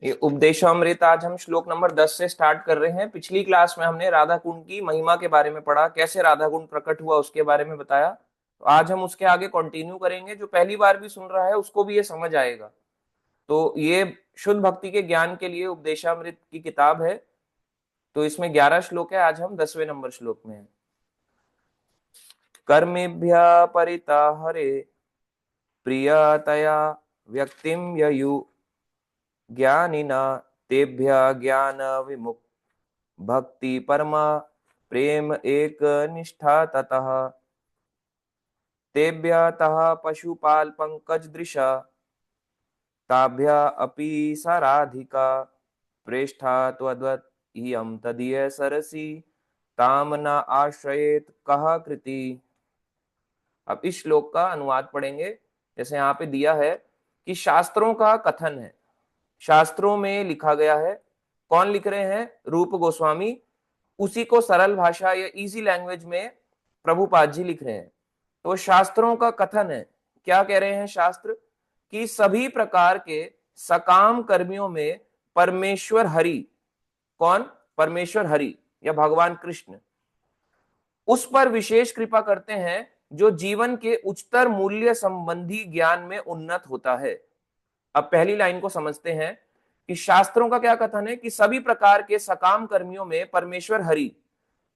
ये उपदेशामृत आज हम श्लोक नंबर 10 से स्टार्ट कर रहे हैं। पिछली क्लास में हमने राधा कुंड की महिमा के बारे में पढ़ा, कैसे राधा कुंड प्रकट हुआ उसके बारे में बताया। तो आज हम उसके आगे कंटिन्यू करेंगे। जो पहली बार भी सुन रहा है उसको भी ये समझ आएगा। तो ये शुद्ध भक्ति के ज्ञान के लिए उपदेशामृत की किताब है। तो इसमें 11 श्लोक है। आज हम 10वें नंबर श्लोक में है। कर्मेभ्य परिता हरे प्रियतया व्यक्तिम ययु ज्ञानिना तेभ्य ज्ञान विमुख भक्ति परमा प्रेम एक निष्ठा ततः तेभ्य तः पशुपाल पंकज दृशा ताभ्य अपि स राधिका प्रेष्ठा त्वद्वत् इयं तदीय सरसी ताम न आश्रयेत कह कृति। अब इस श्लोक का अनुवाद पढ़ेंगे। जैसे यहाँ पे दिया है कि शास्त्रों का कथन है, शास्त्रों में लिखा गया है। कौन लिख रहे हैं? रूप गोस्वामी। उसी को सरल भाषा या इजी लैंग्वेज में प्रभुपाद जी लिख रहे हैं। तो शास्त्रों का कथन है। क्या कह रहे हैं शास्त्र? कि सभी प्रकार के सकाम कर्मियों में परमेश्वर हरि, कौन? परमेश्वर हरि या भगवान कृष्ण, उस पर विशेष कृपा करते हैं जो जीवन के उच्चतर मूल्य संबंधी ज्ञान में उन्नत होता है। अब पहली लाइन को समझते हैं कि शास्त्रों का क्या कथन है कि सभी प्रकार के सकाम कर्मियों में परमेश्वर हरि,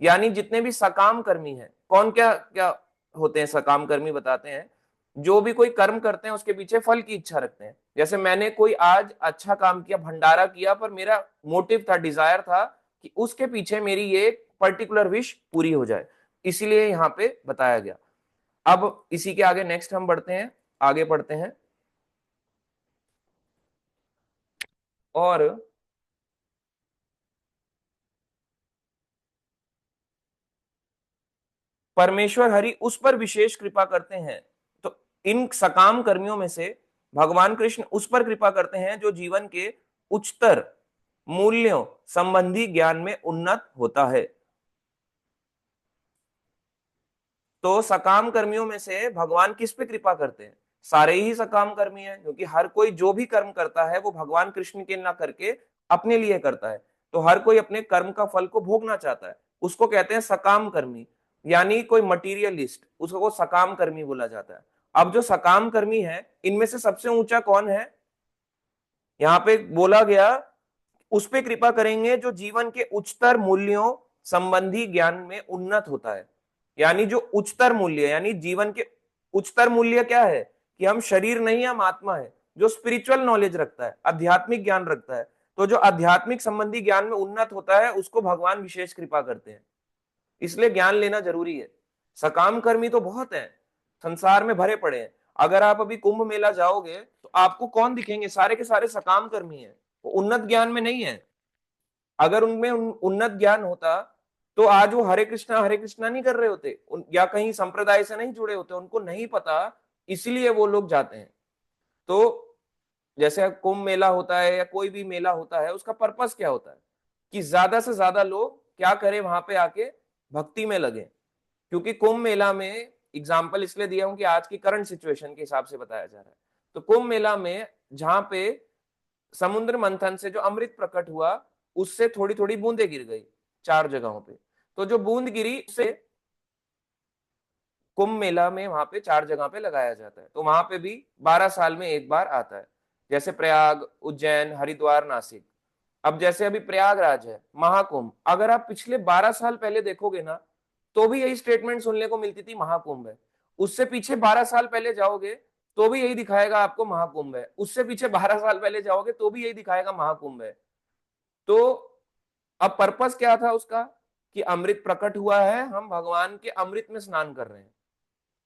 यानी जितने भी सकाम कर्मी हैं, कौन क्या क्या होते हैं सकाम कर्मी? बताते हैं, जो भी कोई कर्म करते हैं उसके पीछे फल की इच्छा रखते हैं। जैसे मैंने कोई आज अच्छा काम किया, भंडारा किया, पर मेरा मोटिव था, डिजायर था कि उसके पीछे मेरी ये पर्टिकुलर विश पूरी हो जाए, इसीलिए यहां पे बताया गया। अब इसी के आगे नेक्स्ट हम बढ़ते हैं, आगे पढ़ते हैं। और परमेश्वर हरि उस पर विशेष कृपा करते हैं। तो इन सकाम कर्मियों में से भगवान कृष्ण उस पर कृपा करते हैं जो जीवन के उच्चतर मूल्यों संबंधी ज्ञान में उन्नत होता है। तो सकाम कर्मियों में से भगवान किस पे कृपा करते हैं? सारे ही सकाम कर्मी हैं, क्योंकि हर कोई जो भी कर्म करता है वो भगवान कृष्ण के ना करके अपने लिए करता है। तो हर कोई अपने कर्म का फल को भोगना चाहता है, उसको कहते हैं सकाम कर्मी। यानी कोई मटीरियलिस्ट, उसको सकाम कर्मी बोला जाता है। अब जो सकाम कर्मी है, इनमें से सबसे ऊंचा कौन है? यहाँ पे बोला गया, उस पे कृपा करेंगे जो जीवन के उच्चतर मूल्यों संबंधी ज्ञान में उन्नत होता है। यानी जो उच्चतर मूल्य, यानी जीवन के उच्चतर मूल्य क्या है? कि हम शरीर नहीं, हम आत्मा है। जो स्पिरिचुअल नॉलेज रखता है, आध्यात्मिक ज्ञान रखता है, तो जो आध्यात्मिक संबंधी ज्ञान में उन्नत होता है उसको भगवान विशेष कृपा करते हैं। इसलिए ज्ञान लेना जरूरी है। सकाम कर्मी तो बहुत है, संसार में भरे पड़े हैं। अगर आप अभी कुंभ मेला जाओगे तो आपको कौन दिखेंगे? सारे के सारे सकाम कर्मी हैं, वो उन्नत ज्ञान में नहीं है। अगर उनमें उन्नत ज्ञान होता तो आज वो हरे कृष्णा नहीं कर रहे होते, या कहीं संप्रदाय से नहीं जुड़े होते, उनको नहीं पता, इसलिए वो लोग जाते हैं। तो जैसे कुंभ मेला होता है या कोई भी मेला होता है, उसका पर्पस क्या होता है? कि ज्यादा से ज्यादा लोग क्या करें? वहां पे आके भक्ति में लगे। क्योंकि कुंभ मेला में, एग्जाम्पल इसलिए दिया हूं कि आज की करंट सिचुएशन के हिसाब से बताया जा रहा है। तो कुंभ मेला में जहां पे समुद्र मंथन से जो अमृत प्रकट हुआ, उससे थोड़ी थोड़ी बूंदे गिर गई 4 जगहों पे। तो जो बूंद गिरी उससे कुंभ मेला में वहां पे 4 जगह पे लगाया जाता है। तो वहां पे भी 12 साल में एक बार आता है। जैसे प्रयाग, उज्जैन, हरिद्वार, नासिक। अब जैसे अभी प्रयागराज है, महाकुंभ, अगर आप पिछले 12 साल पहले देखोगे ना, तो भी यही स्टेटमेंट सुनने को मिलती थी, महाकुंभ है। उससे पीछे 12 साल पहले जाओगे तो भी यही दिखाएगा आपको, महाकुंभ है। उससे पीछे 12 साल पहले जाओगे तो भी यही दिखाएगा, महाकुंभ है। तो अब पर्पस क्या था उसका? कि अमृत प्रकट हुआ है, हम भगवान के अमृत में स्नान कर रहे हैं।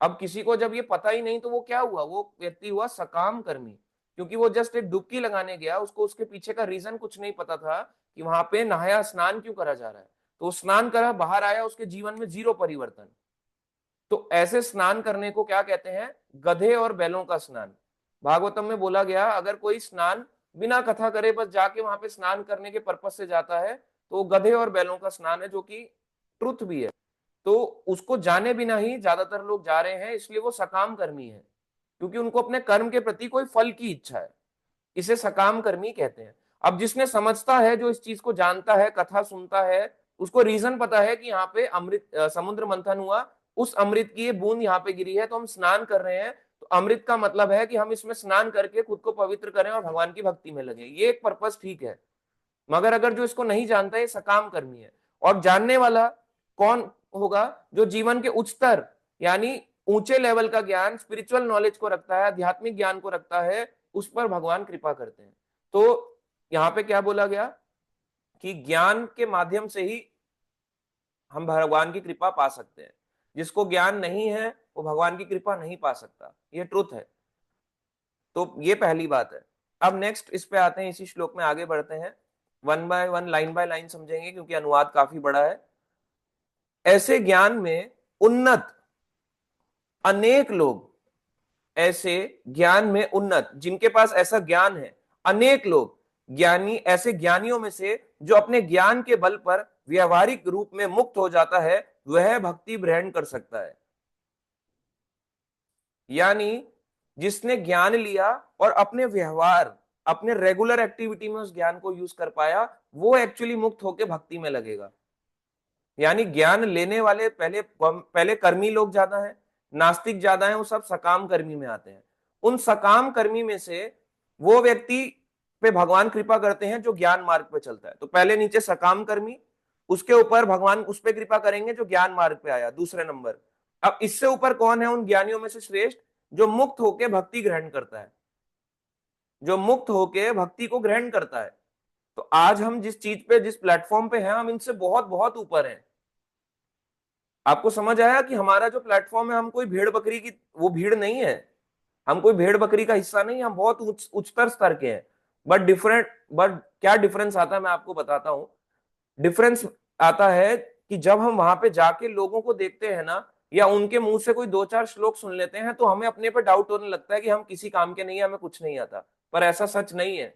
अब किसी को जब ये पता ही नहीं, तो वो क्या हुआ? वो व्यक्ति हुआ सकाम कर्मी, क्योंकि वो जस्ट एक डुबकी लगाने गया, उसको उसके पीछे का रीजन कुछ नहीं पता था कि वहां पे नहाया, स्नान क्यों करा जा रहा है। तो स्नान करा, बाहर आया, उसके जीवन में जीरो परिवर्तन। तो ऐसे स्नान करने को क्या कहते हैं? गधे और बैलों का स्नान। भागवतम में बोला गया, अगर कोई स्नान बिना कथा करे बस जाके वहां पे स्नान करने के पर्पज से जाता है, तो वो गधे और बैलों का स्नान है, जो कि ट्रुथ भी है। तो उसको जाने बिना ही ज्यादातर लोग जा रहे हैं, इसलिए वो सकाम कर्मी है, क्योंकि उनको अपने कर्म के प्रति कोई फल की इच्छा है। इसे सकाम कर्मी कहते हैं। अब जिसने समझता है, जो इस चीज को जानता है, कथा सुनता है, उसको रीजन पता है कि यहाँ पे अमृत समुद्र मंथन हुआ, उस अमृत की ये बूंद यहाँ पे गिरी है, तो हम स्नान कर रहे हैं, तो अमृत का मतलब है कि हम इसमें स्नान करके खुद को पवित्र करें और भगवान की भक्ति में लगे। ये एक पर्पस ठीक है। मगर अगर जो इसको नहीं जानता, ये सकाम कर्मी है। और जानने वाला कौन होगा? जो जीवन के उच्चतर यानी ऊंचे लेवल का ज्ञान, स्पिरिचुअल नॉलेज को रखता है, आध्यात्मिक ज्ञान को रखता है, उस पर भगवान कृपा करते हैं। तो यहाँ पे क्या बोला गया कि ज्ञान के माध्यम से ही हम भगवान की कृपा पा सकते हैं। जिसको ज्ञान नहीं है वो भगवान की कृपा नहीं पा सकता, ये ट्रुथ है। तो ये पहली बात है। अब नेक्स्ट इस पे आते हैं, इसी श्लोक में आगे बढ़ते हैं, one by one, line by line समझेंगे, क्योंकि अनुवाद काफी बड़ा है। ऐसे ज्ञान में उन्नत अनेक लोग, ऐसे ज्ञान में उन्नत, जिनके पास ऐसा ज्ञान है, अनेक लोग ज्ञानी, ऐसे ज्ञानियों में से जो अपने ज्ञान के बल पर व्यवहारिक रूप में मुक्त हो जाता है, वह भक्ति ग्रहण कर सकता है। यानी जिसने ज्ञान लिया और अपने व्यवहार, अपने रेगुलर एक्टिविटी में उस ज्ञान को यूज कर पाया, वो एक्चुअली मुक्त होकर भक्ति में लगेगा। यानी ज्ञान लेने वाले पहले पहले कर्मी लोग ज्यादा हैं, नास्तिक ज्यादा हैं, वो सब सकाम कर्मी में आते हैं। उन सकाम कर्मी में से वो व्यक्ति पे भगवान कृपा करते हैं जो ज्ञान मार्ग पे चलता है। तो पहले नीचे सकाम कर्मी, उसके ऊपर भगवान उस पर कृपा करेंगे जो ज्ञान मार्ग पे आया, दूसरे नंबर। अब इससे ऊपर कौन है उन ज्ञानियों में से श्रेष्ठ? जो मुक्त होके भक्ति ग्रहण करता है, जो मुक्त होके भक्ति को ग्रहण करता है। तो आज हम जिस चीज पे, जिस प्लेटफॉर्म पे हैं, हम इनसे बहुत बहुत ऊपर हैं। आपको समझ आया कि हमारा जो प्लेटफॉर्म है, हम कोई भेड़ बकरी की वो भीड़ नहीं है, हम कोई भेड़ बकरी का हिस्सा नहीं, हम बहुत उच्चतर स्तर के हैं। बट क्या डिफरेंस आता है मैं आपको बताता हूं। डिफरेंस आता है कि जब हम वहां पे जाके लोगों को देखते हैं ना, या उनके मुंह से कोई दो चार श्लोक सुन लेते हैं, तो हमें अपने पे डाउट होने लगता है कि हम किसी काम के नहीं है, हमें कुछ नहीं आता। पर ऐसा सच नहीं है।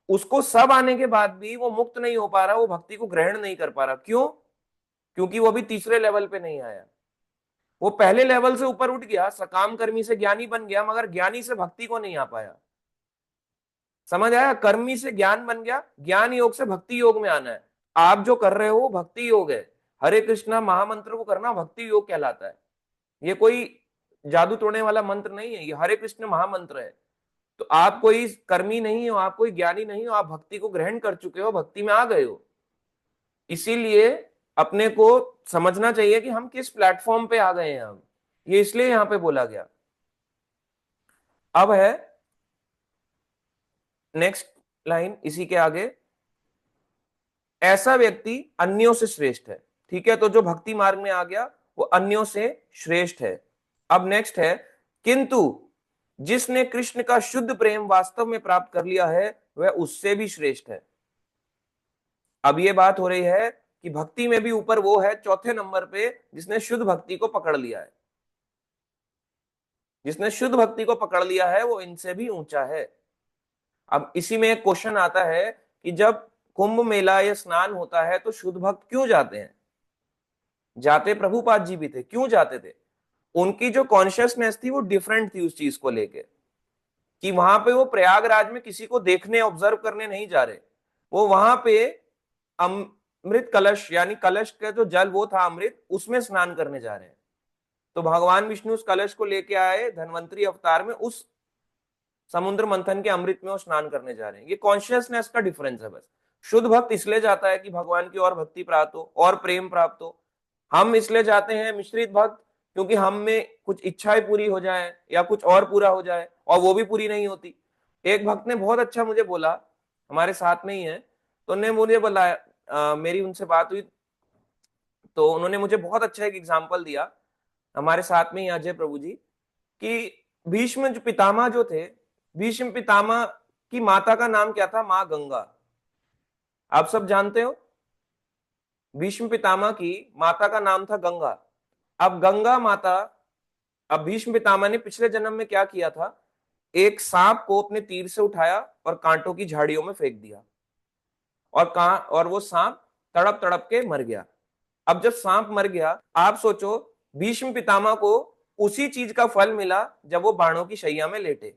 उसको सब आने के बाद भी वो मुक्त नहीं हो पा रहा, वो भक्ति को ग्रहण नहीं कर पा रहा। क्यों? क्योंकि वो भी तीसरे लेवल पे नहीं आया। वो पहले लेवल से ऊपर उठ गया, सकाम कर्मी से ज्ञानी बन गया, मगर ज्ञानी से भक्ति को नहीं आ पाया। समझ आया? कर्मी से ज्ञान बन गया, ज्ञान योग से भक्ति योग में आना है। आप जो कर रहे हो भक्ति योग है। हरे कृष्णा महामंत्र को करना भक्ति योग कहलाता है। ये कोई जादू तोड़ने वाला मंत्र नहीं है, ये हरे कृष्ण महामंत्र है। तो आप कोई कर्मी नहीं हो, आप कोई ज्ञानी नहीं हो, आप भक्ति को ग्रहण कर चुके हो, भक्ति में आ गए हो। इसीलिए अपने को समझना चाहिए कि हम किस प्लेटफॉर्म पे आ गए हैं। हम ये इसलिए यहां पे बोला गया। अब है नेक्स्ट लाइन इसी के आगे, ऐसा व्यक्ति अन्यों से श्रेष्ठ है। ठीक है, तो जो भक्ति मार्ग में आ गया वो अन्यों से श्रेष्ठ है। अब नेक्स्ट है, किंतु जिसने कृष्ण का शुद्ध प्रेम वास्तव में प्राप्त कर लिया है, वह उससे भी श्रेष्ठ है। अब ये बात हो रही है कि भक्ति में भी ऊपर वो है चौथे नंबर पे, जिसने शुद्ध भक्ति को पकड़ लिया है। जिसने शुद्ध भक्ति को पकड़ लिया है वो इनसे भी ऊंचा है। अब इसी में एक क्वेश्चन आता है कि जब कुंभ मेला या स्नान होता है तो शुद्ध भक्त क्यों जाते हैं? जाते प्रभुपाद जी भी थे, क्यों जाते थे? उनकी जो कॉन्शियसनेस थी वो डिफरेंट थी उस चीज को लेके, कि वहां पे वो प्रयागराज में किसी को देखने, ऑब्जर्व करने नहीं जा रहे। वो वहां पे अमृत कलश, यानी कलश का जो जल वो था अमृत, उसमें स्नान करने जा रहे हैं। तो भगवान विष्णु उस कलश को लेके आए धन्वंतरी अवतार में, उस समुद्र मंथन के अमृत में वो स्नान करने जा रहे हैं। ये कॉन्शियसनेस का डिफरेंस है बस। शुद्ध भक्त इसलिए जाता है कि भगवान की और भक्ति प्राप्त हो और प्रेम प्राप्त हो। हम इसलिए जाते हैं मिश्रित भक्त, क्योंकि हम में कुछ इच्छाएं पूरी हो जाए या कुछ और पूरा हो जाए, और वो भी पूरी नहीं होती। एक भक्त ने बहुत अच्छा मुझे बोला, हमारे साथ में ही है, तो उन्होंने मुझे बोला, मेरी उनसे बात हुई तो उन्होंने मुझे बहुत अच्छा एक एग्जाम्पल दिया, हमारे साथ में ही अजय प्रभु जी, कि भीष्म जो पितामह जो थे, भीष्म पितामह की माता का नाम क्या था? मां गंगा। आप सब जानते हो, भीष्म पितामह की माता का नाम था गंगा। अब गंगा माता, अब भीष्म पितामह ने पिछले जन्म में क्या किया था? एक सांप को अपने तीर से उठाया और कांटों की झाड़ियों में फेंक दिया, और वो सांप तड़प तड़प के मर गया। अब जब सांप मर गया, आप सोचो भीष्म पितामह को उसी चीज का फल मिला जब वो बाणों की शैया में लेटे।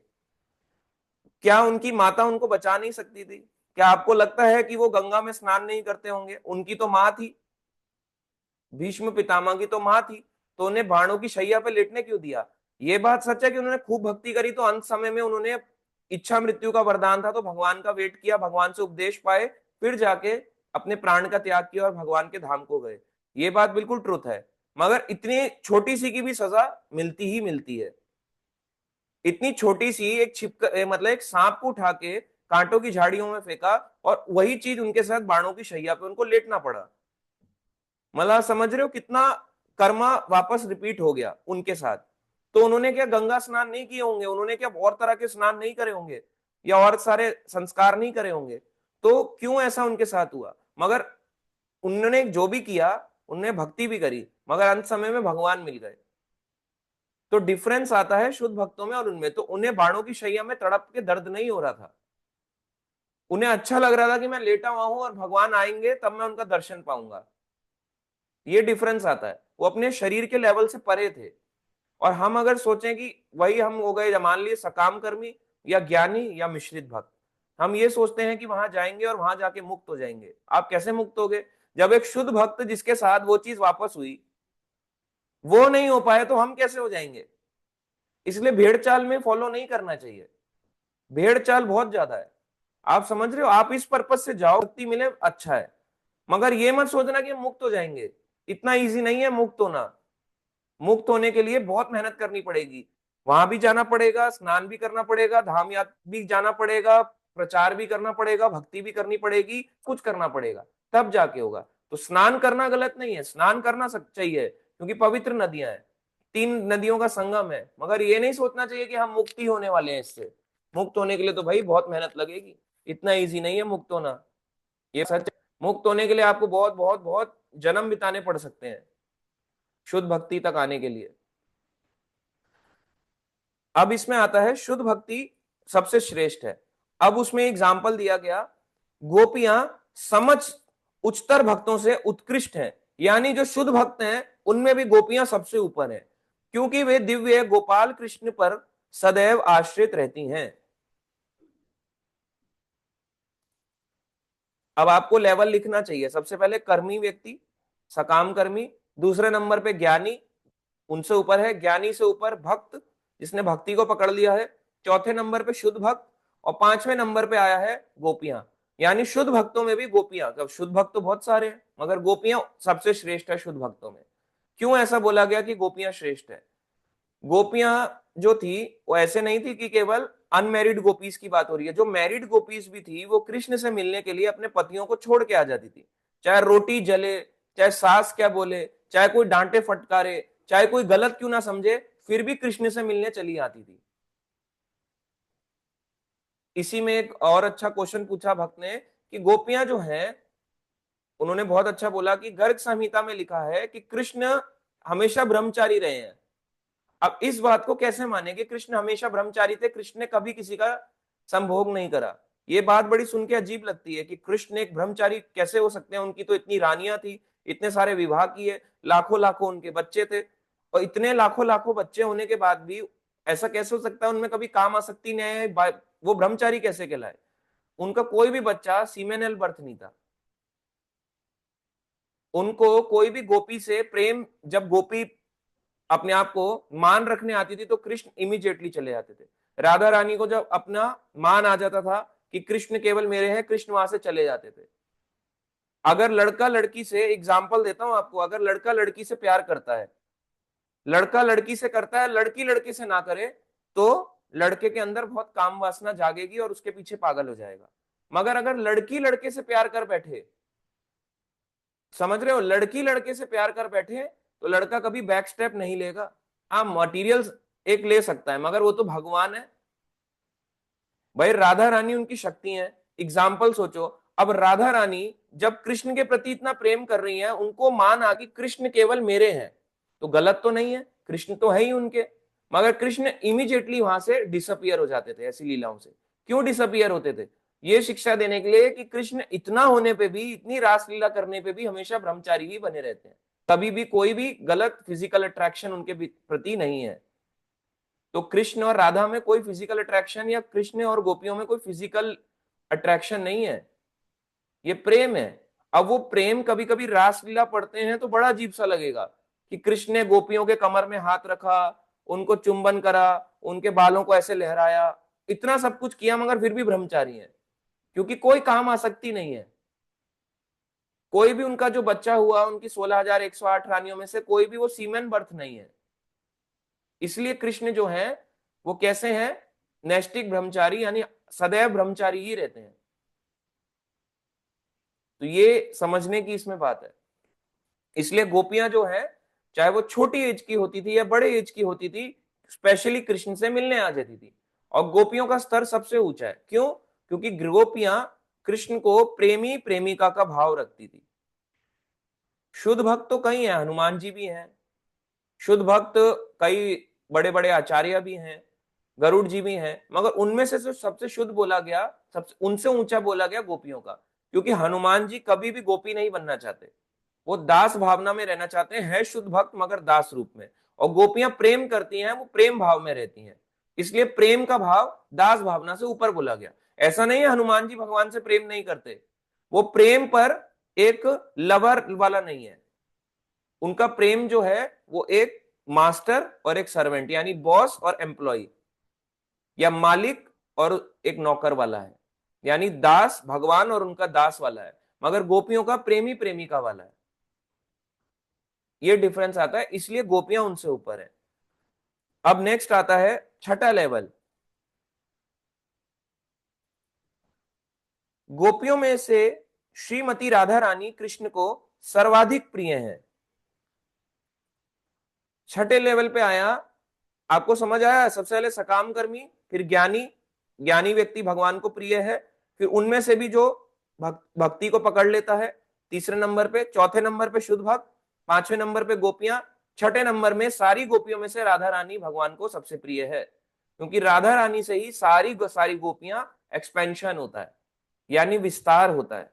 क्या उनकी माता उनको बचा नहीं सकती थी? क्या आपको लगता है कि वो गंगा में स्नान नहीं करते होंगे? उनकी तो माँ थी, भीष्म पितामह की तो माँ थी, तो उन्हें बाणों की शैया पे लेटने क्यों दिया? ये बात सच है कि उन्होंने खूब भक्ति करी, तो अंत समय में उन्होंने, इच्छा मृत्यु का वरदान था तो भगवान का वेट किया, भगवान से उपदेश पाए, फिर जाके अपने प्राण का त्याग किया और भगवान के धाम को गए। ये बात बिल्कुल ट्रुथ है। मगर इतनी छोटी सी की भी सजा मिलती ही मिलती है। इतनी छोटी सी एक मतलब एक सांप को उठा के कांटों की झाड़ियों में फेंका, और वही चीज उनके साथ बाणों की शैया पे उनको लेटना पड़ा। मतलब समझ रहे हो कितना कर्मा वापस रिपीट हो गया उनके साथ। तो उन्होंने क्या गंगा स्नान नहीं किए होंगे, उन्होंने क्या और तरह के स्नान नहीं करे होंगे, या और सारे संस्कार नहीं करे होंगे, तो क्यों ऐसा उनके साथ हुआ? मगर उन्होंने जो भी किया, उन्होंने भक्ति भी करी, मगर अंत समय में भगवान मिल गए। तो डिफरेंस आता है शुद्ध भक्तों में और उनमें। तो उन्हें बाणों की शैया में तड़प के दर्द नहीं हो रहा था, उन्हें अच्छा लग रहा था कि मैं लेटा हुआ हूं और भगवान आएंगे तब मैं उनका दर्शन पाऊंगा। ये डिफरेंस आता है, वो अपने शरीर के लेवल से परे थे। और हम अगर सोचें कि वही हम हो गए, मान लिए सकाम कर्मी या ज्ञानी या मिश्रित भक्त, हम ये सोचते हैं कि वहां जाएंगे और वहां जाके मुक्त हो जाएंगे। आप कैसे मुक्त होगे जब एक शुद्ध भक्त जिसके साथ वो चीज वापस हुई वो नहीं हो पाए, तो हम कैसे हो जाएंगे? इसलिए भेड़ चाल में फॉलो नहीं करना चाहिए, भेड़ चाल बहुत ज्यादा है। आप समझ रहे हो, आप इस पर्पज से जाओ, मुक्ति मिले अच्छा है, मगर ये मत सोचना कि हम मुक्त हो जाएंगे। इतना इजी नहीं है मुक्त होना। मुक्त होने के लिए बहुत मेहनत करनी पड़ेगी, वहां भी जाना पड़ेगा, स्नान भी करना पड़ेगा, धाम यात्रा भी जाना पड़ेगा, प्रचार भी करना पड़ेगा, भक्ति भी करनी पड़ेगी, कुछ करना पड़ेगा, तब जाके होगा। तो स्नान करना गलत नहीं है, स्नान करना चाहिए, क्योंकि पवित्र नदियां हैं, 3 नदियों का संगम है। मगर ये नहीं सोचना चाहिए कि हम मुक्ति होने वाले हैं इससे। मुक्त होने के लिए तो भाई बहुत मेहनत लगेगी, इतना ईजी नहीं है मुक्त होना, ये सच है। मुक्त होने के लिए आपको बहुत बहुत बहुत जन्म बिताने पड़ सकते हैं शुद्ध भक्ति तक आने के लिए। अब इसमें आता है शुद्ध भक्ति सबसे श्रेष्ठ है। अब उसमें एग्जाम्पल दिया गया, गोपियां समझ उच्चतर भक्तों से उत्कृष्ट हैं, यानी जो शुद्ध भक्त हैं उनमें भी गोपियां सबसे ऊपर हैं, क्योंकि वे दिव्य गोपाल कृष्ण पर सदैव आश्रित रहती हैं। अब आपको लेवल लिखना चाहिए, सबसे पहले कर्मी व्यक्ति, सकाम कर्मी, दूसरे नंबर पे ज्ञानी, उनसे ऊपर है ज्ञानी से ऊपर भक्त जिसने भक्ति को पकड़ लिया है, चौथे नंबर पे शुद्ध भक्त, और 5वें नंबर पे आया है गोपियां। यानी शुद्ध भक्तों में भी गोपियां, अब शुद्ध भक्त तो बहुत सारे हैं मगर गोपियां सबसे श्रेष्ठ है शुद्ध भक्तों में। क्यों ऐसा बोला गया कि गोपियां श्रेष्ठ है? गोपियां जो थी वो ऐसे नहीं थी कि केवल अनमैरिड गोपीज की बात हो रही है, जो मैरिड गोपीज भी थी वो कृष्ण से मिलने के लिए अपने पतियों को छोड़ के आ जाती थी, चाहे रोटी जले, चाहे सास क्या बोले, चाहे कोई डांटे फटकारे, चाहे कोई गलत क्यों ना समझे, फिर भी कृष्ण से मिलने चली आती थी। इसी में एक और अच्छा क्वेश्चन पूछा भक्त ने कि गोपियां जो हैं, उन्होंने बहुत अच्छा बोला कि गर्ग संहिता में लिखा है कि कृष्ण हमेशा ब्रह्मचारी रहे हैं। अब इस बात को कैसे माने कि कृष्ण हमेशा ब्रह्मचारी थे, कृष्ण ने कभी किसी का संभोग नहीं करा? ये बात बड़ी सुन के अजीब लगती है कि कृष्ण एक ब्रह्मचारी कैसे हो सकते हैं, उनकी तो इतनी रानियां थी, इतने सारे विवाह किए, लाखों लाखों उनके बच्चे थे, और इतने लाखों लाखों बच्चे होने के बाद भी ऐसा कैसे हो सकता है उनमें कभी काम आसक्ति नहीं है? वो ब्रह्मचारी कैसे कहलाए? उनका कोई भी बच्चा सीमेनल बर्थ नहीं था। उनको कोई भी गोपी से प्रेम, जब गोपी अपने आप को मान रखने आती थी तो कृष्ण इमीडिएटली चले जाते थे। राधा रानी को जब अपना मान आ जाता था कि कृष्ण केवल मेरे हैं, कृष्ण वहां से चले जाते थे। अगर लड़का लड़की से, एग्जाम्पल देता हूं आपको, अगर लड़का लड़की से प्यार करता है, लड़का लड़की से करता है, लड़की लड़के से ना करे, तो लड़के के अंदर बहुत काम वासना जागेगी और उसके पीछे पागल हो जाएगा। मगर अगर लड़की लड़के से प्यार कर बैठे, समझ रहे हो, लड़की लड़के से प्यार कर बैठे, तो लड़का कभी बैक स्टेप नहीं लेगा। हाँ मटेरियल एक ले सकता है, मगर वो तो भगवान है भाई। राधा रानी उनकी शक्ति है। एग्जाम्पल सोचो, अब राधा रानी जब कृष्ण के प्रति इतना प्रेम कर रही हैं, उनको मान आ कि कृष्ण केवल मेरे हैं, तो गलत तो नहीं है, कृष्ण तो है ही उनके। मगर कृष्ण इमीडिएटली वहां से डिसअपियर हो जाते थे ऐसी लीलाओं से। क्यों डिसअपियर होते थे? ये शिक्षा देने के लिए कि कृष्ण इतना होने पे भी, इतनी रासलीला करने पे भी हमेशा ब्रह्मचारी ही बने रहते हैं, कभी भी कोई भी गलत फिजिकल अट्रैक्शन उनके प्रति नहीं है। तो कृष्ण और राधा में कोई फिजिकल अट्रैक्शन, या कृष्ण और गोपियों में कोई फिजिकल अट्रैक्शन नहीं है, ये प्रेम है। अब वो प्रेम, कभी कभी रासलीला पढ़ते हैं तो बड़ा अजीब सा लगेगा कि कृष्ण ने गोपियों के कमर में हाथ रखा, उनको चुंबन करा, उनके बालों को ऐसे लहराया, इतना सब कुछ किया, मगर फिर भी ब्रह्मचारी है, क्योंकि कोई काम आसक्ति नहीं है। कोई भी उनका जो बच्चा हुआ, उनकी 16,108 रानियों में से कोई भी वो सीमेन बर्थ नहीं है। इसलिए कृष्ण जो है वो कैसे हैं, नैष्टिक ब्रह्मचारी, यानी सदैव ब्रह्मचारी ही रहते हैं। तो ये समझने की इसमें बात है। इसलिए गोपियां जो है, चाहे वो छोटी एज की होती थी या बड़े एज की होती थी, स्पेशली कृष्ण से मिलने आ जाती थी। और गोपियों का स्तर सबसे ऊंचा है, क्यों? क्योंकि गोपियां कृष्ण को प्रेमी प्रेमिका का भाव रखती थी। शुद्ध भक्त तो कई हैं, हनुमान जी भी हैं, शुद्ध भक्त कई बड़े बड़े आचार्य भी हैं, गरुड़ जी भी हैं, मगर उनमें से जो सबसे शुद्ध बोला गया, सबसे उनसे ऊंचा बोला गया गोपियों का। क्योंकि हनुमान जी कभी भी गोपी नहीं बनना चाहते, वो दास भावना में रहना चाहते हैं, है शुद्ध भक्त मगर दास रूप में। और गोपियां प्रेम करती हैं, वो प्रेम भाव में रहती हैं, इसलिए प्रेम का भाव दास भावना से ऊपर बोला गया। ऐसा नहीं है हनुमान जी भगवान से प्रेम नहीं करते, वो प्रेम पर एक लवर वाला नहीं है, उनका प्रेम जो है वो एक मास्टर और एक सर्वेंट, यानी बॉस और एम्प्लॉय, या मालिक और एक नौकर वाला है, यानी दास भगवान और उनका दास वाला है, मगर गोपियों का प्रेमी प्रेमिका वाला है। ये डिफरेंस आता है, इसलिए गोपियां उनसे ऊपर है। अब नेक्स्ट आता है छठा लेवल। गोपियों में से श्रीमती राधा रानी कृष्ण को सर्वाधिक प्रिय है। छठे लेवल पे आया, आपको समझ आया? सबसे पहले सकाम कर्मी, फिर ज्ञानी, ज्ञानी व्यक्ति भगवान को प्रिय है, फिर उनमें से भी जो भक्ति को पकड़ लेता है, तीसरे नंबर पे, चौथे नंबर पे शुद्ध भक्त, पांचवें नंबर पे गोपियां, छठे नंबर में सारी गोपियों में से राधा रानी भगवान को सबसे प्रिय है, क्योंकि राधा रानी से ही सारी सारी गोपियां एक्सपेंशन होता है, यानी विस्तार होता है।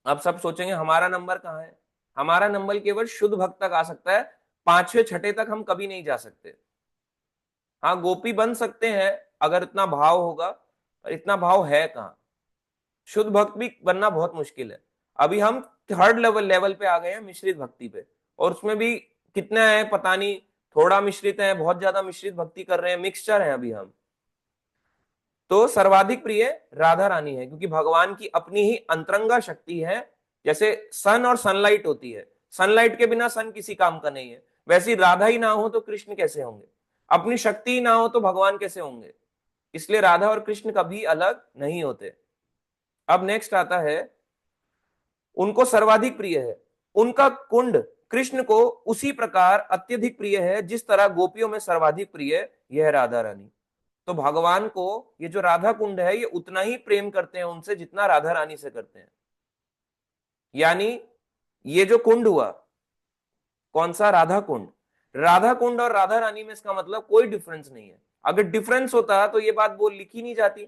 अब सब सोचेंगे हमारा नंबर कहाँ है? हमारा नंबर केवल शुद्ध भक्त तक आ सकता है, पांचवें छठे तक हम कभी नहीं जा सकते। हाँ, गोपी बन सकते हैं अगर इतना भाव होगा, पर इतना भाव है कहाँ? शुद्ध भक्त भी बनना बहुत मुश्किल है। अभी हम थर्ड लेवल लेवल पे आ गए हैं, मिश्रित भक्ति पे, और उसमें भी कितना है पता नहीं, थोड़ा मिश्रित है, बहुत ज्यादा मिश्रित भक्ति कर रहे हैं, मिक्सचर है अभी हम। तो सर्वाधिक प्रिय राधा रानी है, क्योंकि भगवान की अपनी ही अंतरंगा शक्ति है। जैसे सन और सनलाइट होती है, सनलाइट के बिना सन किसी काम का नहीं है, वैसी राधा ही ना हो तो कृष्ण कैसे होंगे, अपनी शक्ति ही ना हो तो भगवान कैसे होंगे। इसलिए राधा और कृष्ण कभी अलग नहीं होते। अब नेक्स्ट आता है, उनको सर्वाधिक प्रिय है, उनका कुंड कृष्ण को उसी प्रकार अत्यधिक प्रिय है जिस तरह गोपियों में सर्वाधिक प्रिय यह राधा रानी। तो भगवान को ये जो राधा कुंड है, ये उतना ही प्रेम करते हैं उनसे जितना राधा रानी से करते हैं। यानी ये जो कुंड हुआ, कौन सा? राधा कुंड। राधा कुंड और राधा रानी में इसका मतलब कोई डिफरेंस नहीं है। अगर डिफरेंस होता तो ये बात बोल लिखी नहीं जाती।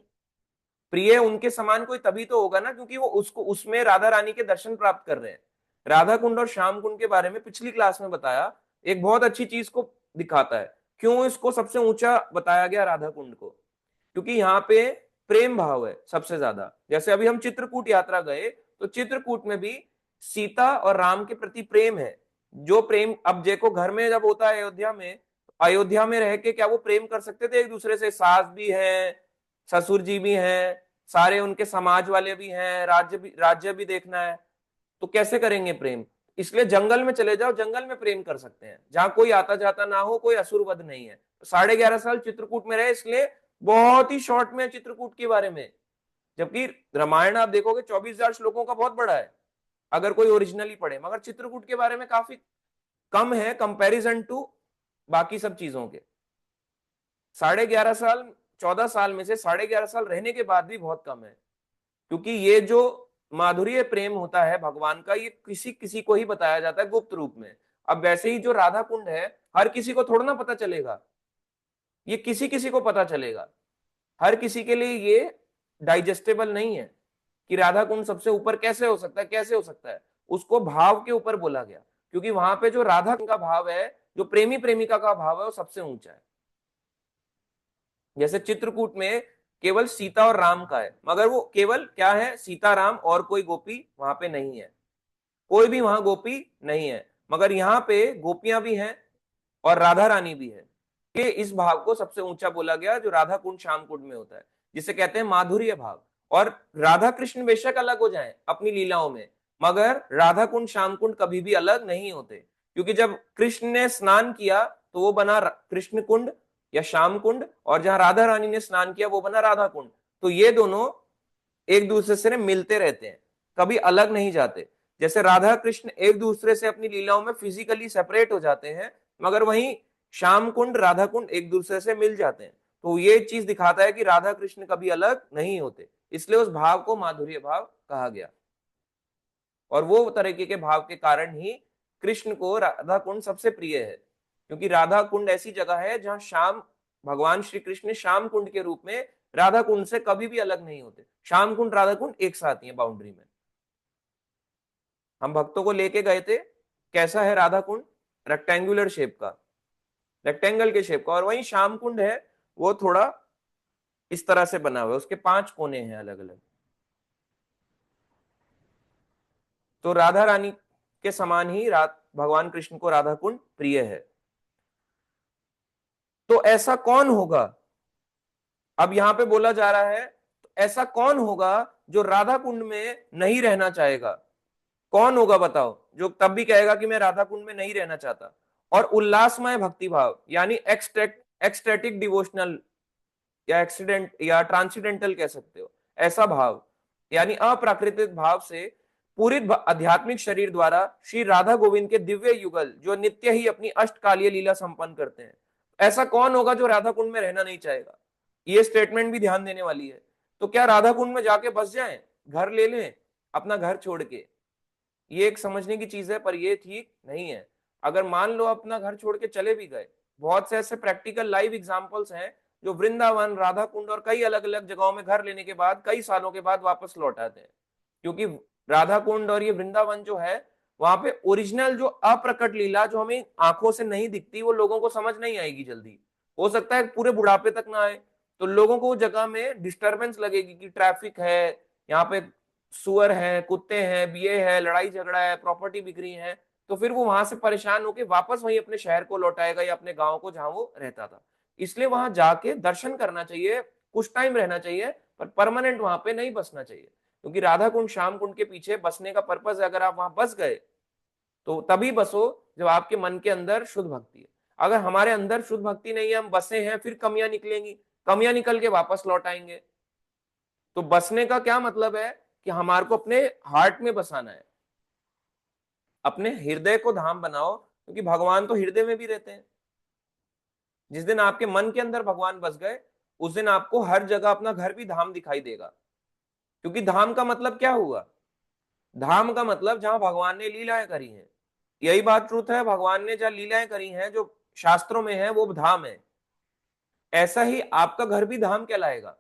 प्रिय उनके समान कोई तभी तो होगा ना, क्योंकि वो उसको उसमें राधा रानी के दर्शन प्राप्त कर रहे हैं। राधा कुंड और श्याम कुंड के बारे में पिछली क्लास में बताया, एक बहुत अच्छी चीज को दिखाता है क्यों इसको सबसे ऊंचा बताया गया राधा कुंड को, क्योंकि यहाँ पे प्रेम भाव है सबसे ज्यादा। जैसे अभी हम चित्रकूट यात्रा गए, तो चित्रकूट में भी सीता और राम के प्रति प्रेम है। जो प्रेम अब देखो घर में जब होता है अयोध्या में, अयोध्या में रह के क्या वो प्रेम कर सकते थे एक दूसरे से? सास भी है, ससुर जी भी हैं, सारे उनके समाज वाले भी हैं, राज्य भी देखना है, तो कैसे करेंगे प्रेम? इसलिए जंगल में चले जाओ, जंगल में प्रेम कर सकते हैं, जहां कोई आता जाता ना हो, कोई असुरवध नहीं है। 11.5 साल चित्रकूट में रहे, इसलिए बहुत ही शॉर्ट में चित्रकूट के बारे में। जबकि रामायण आप देखोगे 24,000 श्लोकों का बहुत बड़ा है, अगर कोई ओरिजिनली पढ़े, मगर चित्रकूट के बारे में काफी कम है कंपैरिजन टू बाकी सब चीजों के। 11.5 साल, 14 साल में से 11.5 साल रहने के बाद भी बहुत कम है, क्योंकि ये जो माधुर्य प्रेम होता है भगवान का, ये किसी किसी को ही बताया जाता है गुप्त रूप में। अब वैसे ही जो राधा कुंड है, हर किसी को थोड़ा ना पता चलेगा, ये किसी किसी को पता चलेगा। हर किसी के लिए ये डाइजेस्टेबल नहीं है कि राधा कुंड सबसे ऊपर कैसे हो सकता है, कैसे हो सकता है। उसको भाव के ऊपर बोला गया, क्योंकि वहां पे जो राधा का भाव है, जो प्रेमी प्रेमिका का भाव है, वो सबसे ऊंचा है। जैसे चित्रकूट में केवल सीता और राम का है, मगर वो केवल क्या है, सीता राम, और कोई गोपी वहां पे नहीं है, कोई भी वहां गोपी नहीं है। मगर यहाँ पे गोपियां भी हैं और राधा रानी भी है। कि इस भाव को सबसे ऊंचा बोला गया जो राधा कुंड श्याम कुंड में होता है, जिसे कहते हैं माधुर्य भाव। और राधा कृष्ण बेशक अलग हो जाएं अपनी लीलाओं में, मगर राधा कुंड श्याम कुंड कभी भी अलग नहीं होते, क्योंकि जब कृष्ण ने स्नान किया तो वो बना कृष्ण कुंड या श्याम कुंड, और जहां राधा रानी ने स्नान किया वो बना राधा कुंड। तो ये दोनों एक दूसरे से मिलते रहते हैं, कभी अलग नहीं जाते। जैसे राधा कृष्ण एक दूसरे से अपनी लीलाओं में फिजिकली सेपरेट हो जाते हैं, मगर वहीं श्याम कुंड राधा कुंड एक दूसरे से मिल जाते हैं। तो ये चीज दिखाता है कि राधा कृष्ण कभी अलग नहीं होते, इसलिए उस भाव को माधुर्य भाव कहा गया। और वो तरीके के भाव के कारण ही कृष्ण को राधा कुंड सबसे प्रिय है, क्योंकि राधा कुंड ऐसी जगह है जहां श्याम, भगवान श्री कृष्ण श्याम कुंड के रूप में राधा कुंड से कभी भी अलग नहीं होते। श्याम कुंड राधा कुंड एक साथ ही है बाउंड्री में। हम भक्तों को लेके गए थे, कैसा है राधा कुंड, रेक्टेंगुलर शेप का, रेक्टेंगल के शेप का, और वहीं श्याम कुंड है वो थोड़ा इस तरह से बना हुआ है, उसके 5 कोने हैं अलग अलग। तो राधा रानी के समान ही भगवान कृष्ण को राधा कुंड प्रिय है। तो ऐसा कौन होगा, अब यहां पे बोला जा रहा है, तो ऐसा कौन होगा जो राधा कुंड में नहीं रहना चाहेगा? कौन होगा बताओ जो तब भी कहेगा कि मैं राधा कुंड में नहीं रहना चाहता? और उल्लासमय भक्ति भाव, यानी एक्सटेटिक डिवोशनल या एक्सीडेंट या ट्रांसीडेंटल कह सकते हो, ऐसा भाव, यानी अप्राकृतिक भाव से पूरित आध्यात्मिक शरीर द्वारा श्री राधा गोविंद के दिव्य युगल जो नित्य ही अपनी अष्टकालीय लीला संपन्न करते हैं। ऐसा कौन होगा जो राधा कुंड में रहना नहीं चाहेगा? ये स्टेटमेंट भी ध्यान देने वाली है। तो क्या राधा कुंड में जाके बस जाएं, घर ले लें अपना घर छोड़ के? ये एक समझने की चीज है, पर ये ठीक नहीं है। अगर मान लो अपना घर छोड़ के चले भी गए, बहुत से ऐसे प्रैक्टिकल लाइव एग्जांपल्स हैं जो वृंदावन, राधा कुंड और कई अलग अलग जगहों में घर लेने के बाद कई सालों के बाद वापस लौट आते हैं, क्योंकि राधा कुंड और ये वृंदावन जो है, वहां पे ओरिजिनल जो अप्रकट लीला जो हमें आंखों से नहीं दिखती, वो लोगों को समझ नहीं आएगी जल्दी। हो सकता है पूरे बुढ़ापे तक ना आए, तो लोगों को जगह में डिस्टरबेंस लगेगी कि ट्रैफिक है, यहाँ पे सुअर है, कुत्ते हैं, ये है, लड़ाई झगड़ा है, प्रॉपर्टी बिक रही है, तो फिर वो वहां से परेशान होकर वापस वही अपने शहर को लौटाएगा या अपने गांव को जहां वो रहता था। इसलिए वहां जाके दर्शन करना चाहिए, कुछ टाइम रहना चाहिए, पर परमानेंट वहां पे नहीं बसना चाहिए, क्योंकि राधा कुंड श्याम कुंड के पीछे बसने का पर्पज है, अगर आप वहां बस गए तो तभी बसो जब आपके मन के अंदर शुद्ध भक्ति है। अगर हमारे अंदर शुद्ध भक्ति नहीं है, हम बसे हैं, फिर कमियां निकलेंगी, कमियां निकल के वापस लौट आएंगे। तो बसने का क्या मतलब है कि हमारे को अपने हार्ट में बसाना है, अपने हृदय को धाम बनाओ, क्योंकि भगवान तो हृदय में भी रहते हैं। जिस दिन आपके मन के अंदर भगवान बस गए, उस दिन आपको हर जगह अपना घर भी धाम दिखाई देगा। क्योंकि धाम का मतलब क्या हुआ? धाम का मतलब जहां भगवान ने लीलाएं करी हैं, यही बात ट्रूथ है। भगवान ने जहां लीलाएं करी हैं जो शास्त्रों में है, वो धाम है। ऐसा ही आपका घर भी धाम कहलाएगा।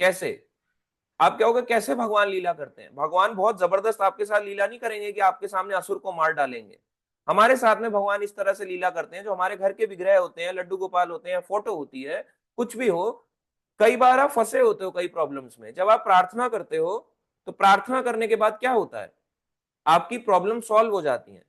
कैसे? आप क्या होगा, कैसे भगवान लीला करते हैं? भगवान बहुत जबरदस्त आपके साथ लीला नहीं करेंगे कि आपके सामने असुर को मार डालेंगे। हमारे साथ में भगवान इस तरह से लीला करते हैं, जो हमारे घर के विग्रह होते हैं, लड्डू गोपाल होते हैं, फोटो होती है, कुछ भी हो। कई बार आप फंसे होते हो कई प्रॉब्लम्स में, जब आप प्रार्थना करते हो तो प्रार्थना करने के बाद क्या होता है, आपकी प्रॉब्लम सॉल्व हो जाती है।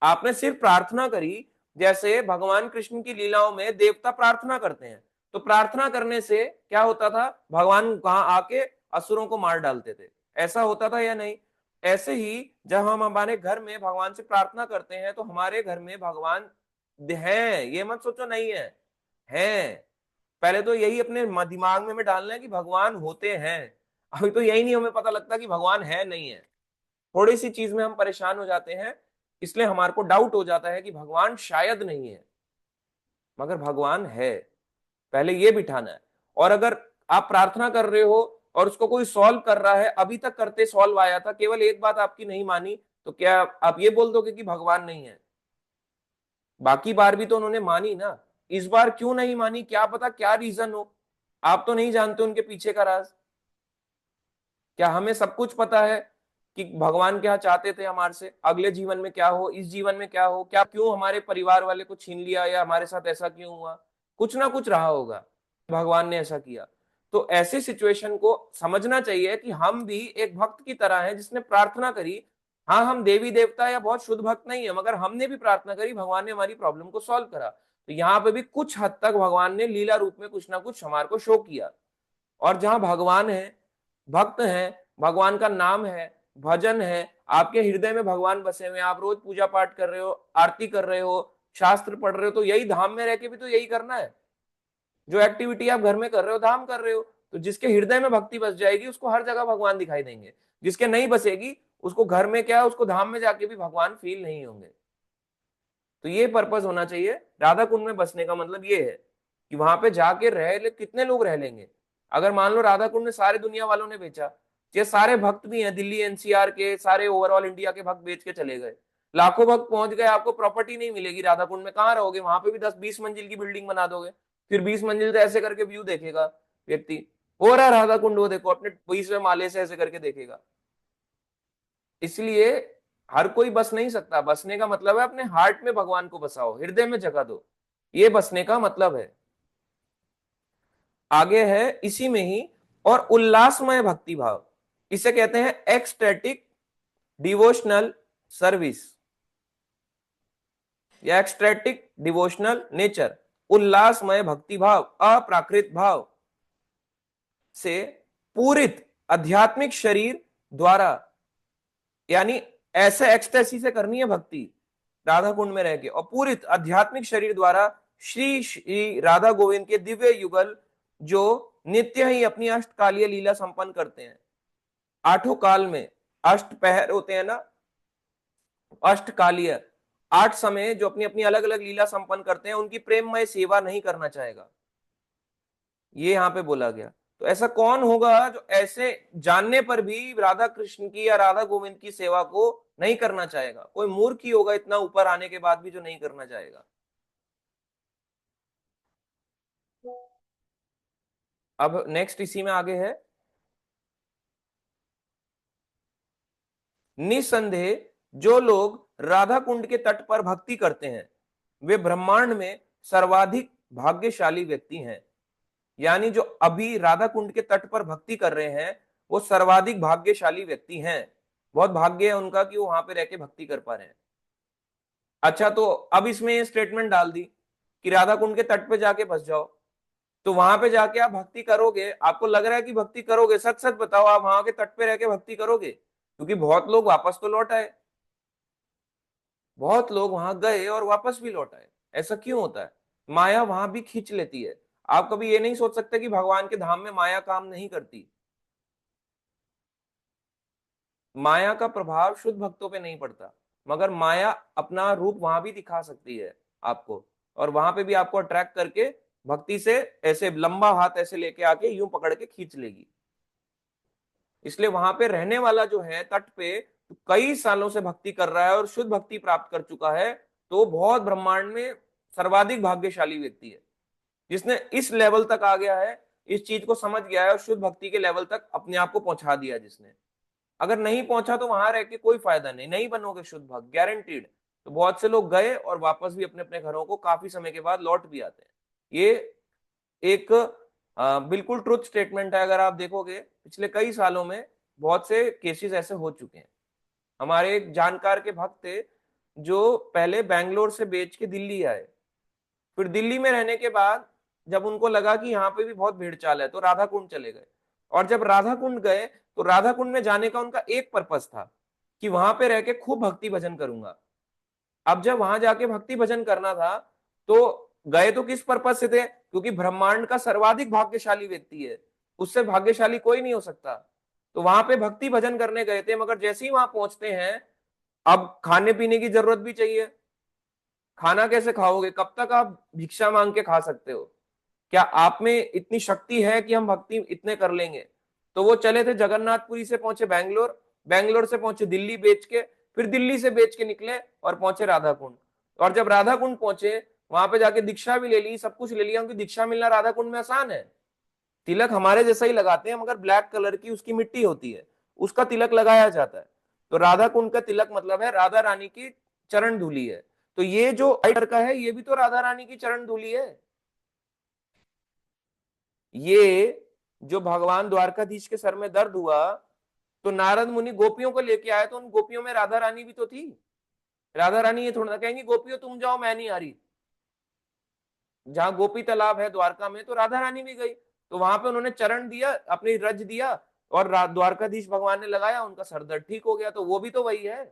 आपने सिर्फ प्रार्थना करी, जैसे भगवान कृष्ण की लीलाओं में देवता प्रार्थना करते हैं, तो प्रार्थना करने से क्या होता था, भगवान वहां आके असुरों को मार डालते थे। ऐसा होता था या नहीं? ऐसे ही जब हम हमारे घर में भगवान से प्रार्थना करते हैं, तो हमारे घर में भगवान हैं, ये मत सोचो नहीं है, हैं। पहले तो यही अपने दिमाग में हमें डालना है कि भगवान होते हैं। अभी तो यही नहीं हमें पता लगता कि भगवान है नहीं है। थोड़ी सी चीज में हम परेशान हो जाते हैं, इसलिए हमारे को डाउट हो जाता है कि भगवान शायद नहीं है, मगर भगवान है। पहले ये बिठाना है। और अगर आप प्रार्थना कर रहे हो और उसको कोई सॉल्व कर रहा है, अभी तक करते सॉल्व आया था, केवल एक बात आपकी नहीं मानी, तो क्या आप ये बोल दोगे कि भगवान नहीं है? बाकी बार भी तो उन्होंने मानी ना, इस बार क्यों नहीं मानी? क्या पता क्या रीजन हो, आप तो नहीं जानते उनके पीछे का राज। क्या हमें सब कुछ पता है कि भगवान क्या चाहते थे हमारे से, अगले जीवन में क्या हो, इस जीवन में क्या हो, क्या क्यों हमारे परिवार वाले को छीन लिया, या हमारे साथ ऐसा क्यों हुआ? कुछ ना कुछ रहा होगा। भगवान ने ऐसा किया। तो ऐसे सिचुएशन को समझना चाहिए कि हम भी एक भक्त की तरह हैं जिसने प्रार्थना करी। हाँ, हम देवी देवता या बहुत शुद्ध भक्त नहीं है, मगर हमने भी प्रार्थना करी, भगवान ने हमारी प्रॉब्लम को सॉल्व करा। तो यहाँ पे भी कुछ हद तक भगवान ने लीला रूप में कुछ ना कुछ हमारे को शो किया। और जहां भगवान है, भक्त हैं, भगवान का नाम है, भजन है, आपके हृदय में भगवान बसे हुए हैं, आप रोज पूजा पाठ कर रहे हो, आरती कर रहे हो, शास्त्र पढ़ रहे हो, तो यही धाम में रह के भी तो यही करना है। जो एक्टिविटी आप घर में कर रहे हो, धाम कर रहे हो। तो जिसके हृदय में भक्ति बस जाएगी उसको हर जगह भगवान दिखाई देंगे। जिसके नहीं बसेगी उसको घर में क्या, उसको धाम में जाके भी भगवान फील नहीं होंगे। तो ये पर्पस होना चाहिए राधा कुंड में बसने का। मतलब ये है कि वहां पे जाके रह ले, कितने लोग रह लेंगे। अगर मान लो राधा कुंड में सारे दुनिया वालों ने बेचा, ये सारे भक्त भी हैं, दिल्ली एनसीआर के सारे, ओवरऑल इंडिया के भक्त बेच के चले गए, लाखों भक्त पहुंच गए, आपको प्रॉपर्टी नहीं मिलेगी राधा कुंड में, कहाँ रहोगे? वहां पे भी 10-20 मंजिल की बिल्डिंग बना दोगे, फिर 20 मंजिल से ऐसे करके व्यू देखेगा व्यक्ति, हो रहा राधा कुंड, वो देखो अपने 20वें माले से ऐसे करके देखेगा। इसलिए हर कोई बस नहीं सकता। बसने का मतलब है अपने हार्ट में भगवान को बसाओ, हृदय में जगह दो, ये बसने का मतलब है। आगे है इसी में ही, और उल्लासमय भक्ति भाव, इसे कहते हैं एक्सटैटिक डिवोशनल सर्विस या एक्सटैटिक डिवोशनल नेचर। उल्लासमय भक्ति भाव, अप्राकृत भाव से पूरित आध्यात्मिक शरीर द्वारा, यानी ऐसे एक्सटेसी से करनी है भक्ति राधा कुंड में रह के, और पूरित आध्यात्मिक शरीर द्वारा श्री श्री राधा गोविंद के दिव्य युगल, जो नित्य ही अपनी अष्टकालीय लीला संपन्न करते हैं। आठों काल में अष्ट पहर होते हैं ना, अष्टकालीय 8 समय जो अपनी अपनी अलग अलग लीला संपन्न करते हैं, उनकी प्रेममय सेवा नहीं करना चाहेगा, ये यहां पे बोला गया। तो ऐसा कौन होगा जो ऐसे जानने पर भी राधा कृष्ण की या राधा गोविंद की सेवा को नहीं करना चाहेगा? कोई मूर्ख ही होगा इतना ऊपर आने के बाद भी जो नहीं करना चाहेगा। अब नेक्स्ट इसी में आगे है, निसंदेह जो लोग राधा कुंड के तट पर भक्ति करते हैं वे ब्रह्मांड में सर्वाधिक भाग्यशाली व्यक्ति हैं। यानी जो अभी राधा कुंड के तट पर भक्ति कर रहे हैं वो सर्वाधिक भाग्यशाली व्यक्ति हैं। बहुत भाग्य है उनका कि वो वहां पे रह के भक्ति कर पा रहे हैं। अच्छा, तो अब इसमें ये स्टेटमेंट डाल दी कि राधा कुंड के तट पे जाके बस जाओ, तो वहां पे जाके आप भक्ति करोगे, आपको लग रहा है कि भक्ति करोगे, सच सच बताओ आप वहां के तट पे रह के भक्ति करोगे? क्योंकि बहुत लोग वापस तो लौट आए, बहुत लोग वहां गए और वापस भी लौट आए। ऐसा क्यों होता है? माया वहां भी खींच लेती है। आप कभी ये नहीं सोच सकते कि भगवान के धाम में माया काम नहीं करती। माया का प्रभाव शुद्ध भक्तों पे नहीं पड़ता, मगर माया अपना रूप वहां भी दिखा सकती है आपको, और वहां पे भी आपको अट्रैक्ट करके भक्ति से ऐसे लंबा हाथ ऐसे लेके आके यूं पकड़ के खींच लेगी। इसलिए वहां पे रहने वाला जो है तट पे, तो कई सालों से भक्ति कर रहा है और शुद्ध भक्ति प्राप्त कर चुका है, तो बहुत ब्रह्मांड में सर्वाधिक भाग्यशाली व्यक्ति है, जिसने इस लेवल तक आ गया है, इस चीज को समझ गया है और शुद्ध भक्ति के लेवल तक अपने आप को पहुंचा दिया जिसने। अगर नहीं पहुंचा तो वहां रह के कोई फायदा नहीं, नहीं बनोगे शुद्ध भक्त, गारंटीड। तो बहुत से लोग गए और वापस भी अपने अपने घरों को काफी समय के बाद लौट भी आते हैं। ये एक बिल्कुल ट्रुथ स्टेटमेंट है। अगर आप देखोगे पिछले कई सालों में बहुत से केसेस ऐसे हो चुके हैं। हमारे एक जानकार के भक्त थे जो पहले बैंगलोर से बेच के दिल्ली आए, फिर दिल्ली में रहने के बाद जब उनको लगा कि यहाँ पे भी बहुत भीड़ चाल है तो राधा कुंड चले गए। और जब राधा कुंड गए तो राधा कुंड में जाने का उनका एक पर्पस था कि वहां पे रह के खूब भक्ति भजन करूंगा। अब जब वहां जाके भक्ति भजन करना था तो गए तो किस पर्पस से थे? क्योंकि ब्रह्मांड का सर्वाधिक भाग्यशाली व्यक्ति है, उससे भाग्यशाली कोई नहीं हो सकता। तो वहां पे भक्ति भजन करने गए थे, मगर जैसे ही वहां पहुंचते हैं अब खाने पीने की जरूरत भी चाहिए। खाना कैसे खाओगे? कब तक आप भिक्षा मांग के खा सकते हो? क्या आप में इतनी शक्ति है कि हम भक्ति इतने कर लेंगे? तो वो चले थे जगन्नाथपुरी से पहुंचे बैंगलोर, बैंगलोर से पहुंचे दिल्ली बेच के, फिर दिल्ली से बेच के निकले और पहुंचे राधा कुंड। और जब राधा कुंड पहुंचे वहां पे जाके दीक्षा भी ले ली, सब कुछ ले लिया, उनकी दीक्षा मिलना राधा कुंड में आसान है। तिलक हमारे जैसा ही लगाते हैं, मगर ब्लैक कलर की उसकी मिट्टी होती है, उसका तिलक लगाया जाता है। तो राधा कुंड का तिलक मतलब है राधा रानी की चरण धूली है। तो ये जो का है ये भी तो राधा रानी की चरण धूली है। ये जो भगवान द्वारकाधीश के सर में दर्द हुआ, तो नारद मुनि गोपियों को लेके आए, तो उन गोपियों में राधा रानी भी तो थी। राधा रानी ये थोड़ा ना कहेंगी गोपियों तुम जाओ मैं नहीं आ रही। जहां गोपी तालाब है द्वारका में, तो राधा रानी भी गई, तो वहां पे उन्होंने चरण दिया, अपनी रज दिया, और द्वारकाधीश भगवान ने लगाया, उनका सर दर्द ठीक हो गया। तो वो भी तो वही है।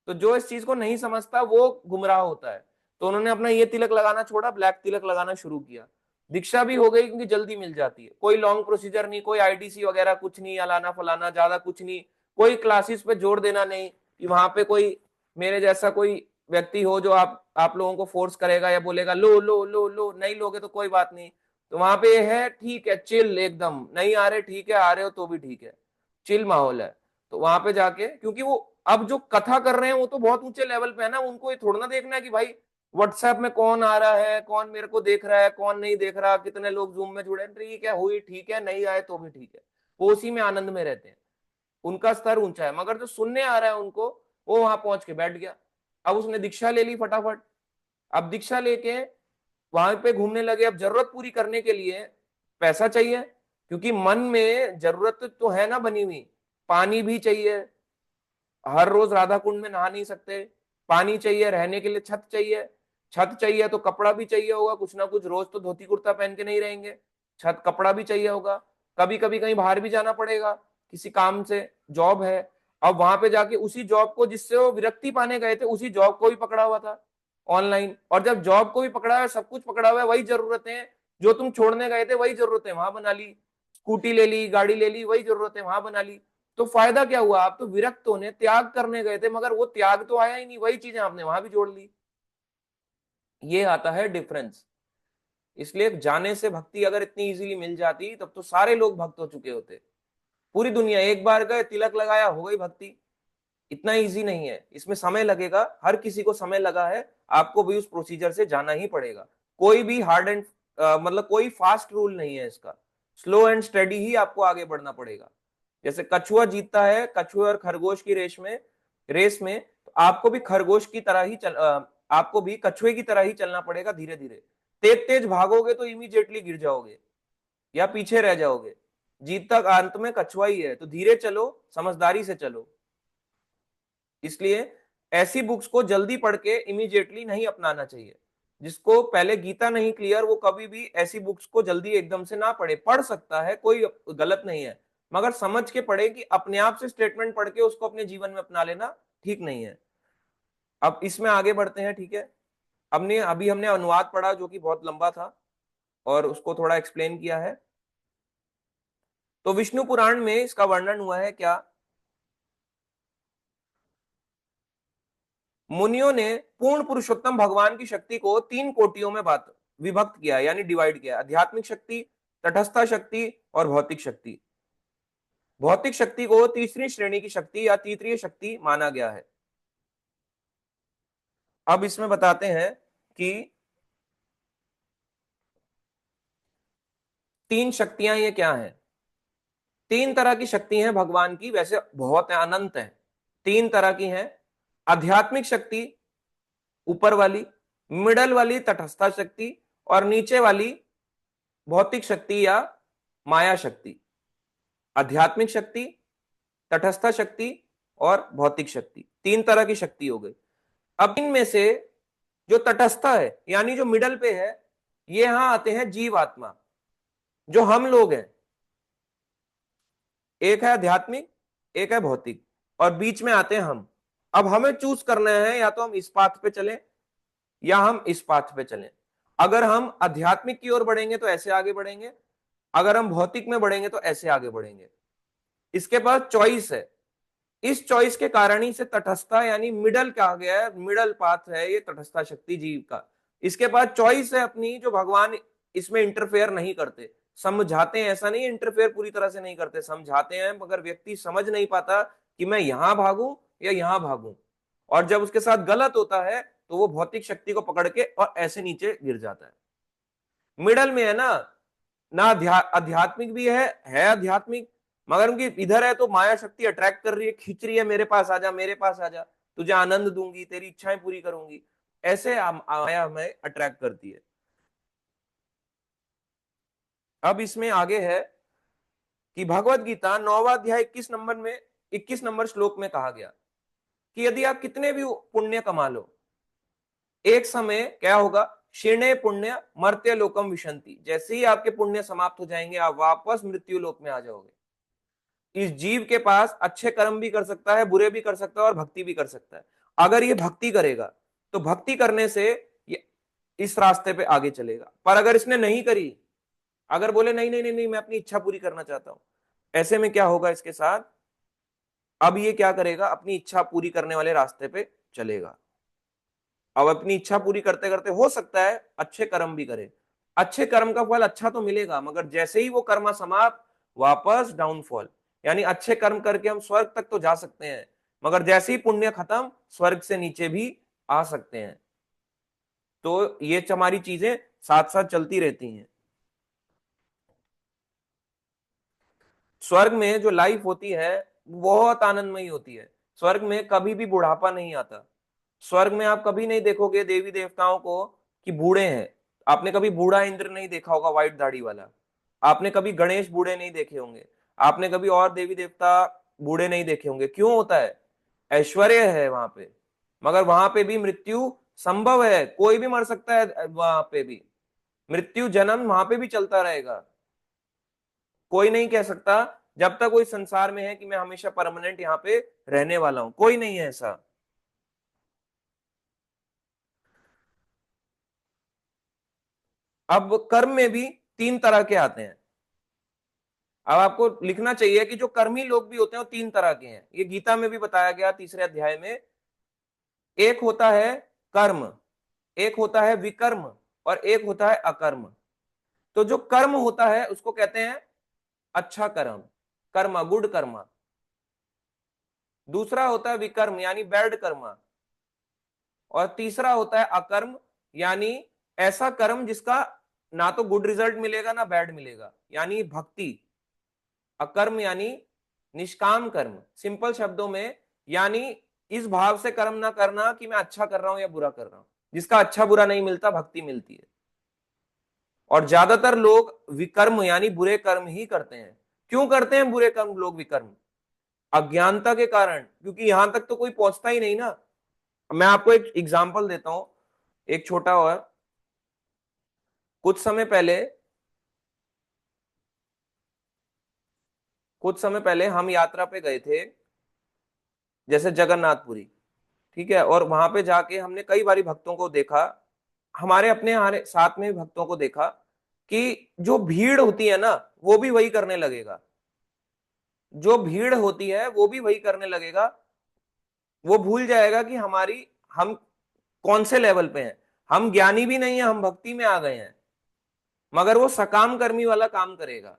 तो जो इस चीज को नहीं समझता वो गुमराह होता है। तो उन्होंने अपना ये तिलक लगाना छोड़ा, ब्लैक तिलक लगाना शुरू किया। दीक्षा भी हो गई क्योंकि जल्दी मिल जाती है, कोई लॉन्ग प्रोसीजर नहीं, कोई आईडीसी वगैरह कुछ नहीं, अलाना फलाना ज्यादा कुछ नहीं, कोई क्लासेस पे जोर देना नहीं कि वहां पे कोई मेरे जैसा कोई व्यक्ति हो जो आप लोगों को फोर्स करेगा या बोलेगा लो लो लो लो, नहीं लोगे तो कोई बात नहीं। तो वहां पे है ठीक है, चिल एकदम, नहीं आ रहे ठीक है, आ रहे हो तो भी ठीक है, चिल माहौल है। तो वहां पे जाके, क्योंकि वो अब जो कथा कर रहे हैं वो तो बहुत ऊंचे लेवल पे है ना, उनको ये थोड़ा ना देखना है कि भाई व्हाट्सएप में कौन आ रहा है, कौन मेरे को देख रहा है, कौन नहीं देख रहा, कितने लोग जूम में जुड़े, ठीक है हुई ठीक है, नहीं आए तो भी ठीक है। वो उसी में आनंद में रहते हैं, उनका स्तर ऊंचा है। मगर जो सुनने आ रहा है उनको, वो वहां पहुंच के बैठ गया। अब उसने दीक्षा ले ली फटाफट। अब दीक्षा लेके वहां पे घूमने लगे। अब जरूरत पूरी करने के लिए पैसा चाहिए, क्योंकि मन में जरूरत तो है ना बनी हुई, पानी भी चाहिए, हर रोज राधा कुंड में नहा नहीं सकते, पानी चाहिए, रहने के लिए छत चाहिए, छत चाहिए तो कपड़ा भी चाहिए होगा कुछ ना कुछ, रोज तो धोती कुर्ता पहन के नहीं रहेंगे, छत कपड़ा भी चाहिए होगा, कभी कभी कहीं बाहर भी जाना पड़ेगा किसी काम से, जॉब है। अब वहां पे जाके उसी जॉब को, जिससे वो विरक्ति पाने गए थे, उसी जॉब को भी पकड़ा हुआ था ऑनलाइन। और जब जॉब को भी पकड़ा हुआ है, सब कुछ पकड़ा हुआ है, वही जरूरतें जो तुम छोड़ने गए थे, वही जरूरतें वहां बना ली, स्कूटी ले ली, गाड़ी ले ली, वही जरूरतें वहां बना ली। तो फायदा क्या हुआ? आप तो विरक्त होने, त्याग करने गए थे, मगर वो त्याग तो आया ही नहीं, वही चीजें आपने वहां भी जोड़ ली। ये आता है डिफरेंस। इसलिए जाने से भक्ति अगर इतनी इजीली मिल जाती, तब तो सारे लोग भक्त हो चुके होते। पूरी दुनिया एक बार गए, तिलक लगाया, हो गई भक्ति। इतना इजी नहीं है, इसमें समय लगेगा, हर किसी को समय लगा है, आपको भी उस प्रोसीजर से जाना ही पड़ेगा। कोई भी हार्ड एंड मतलब कोई फास्ट रूल नहीं है इसका, स्लो एंड स्टेडी ही आपको आगे बढ़ना पड़ेगा। जैसे कछुआ जीतता है कछुए और खरगोश की रेस में, तो आपको भी खरगोश की तरह ही आपको भी कछुए की तरह ही चलना पड़ेगा, धीरे धीरे। तेज तेज भागोगे तो इमीडिएटली गिर जाओगे या पीछे रह जाओगे। जीतता अंत में कछुआ ही है, तो धीरे चलो, समझदारी से चलो। इसलिए ऐसी बुक्स को जल्दी पढ़ के इमीडिएटली नहीं अपनाना चाहिए। जिसको पहले गीता नहीं क्लियर, वो कभी भी ऐसी बुक्स को जल्दी एकदम से ना पढ़े। पढ़ सकता है, कोई गलत नहीं है, मगर समझ के पढ़े, कि अपने आप से स्टेटमेंट पढ़ के उसको अपने जीवन में अपना लेना ठीक नहीं है। अब इसमें आगे बढ़ते हैं, ठीक है। अभी हमने अनुवाद पढ़ा जो कि बहुत लंबा था, और उसको थोड़ा एक्सप्लेन किया है। तो विष्णु पुराण में इसका वर्णन हुआ है क्या? मुनियों ने पूर्ण पुरुषोत्तम भगवान की शक्ति को 3 कोटियों में बात विभक्त किया, यानी डिवाइड किया। आध्यात्मिक शक्ति, तटस्था शक्ति और भौतिक शक्ति। भौतिक शक्ति को तीसरी श्रेणी की शक्ति या तृतीय शक्ति माना गया है। अब इसमें बताते हैं कि 3 शक्तियां ये क्या है। 3 तरह की शक्ति हैं भगवान की, वैसे बहुत है, अनंत है। 3 तरह की हैं। आध्यात्मिक शक्ति ऊपर वाली, मिडल वाली तटस्था शक्ति, और नीचे वाली भौतिक शक्ति या माया शक्ति। आध्यात्मिक शक्ति, तटस्थ शक्ति और भौतिक शक्ति, 3 तरह की शक्ति हो गई। अब इनमें से जो तटस्थ है, यानी जो मिडल पे है, ये यहां आते हैं जीव आत्मा, जो हम लोग हैं। एक है आध्यात्मिक, एक है भौतिक, और बीच में आते हैं हम। अब हमें चूज करना है, या तो हम इस पाथ पे चलें या हम इस पाथ पे चलें। अगर हम आध्यात्मिक की ओर बढ़ेंगे तो ऐसे आगे बढ़ेंगे, अगर हम भौतिक में बढ़ेंगे तो ऐसे आगे बढ़ेंगे। इसके पास चॉइस है। इस चॉइस के कारण ही से तटस्था यानी मिडल कहा गया है, मिडल पाथ है ये तटस्था शक्ति जीव का। इसके पास चॉइस है अपनी, जो भगवान इसमें इंटरफेयर नहीं करते, समझाते हैं। ऐसा नहीं इंटरफेयर पूरी तरह से नहीं करते, समझाते हैं, मगर व्यक्ति समझ नहीं पाता कि मैं यहां भागूं या यहां भागूं। और जब उसके साथ गलत होता है, तो वो भौतिक शक्ति को पकड़ के और ऐसे नीचे गिर जाता है। मिडल में है ना, ना आध्यात्मिक भी है आध्यात्मिक, मगर उनकी इधर है तो माया शक्ति अट्रैक्ट कर रही है, खींच रही है, मेरे पास आजा, मेरे पास आजा, तुझे आनंद दूंगी, तेरी इच्छाएं पूरी करूंगी। ऐसे माया हमें अट्रैक्ट करती है। अब इसमें आगे है कि भगवत गीता 9वां अध्याय 21 नंबर श्लोक में कहा गया कि यदि आप कितने भी पुण्य कमा लो, एक समय क्या होगा, क्षीणे पुण्य मर्त्य लोकम विशंति, जैसे ही आपके पुण्य समाप्त हो जाएंगे आप वापस मृत्यु लोक में आ जाओगे। इस जीव के पास अच्छे कर्म भी कर सकता है, बुरे भी कर सकता है और भक्ति भी कर सकता है। अगर ये भक्ति करेगा तो भक्ति करने से ये इस रास्ते पे आगे चलेगा। पर अगर इसने नहीं करी, अगर बोले नहीं नहीं नहीं नहीं मैं अपनी इच्छा पूरी करना चाहता हूं, ऐसे में क्या होगा इसके साथ, अब ये क्या करेगा, अपनी इच्छा पूरी करने वाले रास्ते पे चलेगा। अब अपनी इच्छा पूरी करते करते हो सकता है अच्छे कर्म भी करे, अच्छे कर्म का फल अच्छा तो मिलेगा, मगर जैसे ही वो कर्म समाप्त, वापस डाउनफॉल। यानी अच्छे कर्म करके हम स्वर्ग तक तो जा सकते हैं, मगर जैसे ही पुण्य खत्म, स्वर्ग से नीचे भी आ सकते हैं। तो ये हमारी चीजें साथ साथ चलती रहती हैं। स्वर्ग में जो लाइफ होती है बहुत आनंदमयी होती है। स्वर्ग में कभी भी बुढ़ापा नहीं आता। स्वर्ग में आप कभी नहीं देखोगे देवी देवताओं को कि बूढ़े हैं। आपने कभी बूढ़ा इंद्र नहीं देखा होगा, व्हाइट दाढ़ी वाला। आपने कभी गणेश बूढ़े नहीं देखे होंगे। आपने कभी और देवी देवता बूढ़े नहीं देखे होंगे। क्यों होता है? ऐश्वर्य है वहां पे। मगर वहां पे भी मृत्यु संभव है, कोई भी मर सकता है वहां पे भी। मृत्यु जन्म वहां पे भी चलता रहेगा। कोई नहीं कह सकता जब तक कोई संसार में है कि मैं हमेशा परमानेंट यहाँ पे रहने वाला हूं, कोई नहीं है ऐसा। अब कर्म में भी तीन तरह के आते हैं। अब आपको लिखना चाहिए कि जो कर्मी लोग भी होते हैं वो तीन तरह के हैं। ये गीता में भी बताया गया तीसरे अध्याय में। एक होता है कर्म, एक होता है विकर्म, और एक होता है अकर्म। तो जो कर्म होता है उसको कहते हैं अच्छा कर्म, कर्म गुड कर्म। दूसरा होता है विकर्म यानी बैड कर्म। और तीसरा होता है अकर्म, यानी ऐसा कर्म जिसका ना तो गुड रिजल्ट मिलेगा ना बैड मिलेगा, यानी भक्ति। अकर्म यानी निष्काम कर्म, सिंपल शब्दों में, यानी इस भाव से कर्म ना करना कि मैं अच्छा कर रहा हूं या बुरा कर रहा हूं। जिसका अच्छा बुरा नहीं मिलता, भक्ति मिलती है। और ज्यादातर लोग विकर्म यानी बुरे कर्म ही करते हैं। क्यों करते हैं बुरे कर्म लोग विकर्म? अज्ञानता के कारण, क्योंकि यहां तक तो कोई पहुंचता ही नहीं ना। मैं आपको एक एग्जांपल देता हूं, एक छोटा और। कुछ समय पहले कुछ समय पहले हम यात्रा पे गए थे, जैसे जगन्नाथपुरी। ठीक है, और वहां पे जाके हमने कई बारी भक्तों को देखा, हमारे अपने हमारे साथ में भी भक्तों को देखा कि जो भीड़ होती है ना वो भी वही करने लगेगा। जो भीड़ होती है वो भी वही करने लगेगा। वो भूल जाएगा कि हम कौन से लेवल पे हैं। हम ज्ञानी भी नहीं है, हम भक्ति में आ गए हैं, मगर वो सकाम कर्मी वाला काम करेगा।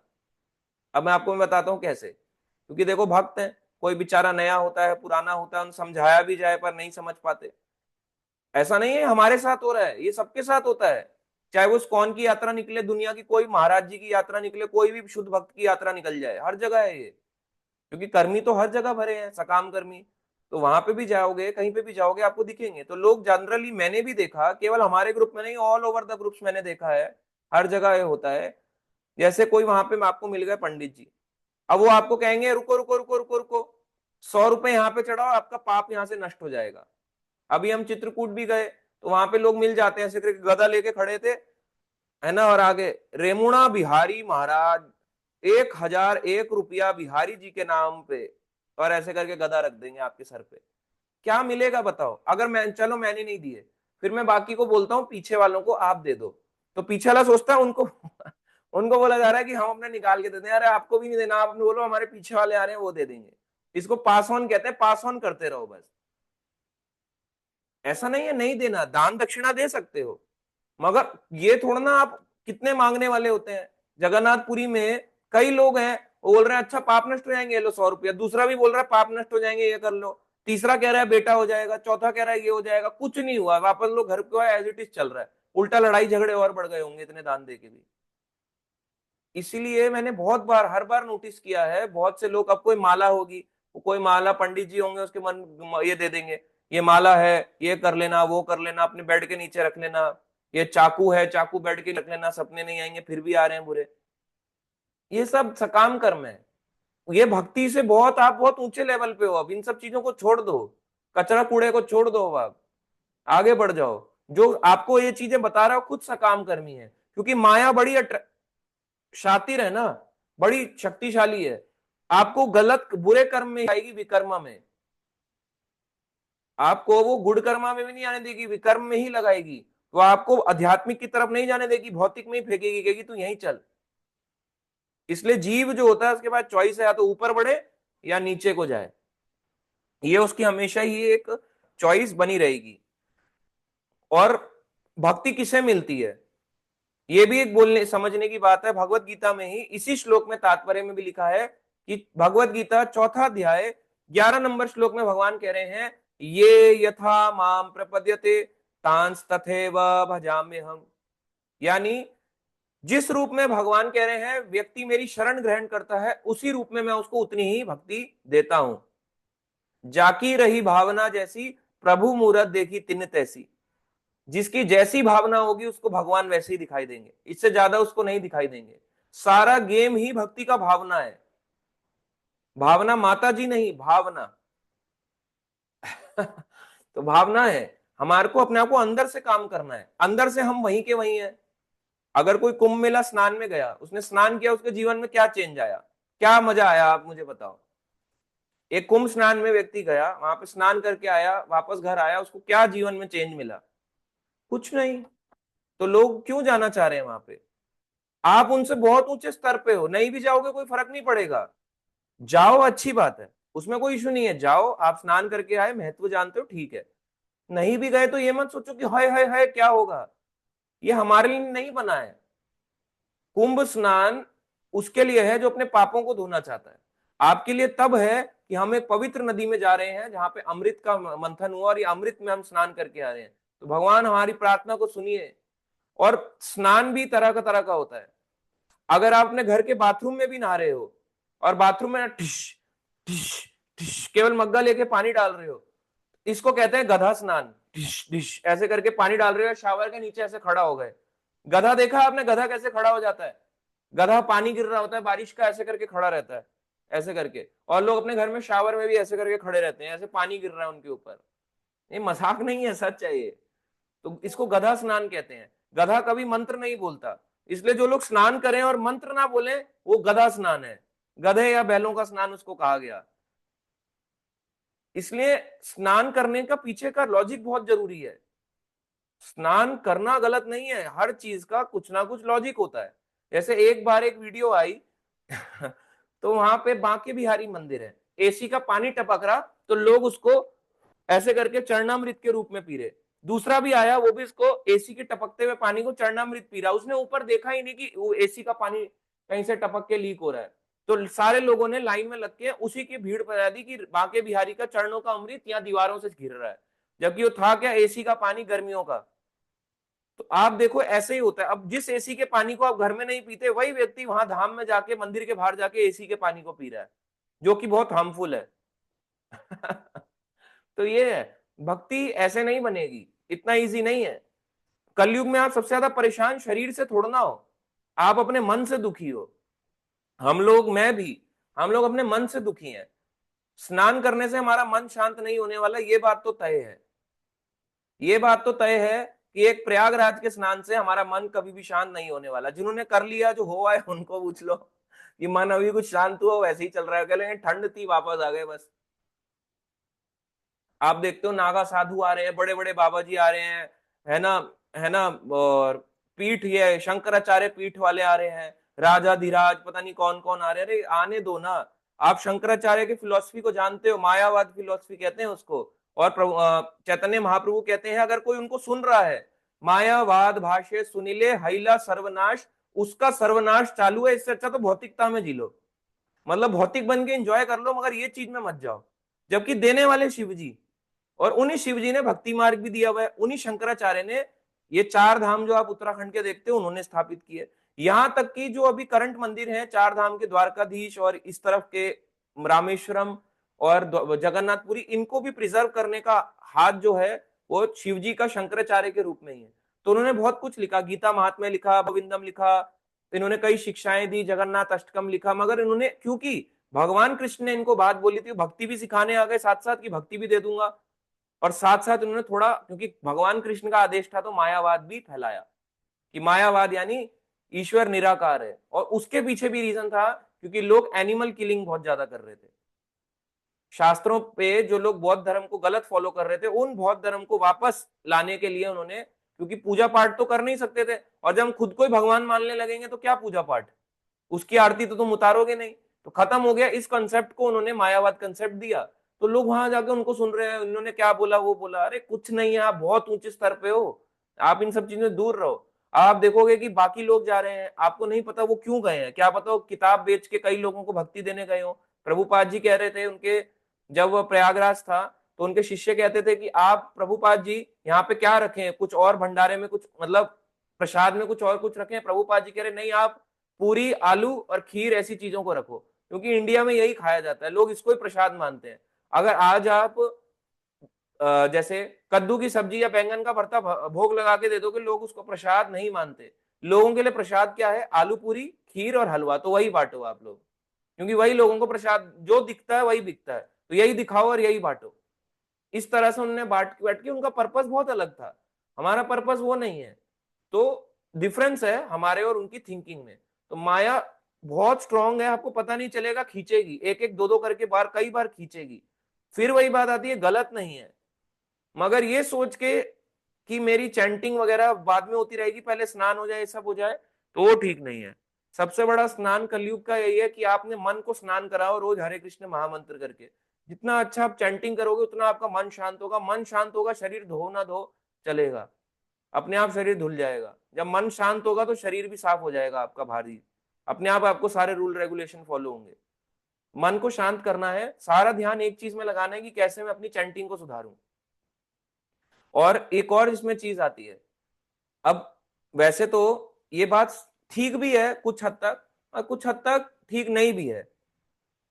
अब मैं आपको बताता हूं कैसे। क्योंकि देखो भक्त है, कोई बेचारा नया होता है, पुराना होता है, उन समझाया भी जाए पर नहीं समझ पाते। ऐसा नहीं है हमारे साथ हो रहा है, ये सबके साथ होता है। चाहे वो इस्कॉन की यात्रा निकले, दुनिया की कोई महाराज जी की यात्रा निकले, कोई भी शुद्ध भक्त की यात्रा निकल जाए, हर जगह है ये। क्योंकि कर्मी तो हर जगह भरे हैं, सकाम कर्मी। तो वहां पे भी जाओगे, कहीं पे भी जाओगे, आपको दिखेंगे। तो लोग जनरली, मैंने भी देखा, केवल हमारे ग्रुप में नहीं, ऑल ओवर द ग्रुप्स मैंने देखा है, हर जगह ये होता है। जैसे कोई वहां पे आपको मिल गए पंडित जी, अब वो आपको कहेंगे रुको रुको रुको रुको रुको, 100 रुपए यहाँ पे चढ़ाओ, आपका पाप यहाँ से नष्ट हो जाएगा। अभी हम चित्रकूट भी गए तो वहां पे लोग मिल जाते हैं, ऐसे करके गदा लेके खड़े थे, है ना, और आगे रेमुणा बिहारी महाराज, 1001 रुपया बिहारी जी के नाम पे, और ऐसे करके गदा रख देंगे आपके सर पे। क्या मिलेगा बताओ? अगर मैं, चलो मैंने नहीं दिए, फिर मैं बाकी को बोलता हूँ पीछे वालों को आप दे दो, तो पीछे वाला सोचता है उनको उनको बोला जा रहा है कि हम अपने निकाल के देते हैं। अरे आपको भी नहीं देना, आप अपने बोलो हमारे पीछे वाले आ रहे हैं वो दे देंगे। इसको पास ऑन कहते हैं, पास ऑन करते रहो बस। ऐसा नहीं है नहीं देना, दान दक्षिणा दे सकते हो, मगर ये थोड़ा ना आप कितने मांगने वाले होते हैं। जगन्नाथपुरी में कई लोग हैं, वो बोल रहे हैं अच्छा पाप नष्ट हो जाएंगे, ये लो 100 रुपया। दूसरा भी बोल रहा है पाप नष्ट हो जाएंगे, ये कर लो। तीसरा कह रहा है बेटा हो जाएगा, चौथा कह रहा है ये हो जाएगा। कुछ नहीं हुआ, वापस लोग घर पे एज इट इज चल रहा है। उल्टा लड़ाई झगड़े और बढ़ गए होंगे इतने दान दे के भी। इसीलिए मैंने बहुत बार, हर बार नोटिस किया है, बहुत से लोग, अब कोई माला होगी, कोई माला पंडित जी होंगे उसके मन ये दे देंगे, ये माला है, ये कर लेना, वो कर लेना, अपने बेड के नीचे रख लेना। ये चाकू है, चाकू बेड के रख लेना, सपने नहीं आएंगे, फिर भी आ रहे हैं बुरे। ये सब सकाम कर्म है। ये भक्ति से बहुत, आप बहुत ऊंचे लेवल पे हो। अब इन सब चीजों को छोड़ दो, कचरा कूड़े को छोड़ दो, अब आप आगे बढ़ जाओ। जो आपको ये चीजें बता रहा हो खुद सकाम कर्मी है, क्योंकि माया बड़ी शातिर है ना, बड़ी शक्तिशाली है। आपको गलत बुरे कर्म में आएगी, विकर्मा में। आपको वो गुड़ कर्मा में भी नहीं आने देगी, विकर्म में ही लगाएगी। वो आपको आध्यात्मिक की तरफ नहीं जाने देगी, भौतिक में ही फेंकेगी, कहेगी तू यहीं चल। इसलिए जीव जो होता है उसके पास चॉइस है, या तो ऊपर बढ़े या नीचे को जाए। ये उसकी हमेशा ही एक चॉइस बनी रहेगी। और भक्ति किसे मिलती है, ये भी एक बोलने समझने की बात है। भगवत गीता में ही इसी श्लोक में तात्पर्य में भी लिखा है कि भगवत गीता चौथा अध्याय 11 नंबर श्लोक में भगवान कह रहे हैं, ये यथा माम प्रपद्यते तांस तथैव भजाम्य हम। यानी जिस रूप में भगवान कह रहे हैं व्यक्ति मेरी शरण ग्रहण करता है, उसी रूप में मैं उसको उतनी ही भक्ति देता हूं। जाकी रही भावना जैसी, प्रभु मूरत देखी तिन तैसी। जिसकी जैसी भावना होगी उसको भगवान वैसे ही दिखाई देंगे, इससे ज्यादा उसको नहीं दिखाई देंगे। सारा गेम ही भक्ति का भावना है। भावना माता जी नहीं, भावना। तो भावना है, हमारे को अपने आप को अंदर से काम करना है। अंदर से हम वहीं के वहीं हैं। अगर कोई कुंभ मेला स्नान में गया, उसने स्नान किया, उसके जीवन में क्या चेंज आया, क्या मजा आया, आप मुझे बताओ। एक कुंभ स्नान में व्यक्ति गया, वहां पे स्नान करके आया, वापस घर आया, उसको क्या जीवन में चेंज मिला? कुछ नहीं। तो लोग क्यों जाना चाह रहे हैं वहां पे? आप उनसे बहुत ऊंचे स्तर पे हो, नहीं भी जाओगे कोई फर्क नहीं पड़ेगा। जाओ, अच्छी बात है, उसमें कोई इशू नहीं है। जाओ, आप स्नान करके आए, महत्व जानते हो, ठीक है। नहीं भी गए तो ये मत सोचो कि हाय हाय हाय क्या होगा। ये हमारे लिए नहीं बना है। कुंभ स्नान उसके लिए है जो अपने पापों को धोना चाहता है। आपके लिए तब है कि हम एक पवित्र नदी में जा रहे हैं जहां पे अमृत का मंथन हुआ, और ये अमृत में हम स्नान करके आ रहे हैं। तो भगवान हमारी प्रार्थना को सुनिए। और स्नान भी तरह का होता है। अगर आप अपने घर के बाथरूम में भी नहा रहे हो, और बाथरूम में टिश टिश टिश केवल मग्गा लेके पानी डाल रहे हो, इसको कहते हैं गधा स्नान। डिश डिश ऐसे करके पानी डाल रहे हो, शावर के नीचे ऐसे खड़ा हो गए। गधा देखा आपने, गधा कैसे खड़ा हो जाता है? गधा पानी गिर रहा होता है बारिश का, ऐसे करके खड़ा रहता है, ऐसे करके। और लोग अपने घर में शावर में भी ऐसे करके खड़े रहते हैं, ऐसे पानी गिर रहा है उनके ऊपर। ये मजाक नहीं है, सच है ये। तो इसको गधा स्नान कहते हैं। गधा कभी मंत्र नहीं बोलता, इसलिए जो लोग स्नान करें और मंत्र ना बोले, वो गधा स्नान है। गधे या बैलों का स्नान उसको कहा गया। इसलिए स्नान करने का पीछे का लॉजिक बहुत जरूरी है। स्नान करना गलत नहीं है, हर चीज का कुछ ना कुछ लॉजिक होता है। जैसे एक बार एक वीडियो आई तो वहां पे बांके बिहारी मंदिर है, एसी का पानी टपक रहा, तो लोग उसको ऐसे करके चरणामृत के रूप में पी रहे। दूसरा भी आया, वो भी इसको एसी के टपकते हुए पानी को चरणामृत पी रहा। उसने ऊपर देखा ही नहीं कि वो एसी का पानी कहीं से टपक के लीक हो रहा है। तो सारे लोगों ने लाइन में लग के उसी की भीड़ फैला दी कि बांके बिहारी का चरणों का अमृत यहाँ दीवारों से घिर रहा है, जबकि वो था क्या, एसी का पानी गर्मियों का। तो आप देखो ऐसे ही होता है। अब जिस एसी के पानी को आप घर में नहीं पीते, वही व्यक्ति वहां धाम में जाके मंदिर के बाहर जाके एसी के पानी को पी रहा है, जो कि बहुत हार्मफुल है। तो ये है, भक्ति ऐसे नहीं बनेगी, इतना इजी नहीं है। कलयुग में आप सबसे ज्यादा परेशान शरीर से थोड़ा ना हो, आप अपने मन से दुखी हो। हम लोग, मैं भी, हम लोग अपने मन से दुखी हैं। स्नान करने से हमारा मन शांत नहीं होने वाला, ये बात तो तय है। ये बात तो तय है कि एक प्रयागराज के स्नान से हमारा मन कभी भी शांत नहीं होने वाला। जिन्होंने कर लिया, जो हो आए, उनको पूछ लो कि मन अभी कुछ शांत हुआ, वैसे ही चल रहा है, कह लेंगे ठंड थी वापस आ गए बस। आप देखते हो नागा साधु आ रहे हैं, बड़े बड़े बाबा जी आ रहे हैं, है ना, है ना। और पीठ, ये शंकराचार्य पीठ वाले आ रहे हैं, राजा धीराज, पता नहीं कौन कौन आ रहे हैं। अरे आने दो ना। आप शंकराचार्य की फिलॉसफी को जानते हो, मायावाद फिलॉसफी कहते हैं उसको। और चैतन्य महाप्रभु कहते हैं अगर कोई उनको सुन रहा है, मायावाद भाष्य सुनिले हैला सर्वनाश, उसका सर्वनाश चालू है, इससे अच्छा तो भौतिकता में जी लो। मतलब भौतिक बन के एंजॉय कर लो, मगर ये चीज में मत जाओ। जबकि देने वाले शिव जी, और उन्हीं शिव जी ने भक्ति मार्ग भी दिया हुआ है। उन्हीं शंकराचार्य ने ये चार धाम जो आप उत्तराखंड के देखते हो, उन्होंने स्थापित किए। यहां तक कि जो अभी करंट मंदिर है चार धाम के, द्वारकाधीश और इस तरफ के रामेश्वरम और जगन्नाथपुरी, इनको भी प्रिजर्व करने का हाथ जो है वो शिव जी का शंकराचार्य के रूप में ही है। तो उन्होंने बहुत कुछ लिखा, गीता महात्म्य लिखा, गोविंदम लिखा, इन्होंने कई शिक्षाएं दी, जगन्नाथ अष्टकम लिखा, मगर इन्होंने, क्योंकि भगवान कृष्ण ने इनको बात बोली थी, भक्ति भी सिखाने आ गए साथ साथ, की भक्ति भी दे दूंगा। और साथ साथ उन्होंने थोड़ा, क्योंकि भगवान कृष्ण का आदेश था, तो मायावाद भी फैलाया, कि मायावाद यानी ईश्वर निराकार है। और उसके पीछे भी रीजन था, क्योंकि लोग एनिमल किलिंग बहुत ज्यादा कर रहे थे। शास्त्रों पे जो लोग बौद्ध धर्म को गलत फॉलो कर रहे थे, उन बौद्ध धर्म को वापस लाने के लिए उन्होंने, क्योंकि पूजा पाठ तो कर नहीं सकते थे, और जब हम खुद को ही भगवान मानने लगेंगे तो क्या पूजा पाठ, उसकी आरती तो तुम उतारोगे नहीं, तो खत्म हो गया। इस कंसेप्ट को उन्होंने मायावाद कंसेप्ट दिया। तो लोग वहां जाके उनको सुन रहे हैं, उन्होंने क्या बोला, वो बोला, अरे कुछ नहीं है, आप बहुत ऊंचे स्तर पे हो, आप इन सब चीजों से दूर रहो। आप देखोगे कि बाकी लोग जा रहे हैं, आपको नहीं पता वो क्यों गए हैं, क्या पता वो किताब बेच के कई लोगों को भक्ति देने गए हो। प्रभुपाद जी कह रहे थे, उनके जब वह प्रयागराज था, तो उनके शिष्य कहते थे कि आप प्रभुपाद जी यहाँ पे क्या रखे, कुछ और भंडारे में कुछ, मतलब प्रसाद में कुछ और कुछ रखे। प्रभुपाद जी कह रहे नहीं, आप पूरी, आलू और खीर ऐसी चीजों को रखो, क्योंकि इंडिया में यही खाया जाता है, लोग इसको ही प्रसाद मानते हैं। अगर आज आप जैसे कद्दू की सब्जी या बैंगन का भरता भोग लगा के दे दोगे, लोग उसको प्रसाद नहीं मानते। लोगों के लिए प्रसाद क्या है, आलू पूरी, खीर और हलवा, तो वही बांटो आप लोग, क्योंकि वही लोगों को प्रसाद, जो दिखता है वही बिकता है, तो यही दिखाओ और यही बांटो। इस तरह से उन्होंने बैठ के, उनका पर्पस बहुत अलग था, हमारा पर्पस वो नहीं है। तो डिफरेंस है हमारे और उनकी थिंकिंग में। तो माया बहुत स्ट्रांग है, आपको पता नहीं चलेगा, खींचेगी, एक एक दो दो करके बार, कई बार खींचेगी। फिर वही बात आती है, गलत नहीं है, मगर ये सोच के कि मेरी चैंटिंग वगैरह बाद में होती रहेगी, पहले स्नान हो जाए, ये सब हो जाए, तो वो ठीक नहीं है। सबसे बड़ा स्नान कलयुग का यही है कि आपने मन को स्नान कराओ रोज हरे कृष्ण महामंत्र करके। जितना अच्छा आप चैंटिंग करोगे, उतना आपका मन शांत होगा। मन शांत होगा, शरीर धो ना धो चलेगा, अपने आप शरीर धुल जाएगा। जब मन शांत होगा तो शरीर भी साफ हो जाएगा आपका भारी, अपने आप आपको सारे रूल रेगुलेशन फॉलो होंगे। मन को शांत करना है, सारा ध्यान एक चीज में लगाना है कि कैसे मैं अपनी चैंटिंग को सुधारूं। और एक और इसमें चीज आती है, अब वैसे तो ये बात ठीक भी है कुछ हद तक, और कुछ हद तक ठीक नहीं भी है।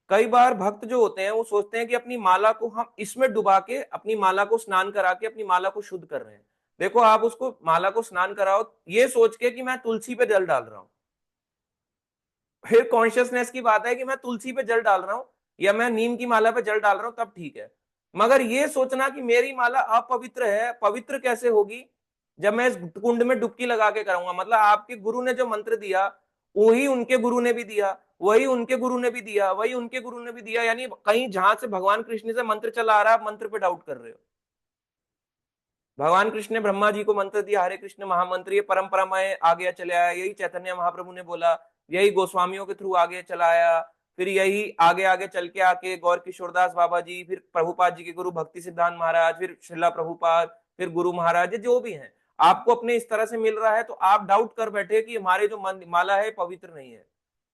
कई बार भक्त जो होते हैं वो सोचते हैं कि अपनी माला को हम इसमें डुबा के, अपनी माला को स्नान करा के अपनी माला को शुद्ध कर रहे हैं। देखो, आप उसको माला को स्नान कराओ ये सोच के कि मैं तुलसी पे जल डाल रहा हूं, फिर कॉन्शियसनेस की बात है कि मैं तुलसी पे जल डाल रहा हूं या मैं नीम की माला पे जल डाल रहा हूं, तब ठीक है। मगर ये सोचना कि मेरी माला अपवित्र है, पवित्र कैसे होगी जब मैं इस कुंड में डुबकी लगा के कराऊंगा। मतलब आपके गुरु ने जो मंत्र दिया, वही उनके गुरु ने भी दिया, वही उनके गुरु ने भी दिया, वही उनके गुरु ने भी दिया, यानी कहीं जहां से भगवान कृष्ण से मंत्र चला आ रहा है, आप मंत्र पे डाउट कर रहे हो। भगवान कृष्ण ने ब्रह्मा जी को मंत्र दिया, हरे कृष्ण महामंत्र, ये परंपरा में आगे चले आया, यही चैतन्य महाप्रभु ने बोला, यही गोस्वामियों के थ्रू आगे चला आया, फिर यही आगे आगे चल के आके गौर किशोरदास बाबा जी, फिर प्रभुपाद जी के गुरु भक्ति सिद्धांत महाराज, फिर श्रीला प्रभुपाद, फिर गुरु महाराज, जो भी हैं, आपको अपने इस तरह से मिल रहा है, तो आप डाउट कर बैठे कि हमारे जो माला है पवित्र नहीं है।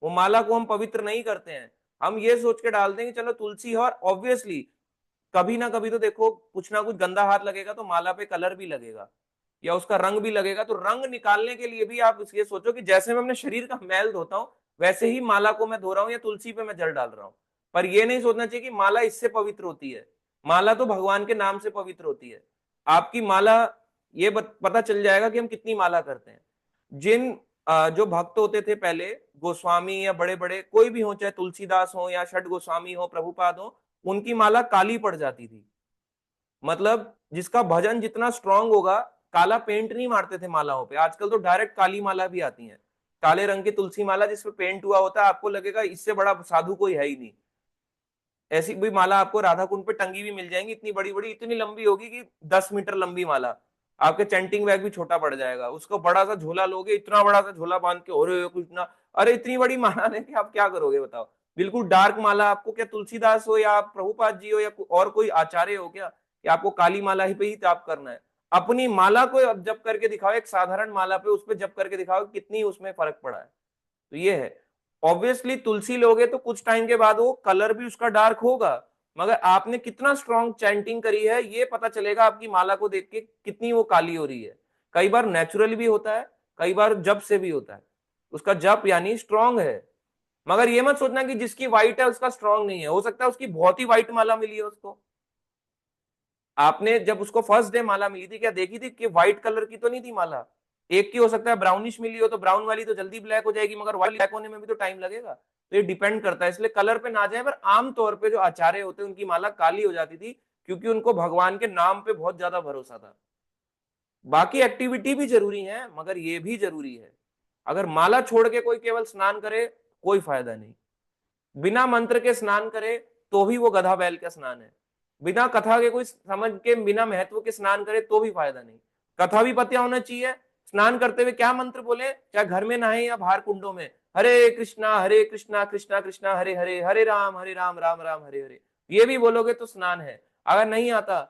वो माला को हम पवित्र नहीं करते हैं, हम ये सोच के डालते हैं कि चलो तुलसी है, और ऑब्वियसली कभी ना कभी तो देखो कुछ ना कुछ गंदा हाथ लगेगा तो माला पे कलर भी लगेगा या उसका रंग भी लगेगा। तो रंग निकालने के लिए भी आप ये सोचो कि जैसे मैं अपने शरीर का मैल धोता हूं, वैसे ही माला को मैं धो रहा हूं या तुलसी पे मैं जल डाल रहा हूं। पर यह नहीं सोचना चाहिए कि माला इससे पवित्र होती है। माला तो भगवान के नाम से पवित्र होती है। आपकी माला, ये पता चल जाएगा कि हम कितनी माला करते हैं। जिन जो भक्त होते थे पहले, गोस्वामी या बड़े बड़े कोई भी हो, चाहे तुलसीदास हो या षट गोस्वामी हो, प्रभुपाद हो, उनकी माला काली पड़ जाती थी। मतलब जिसका भजन जितना स्ट्रांग होगा, काला पेंट नहीं मारते थे मालाओं पे। आजकल तो डायरेक्ट काली माला भी आती है, काले रंग की तुलसी माला जिसपे पेंट हुआ होता है, आपको लगेगा इससे बड़ा साधु कोई है ही नहीं। ऐसी भी माला आपको राधा कुंड पे टंगी भी मिल जाएंगी, इतनी बड़ी बड़ी, इतनी लंबी होगी कि 10 मीटर लंबी माला। आपके चैंटिंग बैग भी छोटा पड़ जाएगा, उसको बड़ा सा झोला लोगे, इतना बड़ा सा झोला बांध के, अरे कुछ ना, अरे इतनी बड़ी माला लेके आप क्या करोगे बताओ। बिल्कुल डार्क माला, आपको क्या तुलसीदास हो या आप प्रभुपाद जी हो या और कोई आचार्य हो क्या, कि आपको काली माला ही पे ही ताप करना है। अपनी माला को अब जप करके दिखाओ, एक साधारण माला पे उस पर जप करके दिखाओ कितनी उसमें फर्क पड़ा है। तो ये है, ऑब्वियसली तुलसी लोगे तो कुछ टाइम के बाद वो कलर भी उसका डार्क होगा, मगर आपने कितना स्ट्रॉन्ग चैंटिंग करी है ये पता चलेगा आपकी माला को देख के कितनी वो काली हो रही है। कई बार नेचुरली भी होता है, कई बार जप से भी होता है, उसका जप यानी स्ट्रांग है। मगर ये मत सोचना कि जिसकी व्हाइट है उसका स्ट्रांग नहीं है, हो सकता है उसकी बहुत ही व्हाइट माला मिली है उसको। आपने जब उसको फर्स्ट डे माला मिली थी, क्या देखी थी कि व्हाइट कलर की तो नहीं थी माला, एक की हो सकता है ब्राउनिश मिली हो, तो ब्राउन वाली तो जल्दी ब्लैक हो जाएगी, मगर व्हाइट ब्लैक होने में भी तो टाइम लगेगा। तो ये डिपेंड करता है, इसलिए कलर पे ना जाए। पर आमतौर पे जो आचार्य होते हैं उनकी माला काली हो जाती थी, क्योंकि उनको भगवान के नाम पे बहुत ज्यादा भरोसा था। बाकी एक्टिविटी भी जरूरी है, मगर ये भी जरूरी है। अगर माला छोड़ के कोई केवल स्नान करे, कोई फायदा नहीं। बिना मंत्र के स्नान करे तो भी वो गधा बैल का स्नान है। बिना कथा के कोई समझ के, बिना महत्व के स्नान करे तो भी फायदा नहीं। कथा भी पता होना चाहिए। स्नान करते हुए क्या मंत्र बोले, चाहे घर में नहाए या बाहर कुंडों में, हरे कृष्णा कृष्णा कृष्णा हरे हरे, हरे राम राम राम हरे हरे, ये भी बोलोगे तो स्नान है। अगर नहीं आता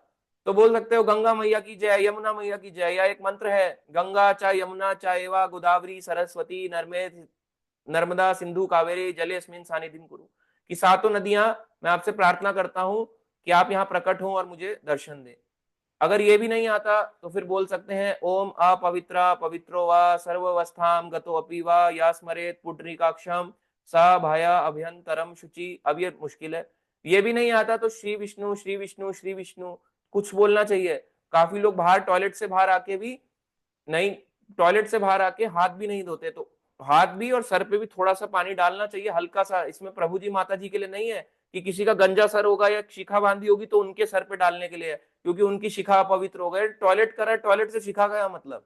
तो बोल सकते हो गंगा मैया की जय, यमुना मैया की जय, या एक मंत्र है, गंगा चाहे यमुना चाहे वा गोदावरी सरस्वती नर्मदा सिंधु कावेरी जले अस्मिन सानिधिम कुरु, कि सातों नदियां मैं आपसे प्रार्थना करता हूं कि आप यहाँ प्रकट हो और मुझे दर्शन दें। अगर ये भी नहीं आता तो फिर बोल सकते हैं ओम अपवित्रा पवित्रो वा सर्वस्थाम गतो अपि वा या स्मरेत पुंडरीकाक्षम सा भाया अभ्यंतरम शुचि। अब ये मुश्किल है, ये भी नहीं आता तो श्री विष्णु श्री विष्णु श्री विष्णु कुछ बोलना चाहिए। काफी लोग बाहर टॉयलेट से बाहर आके भी नहीं, टॉयलेट से बाहर आके हाथ भी नहीं धोते, तो हाथ भी और सर पे भी थोड़ा सा पानी डालना चाहिए, हल्का सा। इसमें प्रभु जी माता जी के लिए नहीं है कि किसी का गंजा सर होगा या शिखा बांधी होगी तो उनके सर पे डालने के लिए है, क्योंकि उनकी शिखा अपवित्र हो गए। टॉयलेट कर रहा है, टॉयलेट से शिखा गया मतलब।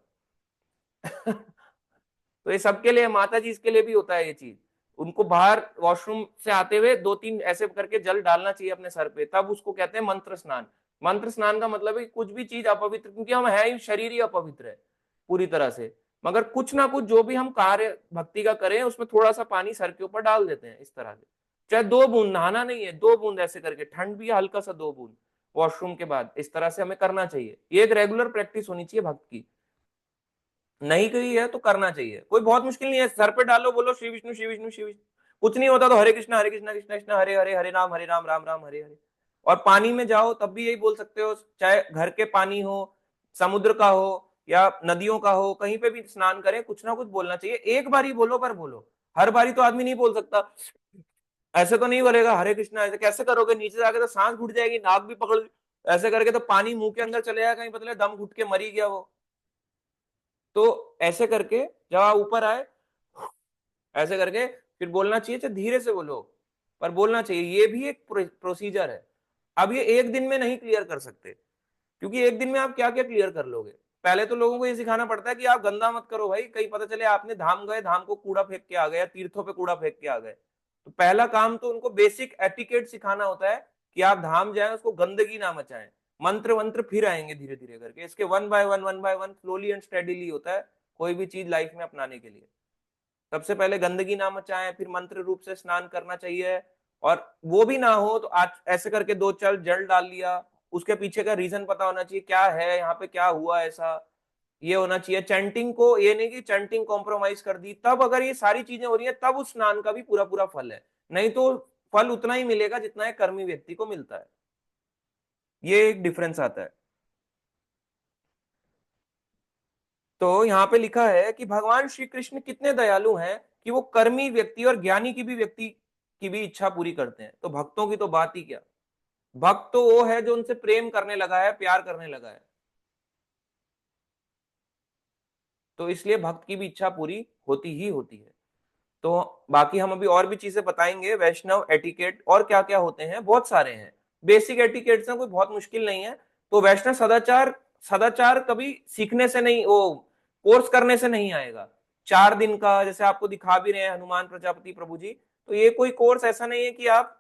तो ये सबके लिए, माता जी इसके लिए भी होता है ये चीज। उनको बाहर वॉशरूम से आते हुए 2-3 ऐसे करके जल डालना चाहिए अपने सर पे, तब उसको कहते हैं मंत्र स्नान। मंत्र स्नान का मतलब है कुछ भी चीज अपवित्र, क्योंकि हम है ही, शरीर ही अपवित्र है पूरी तरह से, मगर कुछ ना कुछ जो भी हम कार्य भक्ति का करें उसमें थोड़ा सा पानी सर के ऊपर डाल देते हैं इस तरह से। चाहे 2 बूंद, नहाना नहीं है, 2 बूंद ऐसे करके, ठंड भी है हल्का सा 2 बूंद वॉशरूम के बाद, इस तरह से हमें करना चाहिए। ये एक रेगुलर प्रैक्टिस होनी चाहिए भक्त की। नहीं कही है तो करना चाहिए, कोई बहुत मुश्किल नहीं है। सर पे डालो, बोलो श्री विष्णु श्री विष्णु श्री विष्णु, कुछ नहीं होता तो हरे कृष्णा कृष्णा कृष्णा हरे हरे, हरे राम राम राम हरे हरे। और पानी में जाओ तब भी यही बोल सकते हो, चाहे घर के पानी हो, समुद्र का हो या नदियों का हो, कहीं पे भी स्नान करें कुछ ना कुछ बोलना चाहिए। एक बार ही बोलो, पर बोलो। हर बारी तो आदमी नहीं बोल सकता, ऐसे तो नहीं बोलेगा हरे कृष्णा, ऐसे कैसे करोगे, नीचे जाके तो सांस घुट जाएगी, नाक भी पकड़, ऐसे करके तो पानी मुंह के अंदर चले जाएगा, कहीं पता दम घुट के मरी गया वो। तो ऐसे करके जब आप ऊपर आए, ऐसे करके फिर बोलना चाहिए, चाहे धीरे से बोलो पर बोलना चाहिए। ये भी एक प्रोसीजर है। अब ये एक दिन में नहीं क्लियर कर सकते, क्योंकि एक दिन में आप क्या क्या क्लियर कर लोगे। पहले तो लोगों को ये सिखाना पड़ता है कि आप गंदा मत करो भाई, कहीं पता चले आपने धाम गए, धाम को कूड़ा फेंक के आ गए, या तीर्थों पे कूड़ा फेंक के आ गए। तो पहला काम तो उनको बेसिक एटिकेट सिखाना होता है कि आप धाम जाए उसको गंदगी ना मचाएं। मंत्र वंत्र फिर आएंगे धीरे धीरे करके, इसके one by one slowly and steadily होता है कोई भी चीज लाइफ में अपनाने के लिए। सबसे पहले गंदगी ना मचाएं, फिर मंत्र रूप से स्नान करना चाहिए। और वो भी ना हो तो आज ऐसे करके 2 चल जल डाल लिया, उसके पीछे का रीजन पता होना चाहिए, क्या है यहाँ पे, क्या हुआ ऐसा, ये होना चाहिए। चैंटिंग को, ये नहीं कि चैंटिंग कॉम्प्रोमाइज कर दी, तब अगर ये सारी चीजें हो रही है तब उस स्नान का भी पूरा पूरा फल है। नहीं तो फल उतना ही मिलेगा जितना एक कर्मी व्यक्ति को मिलता है। ये एक डिफरेंस आता है। तो यहाँ पे लिखा है कि भगवान श्री कृष्ण कितने दयालु हैं कि वो कर्मी व्यक्ति और ज्ञानी की भी व्यक्ति की भी इच्छा पूरी करते हैं। तो भक्तों की तो बात ही क्या। भक्त तो वो है जो उनसे प्रेम करने लगा है, प्यार करने लगा है, तो इसलिए भक्त की भी इच्छा पूरी होती ही होती है। तो बाकी हम अभी और भी चीजें बताएंगे, वैष्णव एटिकेट और क्या क्या होते हैं, बहुत सारे हैं। बेसिक एटिकेट्स हैं, कोई बहुत मुश्किल नहीं है। तो वैष्णव सदाचार, सदाचार कभी सीखने से नहीं, वो कोर्स करने से नहीं आएगा। 4 दिन का जैसे आपको दिखा भी रहे हैं हनुमान प्रजापति प्रभु जी, तो ये कोई कोर्स ऐसा नहीं है कि आप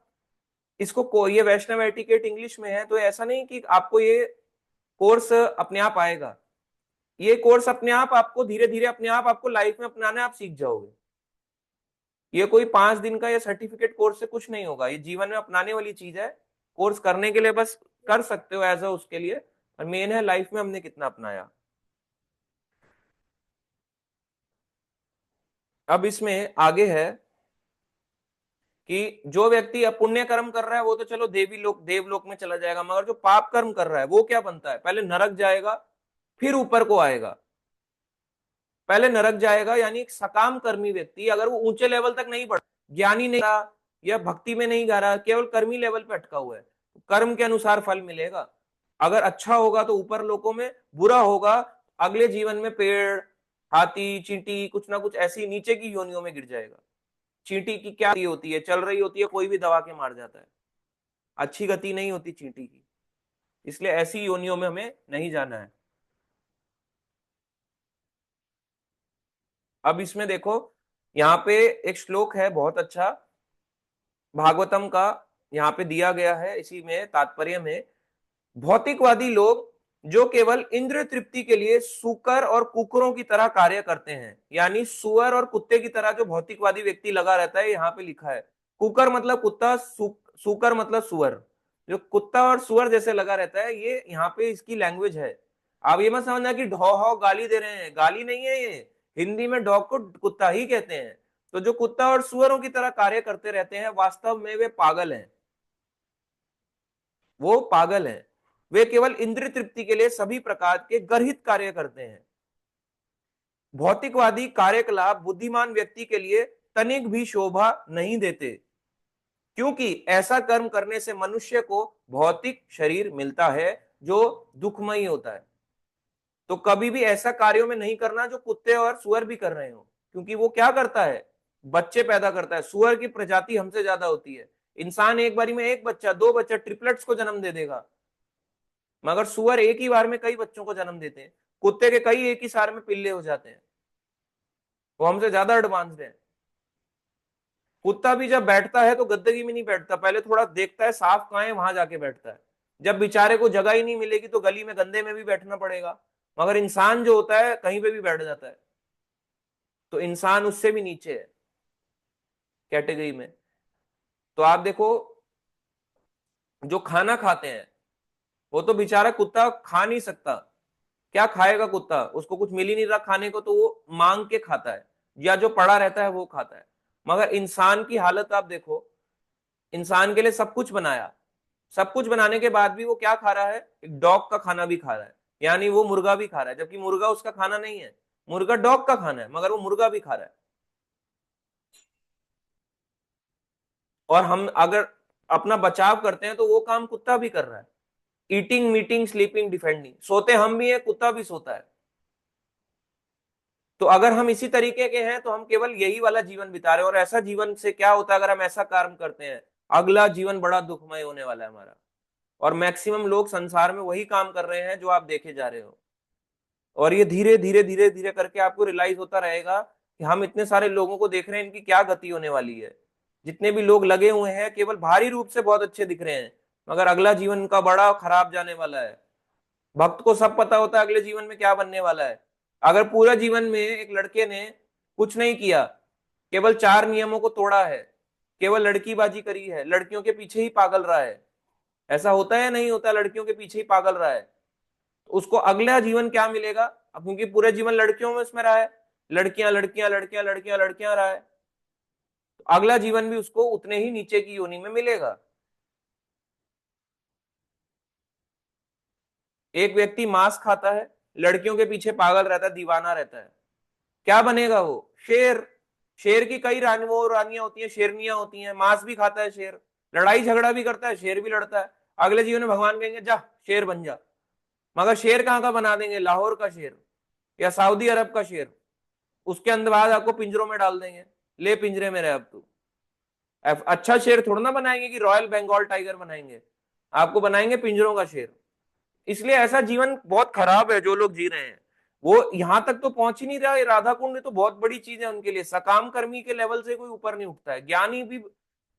इसको ये वैष्णव एटिकेट इंग्लिश में है तो ऐसा नहीं कि आपको ये कोर्स अपने आप आएगा। ये कोर्स अपने आप आपको धीरे धीरे अपने आप आपको लाइफ में अपनाना, आप सीख जाओगे। ये कोई 5 दिन का या सर्टिफिकेट कोर्स से कुछ नहीं होगा, ये जीवन में अपनाने वाली चीज है। कोर्स करने के लिए बस कर सकते हो एज अ उसके लिए, और मेन है लाइफ में हमने कितना अपनाया। अब इसमें आगे है कि जो व्यक्ति पुण्य कर्म कर रहा है वो तो चलो देवलोक में चला जाएगा, मगर जो पाप कर्म कर रहा है वो क्या बनता है, पहले नरक जाएगा फिर ऊपर को आएगा। पहले नरक जाएगा, यानी एक सकाम कर्मी व्यक्ति अगर वो ऊंचे लेवल तक नहीं बढ़, ज्ञानी नहीं रहा या भक्ति में नहीं गा रहा, केवल कर्मी लेवल पे अटका हुआ है, तो कर्म के अनुसार फल मिलेगा। अगर अच्छा होगा तो ऊपर लोकों में, बुरा होगा अगले जीवन में पेड़, हाथी, चींटी, कुछ ना कुछ ऐसी नीचे की योनियों में गिर जाएगा। चींटी की क्या होती है, चल रही होती है, कोई भी दबा के मार जाता है, अच्छी गति नहीं होती चींटी की, इसलिए ऐसी योनियों में हमें नहीं जाना है। अब इसमें देखो, यहाँ पे एक श्लोक है बहुत अच्छा, भागवतम का, यहाँ पे दिया गया है इसी में तात्पर्य में। भौतिकवादी लोग जो केवल इंद्रिय तृप्ति के लिए सूकर और कुकरों की तरह कार्य करते हैं, यानी सुअर और कुत्ते की तरह जो भौतिकवादी व्यक्ति लगा रहता है, यहाँ पे लिखा है कुकर मतलब कुत्ता, सूकर मतलब सुअर, जो कुत्ता और सुअर जैसे लगा रहता है, ये यहाँ पे इसकी लैंग्वेज है। आप ये मत समझना कि ढौ हौ गाली दे रहे हैं, गाली नहीं है ये, हिंदी में डॉग को कुत्ता ही कहते हैं। तो जो कुत्ता और सुअरों की तरह कार्य करते रहते हैं, वास्तव में वे पागल हैं, वो पागल हैं। वे केवल इंद्रिय तृप्ति के लिए सभी प्रकार के गर्हित कार्य करते हैं। भौतिकवादी कार्यकलाप बुद्धिमान व्यक्ति के लिए तनिक भी शोभा नहीं देते, क्योंकि ऐसा कर्म करने से मनुष्य को भौतिक शरीर मिलता है जो दुखमयी होता है। तो कभी भी ऐसा कार्यों में नहीं करना जो कुत्ते और सुअर भी कर रहे हो, क्योंकि वो क्या करता है, बच्चे पैदा करता है। सुअर की प्रजाति हमसे ज्यादा होती है, इंसान एक बारी में एक बच्चा, दो बच्चा, ट्रिपलेट्स को जन्म दे देगा, मगर सुअर एक ही बार में कई बच्चों को जन्म देते हैं। कुत्ते के कई एक ही सार में पिल्ले हो जाते हैं, वो हमसे ज्यादा एडवांस्ड है। कुत्ता भी जब बैठता है तो गद्दगी में नहीं बैठता, पहले थोड़ा देखता है साफ कहाँ है, वहां जाके बैठता है। जब बेचारे को जगह ही नहीं मिलेगी तो गली में गंदे में भी बैठना पड़ेगा, मगर इंसान जो होता है कहीं पे भी बैठ जाता है। तो इंसान उससे भी नीचे है कैटेगरी में। तो आप देखो, जो खाना खाते हैं, वो तो बेचारा कुत्ता खा नहीं सकता, क्या खाएगा कुत्ता, उसको कुछ मिल ही नहीं रहा खाने को, तो वो मांग के खाता है, या जो पड़ा रहता है वो खाता है। मगर इंसान की हालत आप देखो, इंसान के लिए सब कुछ बनाया, सब कुछ बनाने के बाद भी वो क्या खा रहा है, एक डॉग का खाना भी खा रहा है, यानी वो मुर्गा भी खा रहा है, जबकि मुर्गा उसका खाना नहीं है, मुर्गा डॉग का खाना है, मगर वो मुर्गा भी खा रहा है। और हम अगर अपना बचाव करते हैं तो वो काम कुत्ता भी कर रहा है, ईटिंग, मीटिंग, स्लीपिंग, डिफेंडिंग, सोते हम भी है, कुत्ता भी सोता है। तो अगर हम इसी तरीके के हैं तो हम केवल यही वाला जीवन बिता रहे हैं, और ऐसा जीवन से क्या होता है, अगर हम ऐसा कर्म करते हैं, अगला जीवन बड़ा दुखमय होने वाला है हमारा। और मैक्सिमम लोग संसार में वही काम कर रहे हैं जो आप देखे जा रहे हो। और ये धीरे धीरे धीरे धीरे करके आपको रियलाइज होता रहेगा कि हम इतने सारे लोगों को देख रहे हैं, इनकी क्या गति होने वाली है। जितने भी लोग लगे हुए हैं केवल बाहरी रूप से बहुत अच्छे दिख रहे हैं, मगर अगला जीवन इनका बड़ा खराब जाने वाला है। भक्त को सब पता होता है अगले जीवन में क्या बनने वाला है। अगर पूरा जीवन में एक लड़के ने कुछ नहीं किया, केवल चार नियमों को तोड़ा है, केवल लड़कीबाजी करी है, लड़कियों के पीछे ही पागल रहा है, ऐसा होता है नहीं होता, लड़कियों के पीछे ही पागल रहा है, तो उसको अगला जीवन क्या मिलेगा। अब क्योंकि पूरे जीवन लड़कियों में उसमें रहा है, लड़कियां लड़कियां लड़कियां लड़कियां लड़कियां रहा है, तो अगला जीवन भी उसको उतने ही नीचे की योनि में मिलेगा। एक व्यक्ति मांस खाता है, लड़कियों के पीछे पागल रहता है, दीवाना रहता है, क्या बनेगा वो, शेर। शेर की कई वो रानियां होती हैं, शेरनियां होती हैं, मांस भी खाता है शेर, लड़ाई झगड़ा भी करता है, शेर भी लड़ता है। अगले जीवन में भगवान कहेंगे जा शेर बन जा, मगर शेर कहाँ का बना देंगे, लाहौर का शेर या सऊदी अरब का शेर। उसके अंदर बाद आपको पिंजरों में डाल देंगे, ले पिंजरे में रहे अब तू। अच्छा शेर थोड़ा ना बनाएंगे कि रॉयल बंगाल टाइगर बनाएंगे, आपको बनाएंगे पिंजरों का शेर। इसलिए ऐसा जीवन बहुत खराब है जो लोग जी रहे हैं। वो यहां तक तो पहुंच ही नहीं रहा, राधा कुंड तो बहुत बड़ी चीज है उनके लिए, सकाम कर्मी के लेवल से कोई ऊपर नहीं उठता है। ज्ञानी भी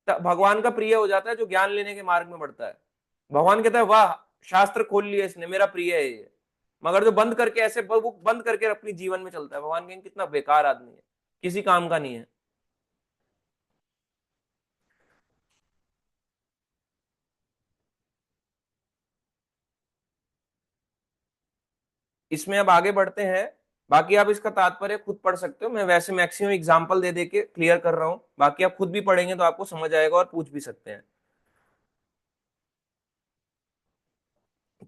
भगवान का प्रिय हो जाता है जो ज्ञान लेने के मार्ग में बढ़ता है। भगवान कहता है वाह, शास्त्र खोल लिया इसने, मेरा प्रिय है ये। मगर जो बंद करके ऐसे बुक बंद करके अपनी जीवन में चलता है, भगवान कहेंगे कितना बेकार आदमी है, किसी काम का नहीं है। इसमें अब आगे बढ़ते हैं, बाकी आप इसका तात्पर्य खुद पढ़ सकते हो, मैं वैसे मैक्सिमम एग्जांपल दे दे के क्लियर कर रहा हूं, बाकी आप खुद भी पढ़ेंगे तो आपको समझ आएगा और पूछ भी सकते हैं।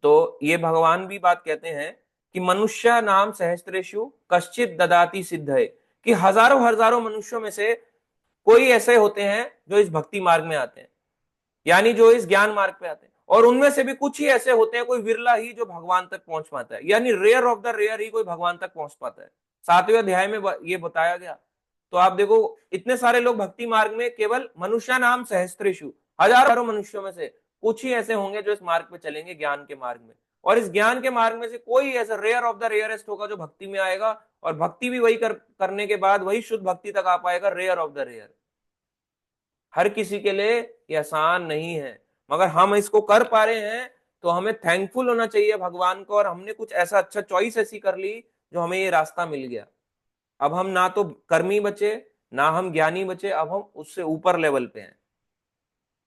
तो ये भगवान भी बात कहते हैं कि मनुष्य नाम सहस्त्रेषु कश्चित ददाति सिद्ध है, कि हजारों हजारों मनुष्यों में से कोई ऐसे होते हैं जो इस भक्ति मार्ग में आते हैं, यानी जो इस ज्ञान मार्ग पे आते हैं, और उनमें से भी कुछ ही ऐसे होते हैं, कोई विरला ही जो भगवान तक पहुंच पाता है, यानी रेयर ऑफ द रेयर ही कोई भगवान तक पहुंच पाता है। 7वें अध्याय में ये बताया गया। तो आप देखो इतने सारे लोग भक्ति मार्ग में, केवल मनुष्य नाम सहस्त्रेषु, हजारों मनुष्यों में से कुछ ही ऐसे होंगे जो इस मार्ग पे चलेंगे, ज्ञान के मार्ग में। और इस ज्ञान के मार्ग में से कोई ऐसा रेयर ऑफ द रेयरेस्ट होगा जो भक्ति में आएगा, और भक्ति भी वही करने के बाद वही शुद्ध भक्ति तक आ पाएगा, रेयर ऑफ द रेयर। हर किसी के लिए ये आसान नहीं है, मगर हम इसको कर पा रहे हैं तो हमें थैंकफुल होना चाहिए भगवान को, और हमने कुछ ऐसा अच्छा चॉइस ऐसी कर ली जो हमें ये रास्ता मिल गया। अब हम ना तो कर्मी बचे, ना हम ज्ञानी बचे, अब हम उससे ऊपर लेवल पे हैं।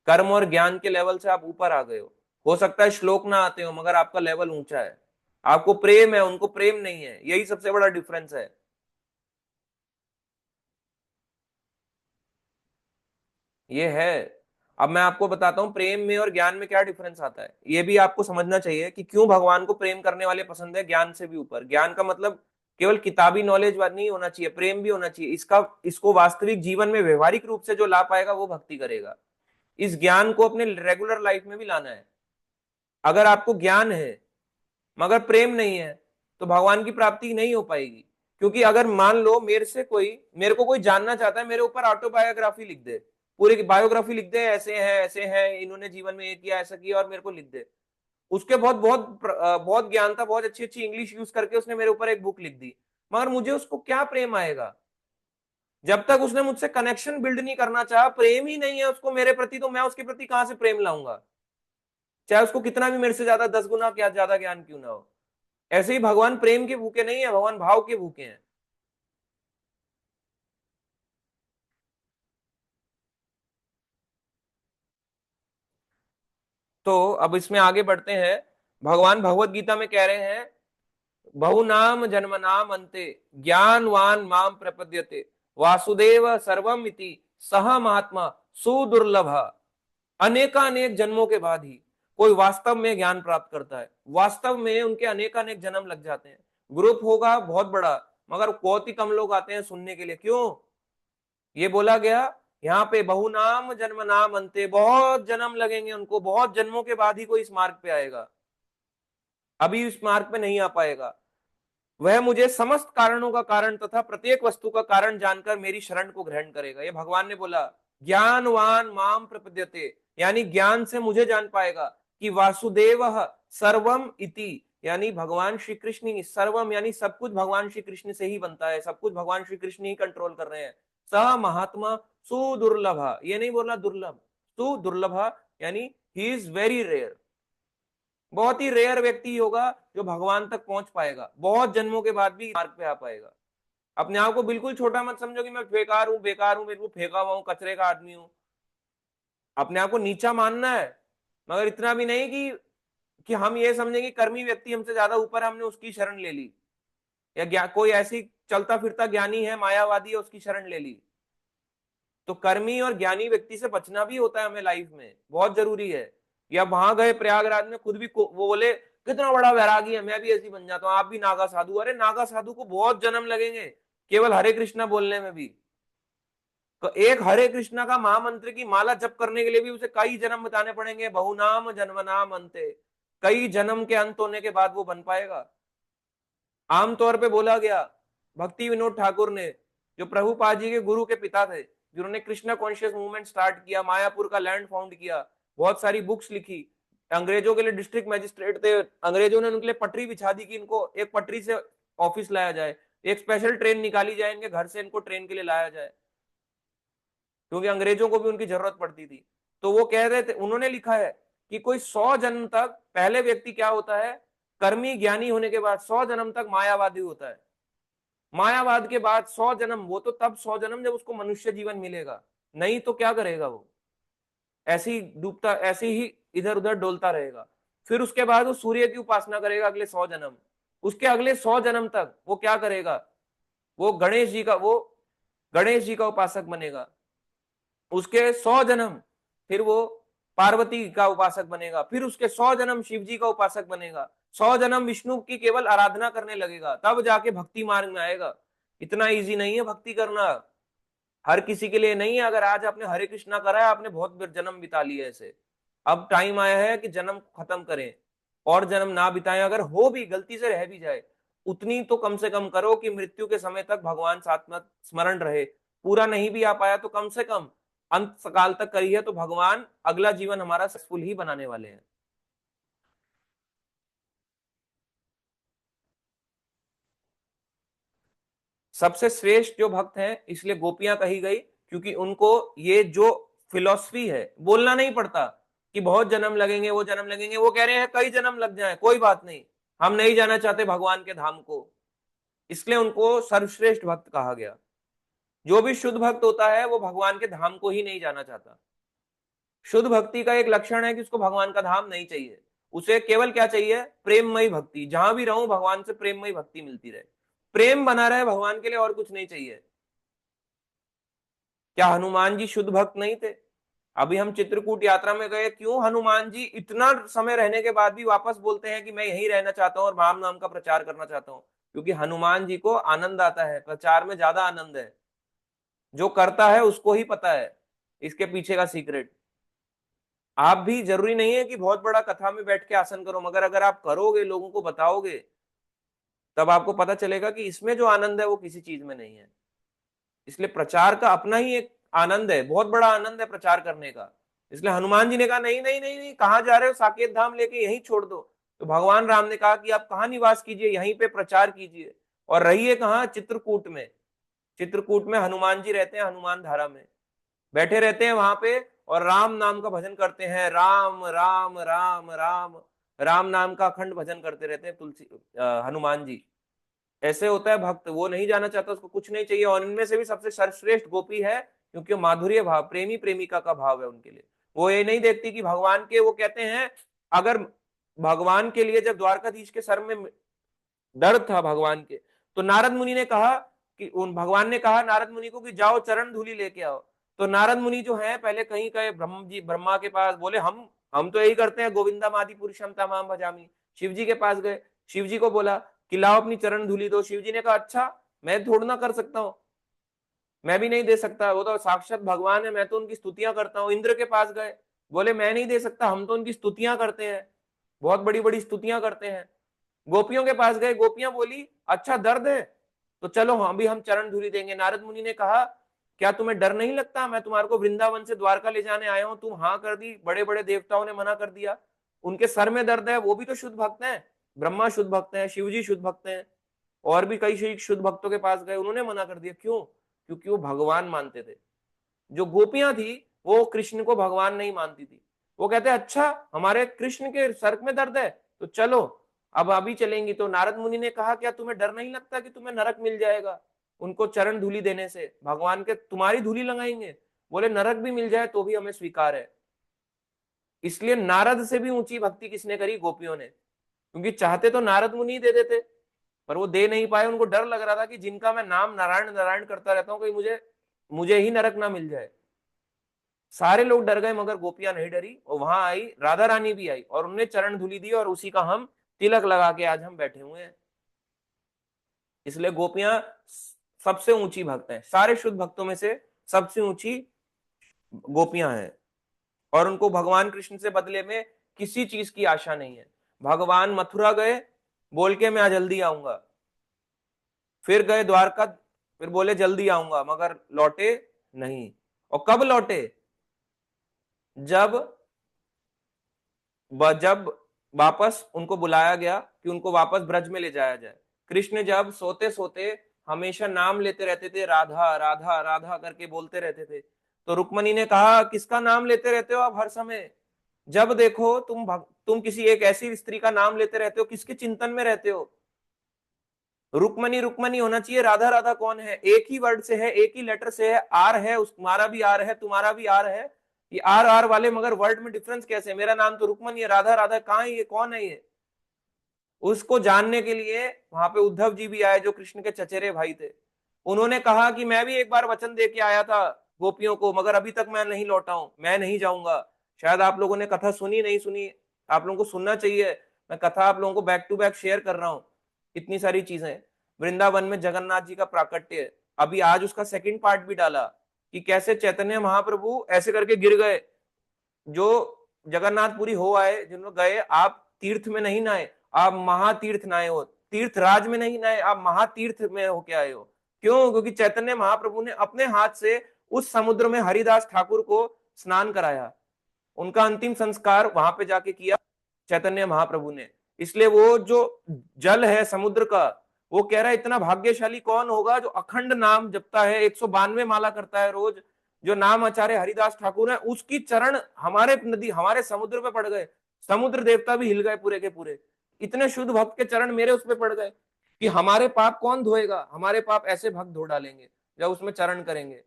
कर्म और ज्ञान के लेवल से आप ऊपर आ गए हो सकता है श्लोक ना आते हो, मगर आपका लेवल ऊंचा है। आपको प्रेम है, उनको प्रेम नहीं है, यही सबसे बड़ा डिफरेंस है। ये है। अब मैं आपको बताता हूँ प्रेम में और ज्ञान में क्या डिफरेंस आता है। ये भी आपको समझना चाहिए कि क्यों भगवान को प्रेम करने वाले पसंद है ज्ञान से भी ऊपर। ज्ञान का मतलब केवल किताबी नॉलेज नहीं होना चाहिए, प्रेम भी होना चाहिए। इसको वास्तविक जीवन में व्यवहारिक रूप से जो ला पाएगा वो भक्ति करेगा। इस ज्ञान को अपने रेगुलर लाइफ में भी लाना है। अगर आपको ज्ञान है मगर प्रेम नहीं है तो भगवान की प्राप्ति नहीं हो पाएगी। क्योंकि अगर मान लो मेरे को कोई जानना चाहता है, मेरे ऊपर ऑटोबायोग्राफी लिख दे, पूरी बायोग्राफी लिख दे, ऐसे हैं इन्होंने जीवन में ये किया ऐसा किया, और मेरे को लिख दे। उसके बहुत बहुत बहुत ज्ञान था, बहुत अच्छी अच्छी इंग्लिश यूज करके उसने मेरे ऊपर एक बुक लिख दी, मगर मुझे उसको क्या प्रेम आएगा? जब तक उसने मुझसे कनेक्शन बिल्ड नहीं करना चाहा, प्रेम ही नहीं है उसको मेरे प्रति, तो मैं उसके प्रति कहां से प्रेम लाऊंगा? चाहे उसको कितना भी मेरे से ज्यादा 10 गुना क्या ज्यादा ज्ञान क्यों ना हो। ऐसे ही भगवान प्रेम के भूखे नहीं है, भगवान भाव के भूखे हैं। तो अब इसमें आगे बढ़ते हैं। भगवान भगवत गीता में कह रहे हैं, बहुनाम जन्मनाम अंते ज्ञानवान माम प्रपद्यते वासुदेव सर्वम इति सह महात्मा सुदुर्लभ। अनेकानेक जन्मों के बाद ही कोई वास्तव में ज्ञान प्राप्त करता है। वास्तव में उनके अनेकानेक जन्म लग जाते हैं। ग्रुप होगा बहुत बड़ा, मगर बहुत ही कम लोग आते हैं सुनने के लिए। क्यों? ये बोला गया यहाँ पे, बहुनाम जन्म नाम अंते, बहुत जन्म लगेंगे उनको, बहुत जन्मों के बाद ही कोई इस मार्ग पे आएगा, अभी इस मार्ग पे नहीं आ पाएगा। वह मुझे समस्त कारणों का कारण तथा प्रत्येक वस्तु का कारण जानकर मेरी शरण को ग्रहण करेगा। ये भगवान ने बोला, ज्ञानवान माम प्रपद्यते, यानी ज्ञान से मुझे जान पाएगा कि वासुदेव सर्वम इति, यानी भगवान श्री कृष्ण ही सर्वम, यानी सब कुछ भगवान श्री कृष्ण से ही बनता है, सब कुछ भगवान श्री कृष्ण ही कंट्रोल कर रहे हैं। स महात्मा सुदुर्लभ, ये नहीं बोला दुर्लभ, सुदुर्लभ, यानी ही इज वेरी रेयर। बहुत ही रेयर व्यक्ति होगा जो भगवान तक पहुंच पाएगा, बहुत जन्मों के बाद भी मार्ग पे आ पाएगा। अपने आप को बिल्कुल छोटा मत समझो कि मैं बेकार हूं, मेरे को फेंका हुआ हूं, कचरे का आदमी हूं। अपने आप को नीचा मानना है, मगर इतना भी नहीं कि हम ये समझें कि कर्मी व्यक्ति हमसे ज्यादा ऊपर है, हमने उसकी शरण ले ली, या कोई ऐसी चलता फिरता ज्ञानी है, मायावादी है, उसकी शरण ले ली। तो कर्मी और ज्ञानी व्यक्ति से बचना भी होता है हमें लाइफ में, बहुत जरूरी है। या वहां गए प्रयागराज में, खुद भी वो बोले कितना बड़ा वैरागी है, मैं भी ऐसी बन जाता हूँ, आप भी नागा साधु। अरे नागा साधु को बहुत जन्म लगेंगे केवल हरे कृष्णा बोलने में भी। तो एक हरे कृष्णा का महामंत्र की माला जप करने के लिए भी उसे कई जन्म बताने पड़ेंगे। बहुनाम जन्मनाम अंते, कई जन्म के अंत होने के बाद वो बन पाएगा। आमतौर पे बोला गया, भक्ति विनोद ठाकुर ने, जो प्रभुपाद जी के गुरु के पिता थे, जिन्होंने कृष्णा कॉन्शियस मूवमेंट स्टार्ट किया, मायापुर का लैंड फाउंड किया, बहुत सारी बुक्स लिखी, अंग्रेजों के लिए डिस्ट्रिक्ट मजिस्ट्रेट थे, अंग्रेजों ने उनके लिए पटरी बिछा दी कि इनको एक पटरी से ऑफिस लाया जाए, एक स्पेशल ट्रेन निकाली जाए इनके घर से, इनको ट्रेन के लिए लाया जाए, क्योंकि अंग्रेजों को भी उनकी जरूरत पड़ती थी। तो वो कह रहे थे, उन्होंने लिखा है कि कोई 100 जन्म तक, पहले व्यक्ति क्या होता है, कर्मी ज्ञानी होने के बाद 100 जन्म तक मायावादी होता है। मायावाद के बाद 100 जन्म, वो तो तब 100 जन्म जब उसको मनुष्य जीवन मिलेगा, नहीं तो क्या करेगा वो? ऐसे ही डूबता, ऐसे ही इधर उधर डोलता रहेगा। फिर उसके बाद वो सूर्य की उपासना करेगा अगले 100 जन्म। उसके अगले 100 जन्म तक वो क्या करेगा? वो गणेश जी का उपासक बनेगा। उसके 100 जन्म फिर वो पार्वती का उपासक बनेगा। फिर उसके 100 जन्म शिव जी का उपासक बनेगा। 100 जन्म विष्णु की केवल आराधना करने लगेगा, तब जाके भक्ति मार्ग में आएगा। इतना इजी नहीं है भक्ति करना, हर किसी के लिए नहीं है। अगर आज आपने हरे कृष्णा करा है, आपने बहुत जन्म बिता लिए ऐसे, अब टाइम आया है कि जन्म खत्म करें और जन्म ना बिताएं। अगर हो भी, गलती से रह भी जाए, उतनी तो कम से कम करो कि मृत्यु के समय तक भगवान साथ में स्मरण रहे। पूरा नहीं भी आ पाया तो कम से कम अंत काल तक करी है, तो भगवान अगला जीवन हमारा सक्सेसफुल ही बनाने वाले हैं। सबसे श्रेष्ठ जो भक्त हैं इसलिए गोपियां कही गई, क्योंकि उनको ये जो फिलॉसफी है, बोलना नहीं पड़ता कि बहुत जन्म लगेंगे, वो जन्म लगेंगे, वो कह रहे हैं कई जन्म लग जाए कोई बात नहीं, हम नहीं जाना चाहते भगवान के धाम को, इसलिए उनको सर्वश्रेष्ठ भक्त कहा गया। जो भी शुद्ध भक्त होता है वो भगवान के धाम को ही नहीं जाना चाहता। शुद्ध भक्ति का एक लक्षण है कि उसको भगवान का धाम नहीं चाहिए, उसे केवल क्या चाहिए, प्रेममयी भक्ति, जहां भी रहूं भगवान से प्रेममयी भक्ति मिलती रहे, प्रेम बना रहे भगवान के लिए, और कुछ नहीं चाहिए। क्या हनुमान जी शुद्ध भक्त नहीं थे? अभी हम चित्रकूट यात्रा में गए, क्यों हनुमान जी इतना समय रहने के बाद भी वापस बोलते हैं कि मैं यहीं रहना चाहता हूं और राम नाम का प्रचार करना चाहता हूं? क्योंकि हनुमान जी को आनंद आता है, प्रचार में ज्यादा आनंद है। जो करता है उसको ही पता है इसके पीछे का सीक्रेट। आप भी जरूरी नहीं है कि बहुत बड़ा कथा में बैठ के आसन करो, मगर अगर आप करोगे, लोगों को बताओगे, तब आपको पता चलेगा कि इसमें जो आनंद है वो किसी चीज में नहीं है। इसलिए प्रचार का अपना ही एक आनंद है, बहुत बड़ा आनंद है प्रचार करने का। इसलिए हनुमान जी ने कहा नहीं नहीं नहीं नहीं, कहां जा रहे हो, साकेत धाम लेके यहीं छोड़ दो। तो भगवान राम ने कहा कि आप कहां निवास कीजिए, यहीं पे प्रचार कीजिए, और रहिए कहां, चित्रकूट में। चित्रकूट में हनुमान जी रहते हैं, हनुमान धारा में बैठे रहते हैं वहां पे, और राम नाम का भजन करते हैं, राम राम राम राम, राम नाम का अखंड भजन करते रहते हैं हनुमान जी। ऐसे होता है भक्त, वो नहीं जाना चाहता, उसको कुछ नहीं चाहिए। और इनमें से भी सबसे सर्वश्रेष्ठ गोपी है, क्योंकि माधुर्य भाव, प्रेमी प्रेमिका का भाव है उनके लिए। वो ये नहीं देखती कि भगवान के, वो कहते हैं अगर भगवान के लिए जब द्वारकाधीश के सर में दर्द था भगवान के, तो नारद मुनि ने कहा कि उन भगवान ने कहा नारद मुनि को कि जाओ चरण धूलि लेके आओ। तो नारद मुनि जो है पहले कहीं गए ब्रह्मा के पास, बोले हम तो यही करते हैं, गोविंदम आदि पुरुषम तमाम भजामी। शिव जी के पास गए, शिव जी को बोला कि लाओ अपनी चरण धूलि दो। शिव जी ने कहा अच्छा, मैं थोड़ा ना कर सकता हूँ, मैं भी नहीं दे सकता, वो तो साक्षात भगवान है, मैं तो उनकी स्तुतियां करता हूँ। इंद्र के पास गए, बोले मैं नहीं दे सकता, हम तो उनकी स्तुतियां करते हैं, बहुत बड़ी बड़ी स्तुतियां करते हैं। गोपियों के पास गए, गोपियां बोली अच्छा दर्द है तो चलो हम भी, हम चरण धूलि देंगे। नारद मुनि ने कहा क्या तुम्हें डर नहीं लगता, मैं तुम्हारे को वृंदावन से द्वारका ले जाने आया हूं, तुम हाँ कर दी, बड़े बड़े देवताओं ने मना कर दिया। उनके सर में दर्द है, वो भी तो शुद्ध भक्त हैं, ब्रह्मा शुद्ध भक्त हैं, शिव जी शुद्ध भक्त हैं, और भी कई शुद्ध भक्तों के पास गए, उन्होंने मना कर दिया। क्यों? क्योंकि वो भगवान मानते थे। जो गोपियां थी वो कृष्ण को भगवान नहीं मानती थी। वो कहते अच्छा हमारे कृष्ण के सर में दर्द है तो चलो अब अभी चलेंगी। तो नारद मुनि ने कहा क्या तुम्हें डर नहीं लगता कि तुम्हें नरक मिल जाएगा उनको चरण धूलि देने से, भगवान के तुम्हारी धूलि लगाएंगे? बोले नरक भी मिल जाए तो भी हमें स्वीकार है। इसलिए नारद से भी ऊंची भक्ति किसने करी? गोपियों ने। क्योंकि चाहते तो नारद मुनि ही दे देते, पर वो दे नहीं पाए, उनको डर लग रहा था कि जिनका मैं नाम नारायण नारायण करता रहता हूँ कहीं मुझे मुझे ही नरक ना मिल जाए। सारे लोग डर गए मगर गोपियां नहीं डरी, और वहां आई राधा रानी भी आई और उन्हें चरण धूलि दी, और उसी का हम तिलक लगा के आज हम बैठे हुए हैं। इसलिए गोपियां सबसे ऊंची भक्त हैं, सारे शुद्ध भक्तों में से सबसे ऊंची गोपियां हैं। और उनको भगवान कृष्ण से बदले में किसी चीज की आशा नहीं है। भगवान मथुरा गए, बोल के मैं जल्दी आऊंगा, फिर गए द्वारका, फिर बोले जल्दी आऊंगा, मगर लौटे नहीं। और कब लौटे? जब जब वापस उनको बुलाया गया कि उनको वापस ब्रज में ले जाया जाए। कृष्ण जब सोते सोते हमेशा नाम लेते रहते थे, राधा राधा राधा करके बोलते रहते थे। तो रुक्मणी ने कहा किसका नाम लेते रहते हो आप हर समय? जब देखो तुम किसी एक ऐसी स्त्री का नाम लेते रहते हो, किसके चिंतन में रहते हो? रुक्मणी रुक्मणी होना चाहिए, राधा राधा कौन है? एक ही वर्ड से है, एक ही लेटर से है, आर है, तुम्हारा भी आर है, तुम्हारा भी आर है, ये आर आर वाले, मगर वर्ड में डिफरेंस कैसे? मेरा नाम तो रुक्मणी है, राधा राधा कहाँ है, ये कौन है ये? उसको जानने के लिए वहां पे उद्धव जी भी आए जो कृष्ण के चचेरे भाई थे। उन्होंने कहा कि मैं भी एक बार वचन दे के आया था गोपियों को, मगर अभी तक मैं नहीं लौटा हूं, मैं नहीं जाऊंगा। शायद आप लोगों ने कथा सुनी नहीं सुनी, आप लोगों को सुनना चाहिए। मैं कथा आप लोगों को बैक टू बैक शेयर कर रहा हूँ, इतनी सारी चीजें। वृंदावन में जगन्नाथ जी का प्राकट्य, अभी आज उसका सेकंड पार्ट भी डाला कि कैसे चैतन्य महाप्रभु ऐसे करके गिर गए। जो जगन्नाथपुरी हो आए, जिन्होंने गए, आप तीर्थ में नहीं नहाए, आप महातीर्थ नहाए हो, तीर्थराज में नहीं नहाए, आप महातीर्थ में होके आए हो। क्यों? क्योंकि चैतन्य महाप्रभु ने अपने हाथ से उस समुद्र में हरिदास ठाकुर को स्नान कराया, उनका अंतिम संस्कार वहां पे जाके किया चैतन्य महाप्रभु ने। इसलिए वो जो जल है समुद्र का, वो कह रहा है इतना भाग्यशाली कौन होगा जो अखंड नाम जपता है, 192 माला करता है रोज, जो नाम आचार्य हरिदास ठाकुर है, उसकी चरण हमारे नदी, हमारे समुद्र पे पड़ गए, समुद्र देवता भी हिल गए पूरे के पूरे। इतने शुद्ध भक्त के चरण मेरे उस पे पड़ गए कि हमारे पाप कौन धोएगा, हमारे पाप ऐसे भक्त धो डालेंगे जब उसमें चरण करेंगे।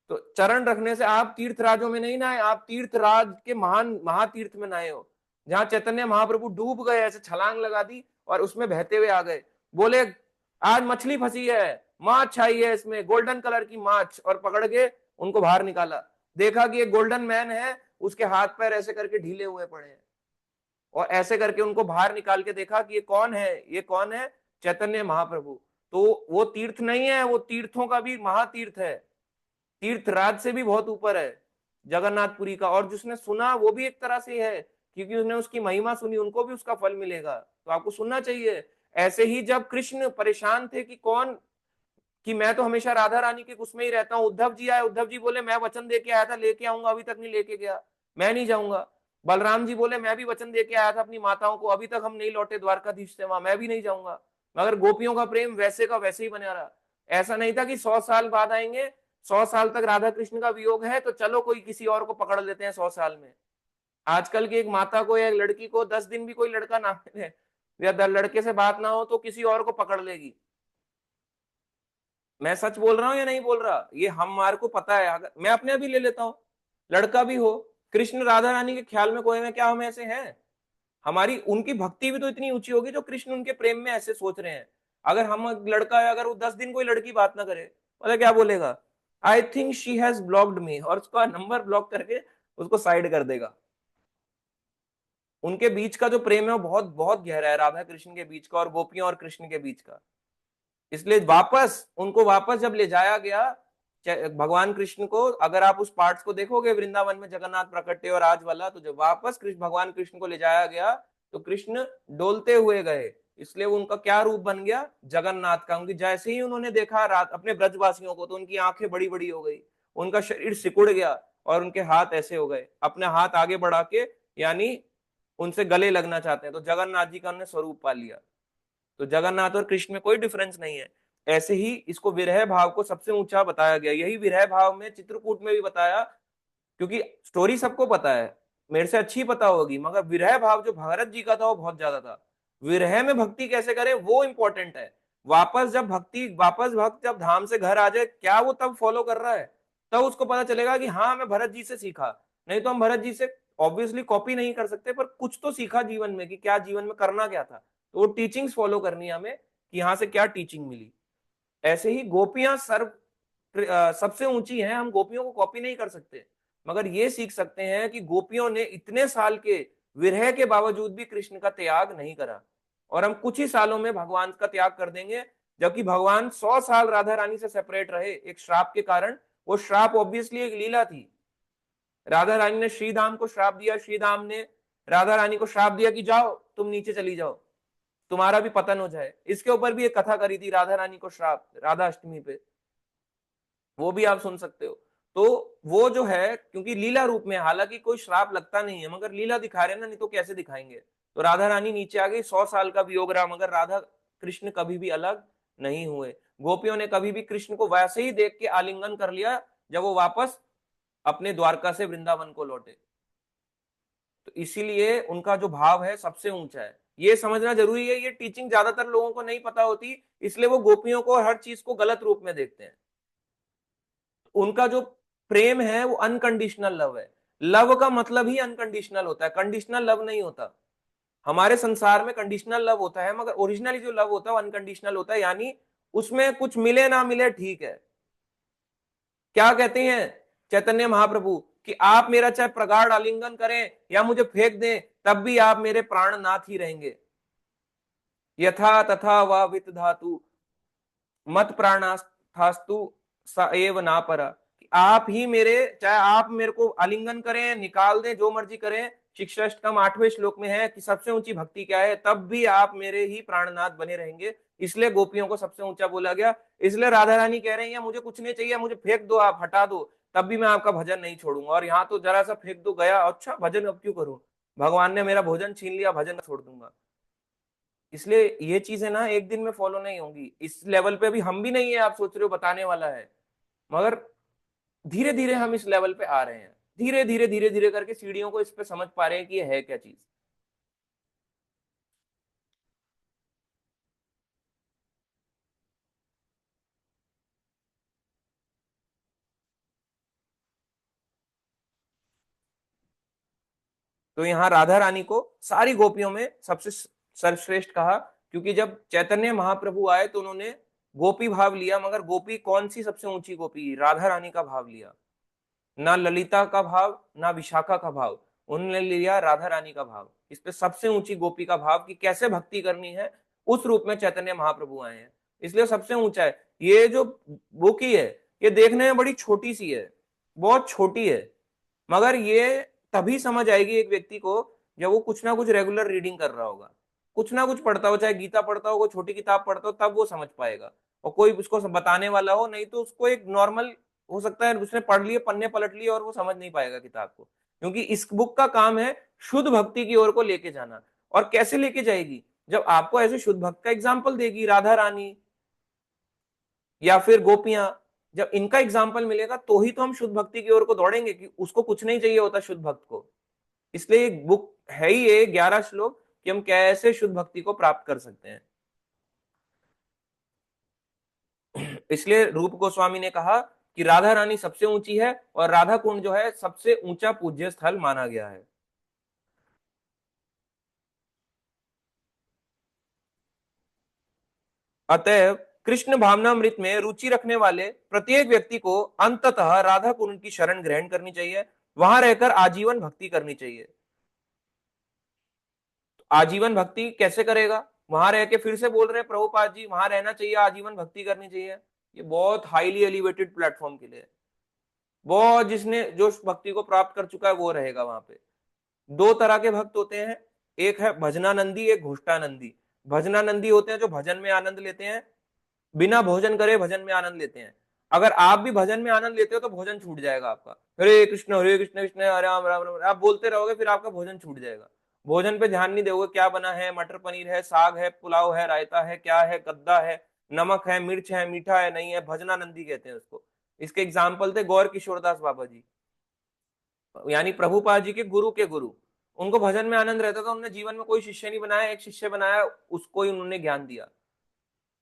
तो चरण रखने से आप तीर्थराजों में नहीं नहाए, आप तीर्थराज के महान महातीर्थ में नहाए हो, जहां चैतन्य महाप्रभु डूब गए, ऐसे छलांग लगा दी और उसमें बहते हुए आ गए। बोले आज मछली फंसी है, माछ आई है इसमें, गोल्डन कलर की माछ, और पकड़ के उनको बाहर निकाला। देखा कि एक गोल्डन मैन है, उसके हाथ पैर ऐसे करके ढीले हुए पड़े हैं, और ऐसे करके उनको बाहर निकाल के देखा कि ये कौन है, ये कौन है? चैतन्य महाप्रभु। तो वो तीर्थ नहीं है, वो तीर्थों का भी महातीर्थ है, तीर्थराज से भी बहुत ऊपर है जगन्नाथपुरी का। और जिसने सुना वो भी एक तरह से है, क्योंकि उसने उसकी महिमा सुनी, उनको भी उसका फल मिलेगा, तो आपको सुनना चाहिए। ऐसे ही जब कृष्ण परेशान थे कि कौन, कि मैं तो हमेशा राधा रानी के उसमें ही रहता हूँ, उद्धव जी आए, उद्धव जी बोले मैं वचन दे के आया था, लेके आऊंगा, अभी तक नहीं लेके गया, मैं नहीं जाऊंगा। बलराम जी बोले मैं भी वचन दे के आया था अपनी माताओं को, अभी तक हम नहीं लौटे द्वारकाधीश से, वहां मैं भी नहीं जाऊंगा। मगर गोपियों का प्रेम वैसे का वैसे ही बना रहा। ऐसा नहीं था कि 100 साल बाद आएंगे, 100 साल तक राधा कृष्ण का वियोग है तो चलो कोई किसी और को पकड़ लेते हैं 100 साल में। आजकल की एक माता को या एक लड़की को 10 दिन भी कोई लड़का ना मिले या लड़के से बात ना हो तो किसी और को पकड़ लेगी। मैं सच बोल रहा हूं या नहीं बोल रहा? ये हमारे को पता है। अगर मैं अपने अभी ले लेता हूं, लड़का भी हो, कृष्ण राधा रानी के ख्याल में खोए में, क्या हम ऐसे हैं? हमारी उनकी भक्ति भी तो इतनी ऊंची होगी जो कृष्ण उनके प्रेम में ऐसे सोच रहे हैं। अगर हम लड़का है, अगर वो 10 दिन कोई लड़की बात ना करे, पता क्या बोलेगा? I think she has blocked मी, और उसका नंबर ब्लॉक करके उसको साइड कर देगा। उनके बीच का जो प्रेम है वो बहुत बहुत गहरा है, राधा कृष्ण के बीच का और गोपियों और कृष्ण के बीच का। इसलिए वापस उनको वापस जब ले जाया गया भगवान कृष्ण को, अगर आप उस पार्ट्स को देखोगे वृंदावन में जगन्नाथ प्रकटे और आज वाला, तो जब वापस कृष्ण भगवान कृष्ण को ले जाया गया तो कृष्ण डोलते हुए गए। इसलिए वो उनका क्या रूप बन गया? जगन्नाथ का। उनकी जैसे ही उन्होंने देखा रात अपने ब्रजवासियों को, तो उनकी आंखें बड़ी बड़ी हो गई, उनका शरीर सिकुड़ गया और उनके हाथ ऐसे हो गए, अपने हाथ आगे बढ़ा के, यानी उनसे गले लगना चाहते हैं। तो जगन्नाथ जी का उन्होंने स्वरूप पा लिया। तो जगन्नाथ और कृष्ण में कोई डिफरेंस नहीं है। ऐसे ही इसको विरह भाव को सबसे ऊंचा बताया गया। यही विरह भाव में चित्रकूट में भी बताया, क्योंकि स्टोरी सबको पता है, मेरे से अच्छी पता होगी, मगर विरह भाव जो भरत जी का था वो बहुत ज्यादा था। विरह में भक्ति कैसे करें वो इंपॉर्टेंट है। वापस भक्त जब धाम से घर आ जाए, क्या वो तब फॉलो कर रहा है? तब उसको पता चलेगा कि हाँ मैं भरत जी से सीखा। नहीं तो हम भरत जी से ऑब्वियसली कॉपी नहीं कर सकते, पर कुछ तो सीखा जीवन में कि क्या जीवन में करना क्या था, तो वो टीचिंग्स फॉलो करनी है हमें कि यहाँ से क्या टीचिंग मिली। ऐसे ही गोपियां सबसे ऊंची हैं, हम गोपियों को कॉपी नहीं कर सकते, मगर ये सीख सकते हैं कि गोपियों ने इतने साल के विरह के बावजूद भी कृष्ण का त्याग नहीं करा, और हम कुछ ही सालों में भगवान का त्याग कर देंगे। जबकि भगवान 100 साल राधा रानी से सेपरेट रहे एक श्राप के कारण। वो श्राप ऑब्वियसली एक लीला थी। राधा रानी ने श्रीधाम को श्राप दिया, श्रीधाम ने राधा रानी को श्राप दिया कि जाओ तुम नीचे चली जाओ, तुम्हारा भी पतन हो जाए। इसके ऊपर भी एक कथा करी थी राधा रानी को श्राप, राधा अष्टमी पे, वो भी आप सुन सकते हो। तो वो जो है, क्योंकि लीला रूप में, हालांकि कोई श्राप लगता नहीं है, मगर लीला दिखा रहे ना, नहीं तो कैसे दिखाएंगे। तो राधा रानी नीचे आ गई, 100 साल का वियोग रहा, मगर राधा कृष्ण कभी भी अलग नहीं हुए। गोपियों ने कभी भी कृष्ण को वैसे ही देख के आलिंगन कर लिया जब वो वापस अपने द्वारका से वृंदावन को लौटे। तो इसीलिए उनका जो भाव है सबसे ऊंचा है, ये समझना जरूरी है। ये टीचिंग ज्यादातर लोगों को नहीं पता होती, इसलिए वो गोपियों को हर चीज को गलत रूप में देखते हैं। उनका जो प्रेम है वो अनकंडीशनल लव है। लव का मतलब ही अनकंडीशनल होता है, कंडीशनल लव नहीं होता। हमारे संसार में कंडीशनल लव होता है, मगर ओरिजिनली जो लव होता है वो अनकंडीशनल होता है, यानी उसमें कुछ मिले ना मिले ठीक है। क्या कहते हैं चैतन्य महाप्रभु कि आप मेरा चाहे प्रगाढ़ आलिंगन करें या मुझे फेंक दें, तब भी आप मेरे प्राणनाथ ही रहेंगे। यथा तथा वा वित धातु मत प्राणास्थास्तु स एव नापरा। आप ही मेरे, चाहे आप मेरे को आलिंगन करें, निकाल दें, जो मर्जी करें, शिक्षाष्टकम 8वें श्लोक में है कि सबसे ऊंची भक्ति क्या है, तब भी आप मेरे ही प्राणनाथ बने रहेंगे, इसलिए गोपियों को सबसे ऊंचा बोला गया। इसलिए राधा रानी कह रही है मुझे कुछ नहीं चाहिए, मुझे फेंक दो, आप हटा दो, तब भी मैं आपका भजन नहीं छोड़ूंगा। और यहाँ तो जरा सा फेंक दो गया, अच्छा भजन अब क्यों करूं, भगवान ने मेरा भोजन छीन लिया, भजन छोड़ दूंगा। इसलिए ये चीजें ना एक दिन में फॉलो नहीं होंगी। इस लेवल पे अभी हम भी नहीं है, आप सोच रहे हो बताने वाला है, मगर धीरे धीरे हम इस लेवल पे आ रहे हैं, धीरे धीरे धीरे धीरे करके सीढ़ियों को इस पे समझ पा रहे हैं कि ये है क्या चीज। तो यहाँ राधा रानी को सारी गोपियों में सबसे सर्वश्रेष्ठ कहा, क्योंकि जब चैतन्य महाप्रभु आए तो उन्होंने गोपी भाव लिया, मगर गोपी कौन सी सबसे ऊंची गोपी, राधा रानी का भाव लिया, ना ललिता का भाव ना विशाखा का भाव, उन्होंने लिया राधा रानी का भाव। इस पे सबसे ऊंची गोपी का भाव कि कैसे भक्ति करनी है, उस रूप में चैतन्य महाप्रभु आए हैं, इसलिए सबसे ऊंचा है। ये जो बुक ही है, ये देखने में बड़ी छोटी सी है, बहुत छोटी है, मगर ये तभी समझ आएगी एक व्यक्ति को जब वो कुछ ना कुछ रेगुलर रीडिंग कर रहा होगा, कुछ ना कुछ पढ़ता हो, चाहे गीता पढ़ता हो, कोई छोटी किताब पढ़ता हो, तब वो समझ पाएगा। और कोई उसको बताने वाला हो, नहीं तो उसको एक नॉर्मल हो सकता है उसने पढ़ लिए, पन्ने पलट लिए और वो समझ नहीं पाएगा किताब को, क्योंकि इस बुक का काम है शुद्ध भक्ति की ओर को लेके जाना। और कैसे लेके जाएगी, जब आपको ऐसे शुद्ध भक्त का एग्जाम्पल देगी, राधा रानी या फिर गोपियां, जब इनका एग्जाम्पल मिलेगा तो ही तो हम शुद्ध भक्ति की ओर को दौड़ेंगे, कि उसको कुछ नहीं चाहिए होता शुद्ध भक्त को। इसलिए एक बुक है ही ये 11 श्लोक कि हम कैसे शुद्ध भक्ति को प्राप्त कर सकते हैं। इसलिए रूप गोस्वामी ने कहा कि राधा रानी सबसे ऊंची है और राधा कुंड जो है सबसे ऊंचा पूज्य स्थल माना गया है। अतएव कृष्ण भावनामृत में रुचि रखने वाले प्रत्येक व्यक्ति को अंततः राधा कुंड की शरण ग्रहण करनी चाहिए, वहां रहकर आजीवन भक्ति करनी चाहिए। आजीवन भक्ति कैसे करेगा, वहां रह के, फिर से बोल रहे हैं प्रभुपाद जी, वहां रहना चाहिए, आजीवन भक्ति करनी चाहिए। ये बहुत हाईली एलिवेटेड प्लेटफॉर्म के लिए, बहुत जिसने जो भक्ति को प्राप्त कर चुका है वो रहेगा वहां पे। दो तरह के भक्त होते हैं, एक है भजनानंदी, एक घोष्टानंदी। भजनानंदी होते हैं जो भजन में आनंद लेते हैं, बिना भोजन करे भजन में आनंद लेते हैं। अगर आप भी भजन में आनंद लेते हो तो भोजन छूट जाएगा आपका, हरे कृष्ण कृष्ण हरे राम राम राम आप बोलते रहोगे, फिर आपका भोजन छूट जाएगा। भोजन पे ध्यान नहीं दोगे, क्या बना है, मटर पनीर है, साग है, पुलाव है, रायता है, क्या है, गद्दा है, नमक है, मिर्च है, मीठा है, नहीं है, भजनानंदी कहते हैं उसको। इसके एग्जाम्पल थे गौर किशोरदास बाबा जी, यानी प्रभुपाद जी के गुरु के गुरु। उनको भजन में आनंद रहता था, उन्होंने जीवन में कोई शिष्य नहीं बनाया, एक शिष्य बनाया, उसको ही उन्होंने ज्ञान दिया,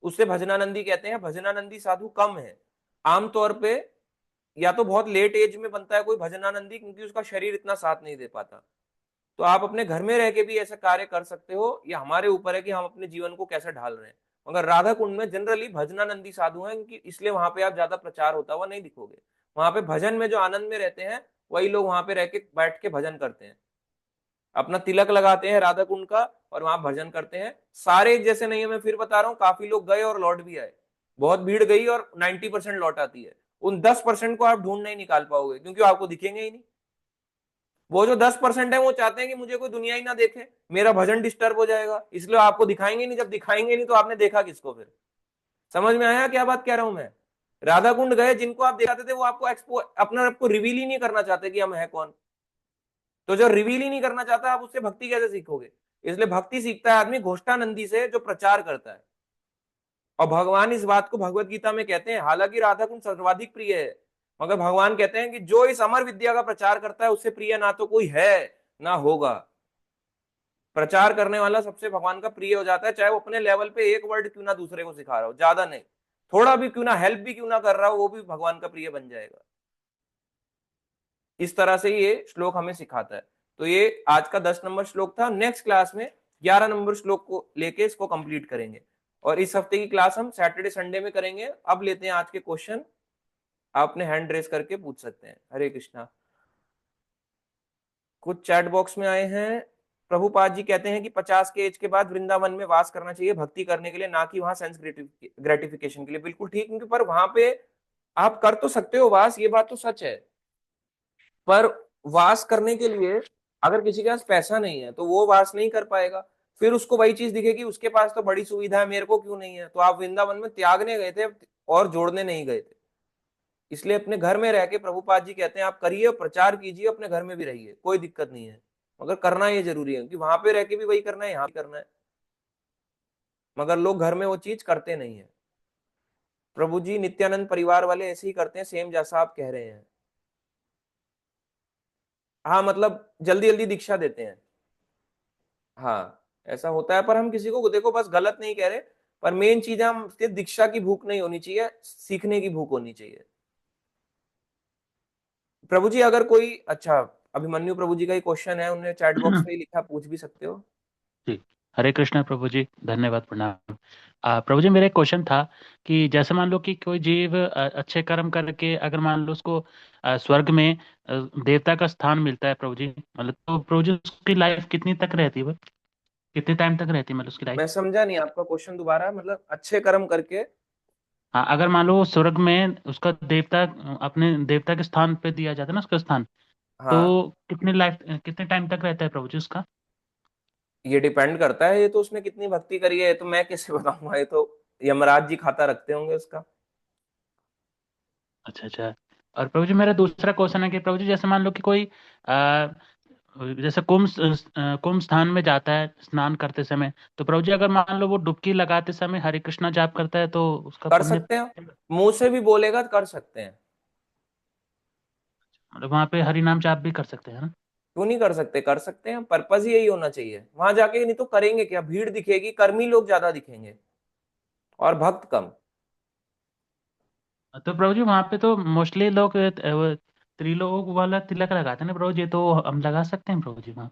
उससे भजनानंदी कहते हैं। भजनानंदी साधु कम है आमतौर पे, या तो बहुत लेट एज में बनता है कोई भजनानंदी, क्योंकि उसका शरीर इतना साथ नहीं दे पाता। तो आप अपने घर में रह के भी ऐसा कार्य कर सकते हो, ये हमारे ऊपर है कि हम अपने जीवन को कैसे ढाल रहे हैं। मगर राधा कुंड में जनरली भजनानंदी साधु हैं, क्योंकि इसलिए वहां पे आप ज्यादा प्रचार होता हुआ नहीं दिखोगे। वहां पे भजन में जो आनंद में रहते हैं वही लोग वहां पे रह के बैठ के भजन करते हैं, अपना तिलक लगाते हैं राधा कुंड का और वहां भजन करते हैं। सारे एक जैसे नहीं है, मैं फिर बता रहा हूँ, काफी लोग गए और लौट भी आए, बहुत भीड़ गई और 90% लौट आती है। उन 10% को आप ढूंढ नहीं निकाल पाओगे, क्योंकि आपको दिखेंगे ही नहीं। वो जो 10% है वो चाहते हैं कि मुझे कोई दुनिया ही ना देखे, मेरा भजन डिस्टर्ब हो जाएगा, इसलिए आपको दिखाएंगे नहीं। जब दिखाएंगे नहीं तो आपने देखा किसको फिर? समझ में आया क्या बात कह रहा हूं मैं? राधा कुंड गए, जिनको आप दिखाते थे वो आपको अपना आपको रिवील ही नहीं करना चाहते कि हम है कौन। तो जो रिवील ही नहीं करना चाहता, आप उससे भक्ति कैसे सीखोगे? इसलिए भक्ति सीखता है आदमी घोष्टानंदी से, जो प्रचार करता है। और भगवान इस बात को भगवत गीता में कहते हैं, हालांकि राधा कुंड सर्वाधिक प्रिय है, मगर भगवान कहते हैं कि जो इस अमर विद्या का प्रचार करता है उससे प्रिय ना तो कोई है ना होगा। प्रचार करने वाला सबसे भगवान का प्रिय हो जाता है, चाहे वो अपने लेवल पे एक वर्ड क्यों ना दूसरे को सिखा रहा हो, ज्यादा नहीं, थोड़ा भी क्यों ना, हेल्प भी क्यों ना कर रहा हो, वो भी भगवान का प्रिय बन जाएगा। इस तरह से ये श्लोक हमें सिखाता है। तो ये आज का 10 नंबर श्लोक था। नेक्स्ट क्लास में 11 नंबर श्लोक को लेके इसको कंप्लीट करेंगे, और इस हफ्ते की क्लास हम सैटरडे संडे में करेंगे। अब लेते हैं आज के क्वेश्चन, आप अपने हैंड रेस करके पूछ सकते हैं। हरे कृष्णा। कुछ चैट बॉक्स में आए हैं। प्रभुपाद जी कहते हैं कि 50 के एज के बाद वृंदावन में वास करना चाहिए भक्ति करने के लिए, ना कि वहां सेंस ग्रेटिफिकेशन के लिए। बिल्कुल ठीक, क्योंकि पर वहां पे आप कर तो सकते हो वास, ये बात तो सच है, पर वास करने के लिए अगर किसी के पास पैसा नहीं है तो वो वास नहीं कर पाएगा, फिर उसको वही चीज दिखेगी, उसके पास तो बड़ी सुविधा है, मेरे को क्यों नहीं है। तो आप वृंदावन में त्यागने गए थे और जोड़ने नहीं गए थे। इसलिए अपने घर में रह के प्रभुपाद जी कहते हैं आप करिए, प्रचार कीजिए, अपने घर में भी रहिए, कोई दिक्कत नहीं है, मगर करना ये जरूरी है, क्योंकि वहां पे रह के भी वही करना है, यहाँ भी करना है। मगर लोग घर में वो चीज करते नहीं है। प्रभु जी नित्यानंद परिवार वाले ऐसे ही करते हैं, सेम जैसा आप कह रहे हैं। हाँ, मतलब जल्दी जल्दी दीक्षा देते हैं। हाँ, ऐसा होता है, पर हम किसी को देखो बस गलत नहीं कह रहे, पर मेन चीज है हम सिर्फ दीक्षा की भूख नहीं होनी चाहिए, सीखने की भूख होनी चाहिए। प्रभु जी अगर कोई, अच्छा, अभिमन्यु प्रभु जी का ही क्वेश्चन है, उन्होंने चैट बॉक्स में ही लिखा, पूछ भी सकते हो। जी। हरे कृष्णा प्रभु जी, धन्यवाद, प्रणाम। प्रभु जी, मेरा एक क्वेश्चन था कि जैसे मान लो कि कोई जीव अच्छे कर्म करके अगर मान लो उसको स्वर्ग में देवता का स्थान मिलता है प्रभु जी, मतलब तो प्रभु जी उसकी लाइफ कितनी तक रहती है, वो कितने टाइम तक रहती है, मतलब उसकी लाइफ। मैं समझा नहीं आपका क्वेश्चन दोबारा, मतलब अच्छे कर्म करके। हाँ, अगर मान लो वो स्वर्ग में उसका देवता, अपने देवता के स्थान पे दिया जाता है ना उसका स्थान, हाँ, तो कितने टाइम तक रहता है प्रभु जी उसका। ये डिपेंड करता है, ये तो उसने कितनी भक्ति करी है, ये तो मैं कैसे बताऊंगा, ये तो यमराज जी खाता रखते होंगे उसका। अच्छा अच्छा। और प्रभु जी मेरा दूसरा क्वेश्चन है कि प्रभु जी जैसे मान लो कि कोई आ, जैसे कुंभ स्थान में जाता है स्नान करते समय, तो प्रभु जी अगर मान लो वो डुबकी लगाते समय हरे कृष्णा जाप करता है तो उसका कर पुण्य, सकते हैं, मुंह से भी बोलेगा तो कर सकते हैं। मतलब वहां पे हरि नाम जाप भी कर सकते हैं ना। क्यों नहीं कर सकते, कर सकते हैं, पर्पज ही यही होना चाहिए वहां जाके, नहीं तो करेंगे क्या, भीड़ दिखेगी, कर्मी लोग ज्यादा दिखेंगे और भक्त कम। तो प्रभु जी वहां पे तो मोस्टली लोग वो त्रिलोक वाला तिलक लगाते हैं ना प्रभु जी, तो हम लगा सकते हैं प्रभु जी वहाँ।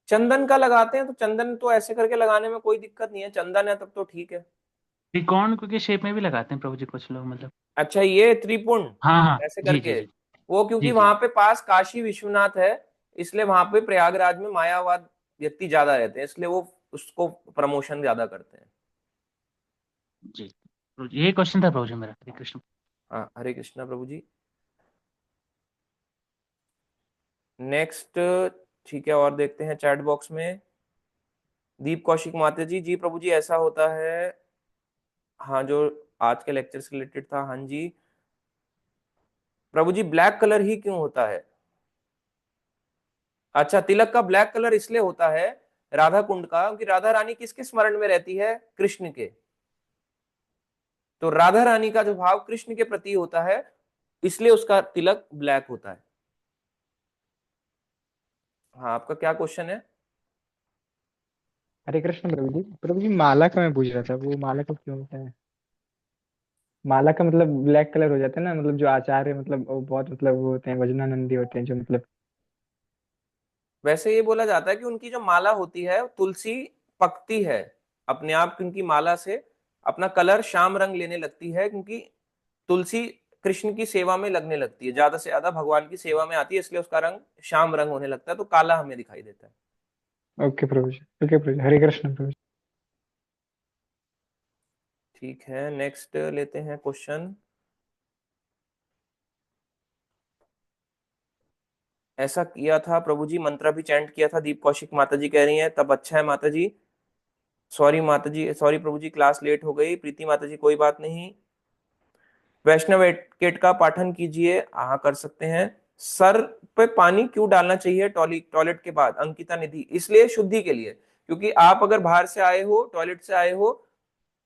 चंदन का लगाते हैं, तो चंदन तो ऐसे करके लगाने में कोई दिक्कत नहीं है, चंदन है तब तो ठीक है। त्रिकोण के शेप में भी लगाते हैं प्रभु जी कुछ लोग, मतलब। अच्छा, ये त्रिपुंड हाँ हाँ। ऐसे जी जी करके, जी। वो क्योंकि जी वहां जी। पे पास काशी विश्वनाथ है, इसलिए वहां पे प्रयागराज में मायावाद व्यक्ति ज्यादा रहते हैं, इसलिए वो उसको प्रमोशन ज्यादा करते हैं। जी प्रभु जी, यही क्वेश्चन था प्रभु जी मेरा, हरे कृष्ण। हाँ, हरे कृष्णा प्रभु जी। नेक्स्ट, ठीक है, और देखते हैं चैट बॉक्स में। दीप कौशिक माता जी, जी प्रभु जी ऐसा होता है। हाँ, जो आज के लेक्चर से रिलेटेड था, हाँ जी। प्रभु जी ब्लैक कलर ही क्यों होता है। अच्छा, तिलक का ब्लैक कलर इसलिए होता है राधा कुंड का, क्योंकि राधा रानी किसके स्मरण में रहती है, कृष्ण के। तो राधा रानी का जो भाव कृष्ण के प्रति होता है, इसलिए उसका तिलक ब्लैक होता है। हाँ, आपका क्या क्वेश्चन है। हरे कृष्ण प्रभु जी। प्रभु जी माला का मैं पूछ रहा था, वो माला का क्यों होता है? माला का मतलब ब्लैक कलर हो जाता है ना, मतलब जो आचार्य मतलब वो बहुत मतलब वो होते हैं, वजनानंदी होते हैं जो मतलब। वैसे ये बोला जाता है कि उनकी जो माला होती है, तुलसी पकती है अपने आप, उनकी माला से अपना कलर श्याम रंग लेने लगती है, क्योंकि तुलसी कृष्ण की सेवा में लगने लगती है, ज्यादा से ज्यादा भगवान की सेवा में आती है, इसलिए उसका रंग श्याम रंग होने लगता है, तो काला हमें दिखाई देता है। ओके प्रभु जी, ओके प्रभु जी, हरे कृष्ण प्रभु जी। ठीक है, नेक्स्ट लेते हैं क्वेश्चन। ऐसा किया था प्रभु जी, मंत्र भी चैंट किया था, दीप कौशिक माता जी कह रही हैं, तब अच्छा है माता जी। सॉरी माता जी, सॉरी प्रभु जी, क्लास लेट हो गई, प्रीति माता जी कोई बात नहीं। वैष्णव एटिकेट का पाठन कीजिए, हाँ कर सकते हैं। सर पे पानी क्यों डालना चाहिए टॉयलेट के बाद, अंकिता निधि, इसलिए शुद्धि के लिए, क्योंकि आप अगर बाहर से आए हो, टॉयलेट से आए हो,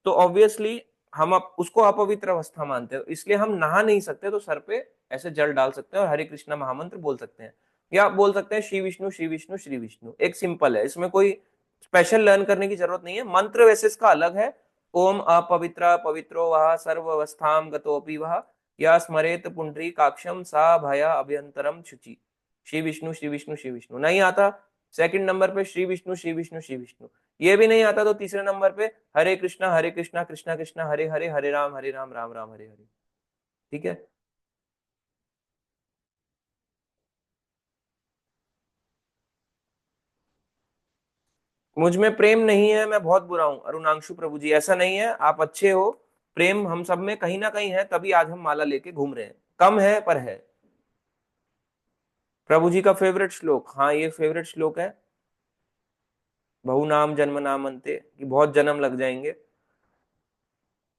तो ऑब्वियसली हम उसको अपवित्र अवस्था मानते हैं, इसलिए हम नहा नहीं सकते, तो सर पे ऐसे जल डाल सकते हैं और हरे कृष्णा महामंत्र बोल सकते हैं, या बोल सकते हैं श्री विष्णु श्री विष्णु श्री विष्णु, एक सिंपल है, इसमें कोई स्पेशल लर्न करने की जरूरत नहीं है। मंत्र वैसे इसका अलग है, ओम अपवित्र पवित्रो वह सर्वस्थाम गतोपि वह, या स्मरेत पुंडरी काक्षम सा भया अभ्यंतरम शुचि। श्री विष्णु श्री विष्णु श्री विष्णु नहीं आता, सेकंड नंबर पे श्री विष्णु श्री विष्णु श्री विष्णु, ये भी नहीं आता, तो तीसरे नंबर पे हरे कृष्णा कृष्णा कृष्णा हरे हरे, हरे राम राम राम हरे हरे। ठीक है। मुझ में प्रेम नहीं है, मैं बहुत बुरा हूं, अरुणांशु प्रभु जी ऐसा नहीं है, आप अच्छे हो। प्रेम हम सब में कहीं ना कहीं है, तभी आज हम माला लेके घूम रहे हैं, कम है पर है। प्रभु जी का फेवरेट श्लोक, हाँ ये फेवरेट श्लोक है, बहु नाम जन्म नाम अंते, कि बहुत जन्म लग जाएंगे।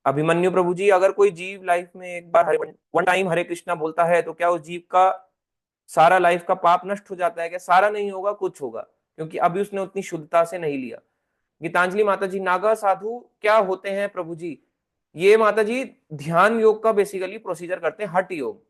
अभिमन्यु प्रभु जी, अगर कोई जीव लाइफ में एक बार वन टाइम हरे कृष्णा बोलता है तो क्या उस जीव का सारा लाइफ का पाप नष्ट हो जाता है? क्या सारा नहीं होगा, कुछ होगा, क्योंकि अभी उसने उतनी शुद्धता से नहीं लिया। गीतांजलि माता जी, नागा साधु क्या होते हैं प्रभु जी? ये माता जी ध्यान योग का बेसिकली प्रोसीजर करते हैं, हठ योग।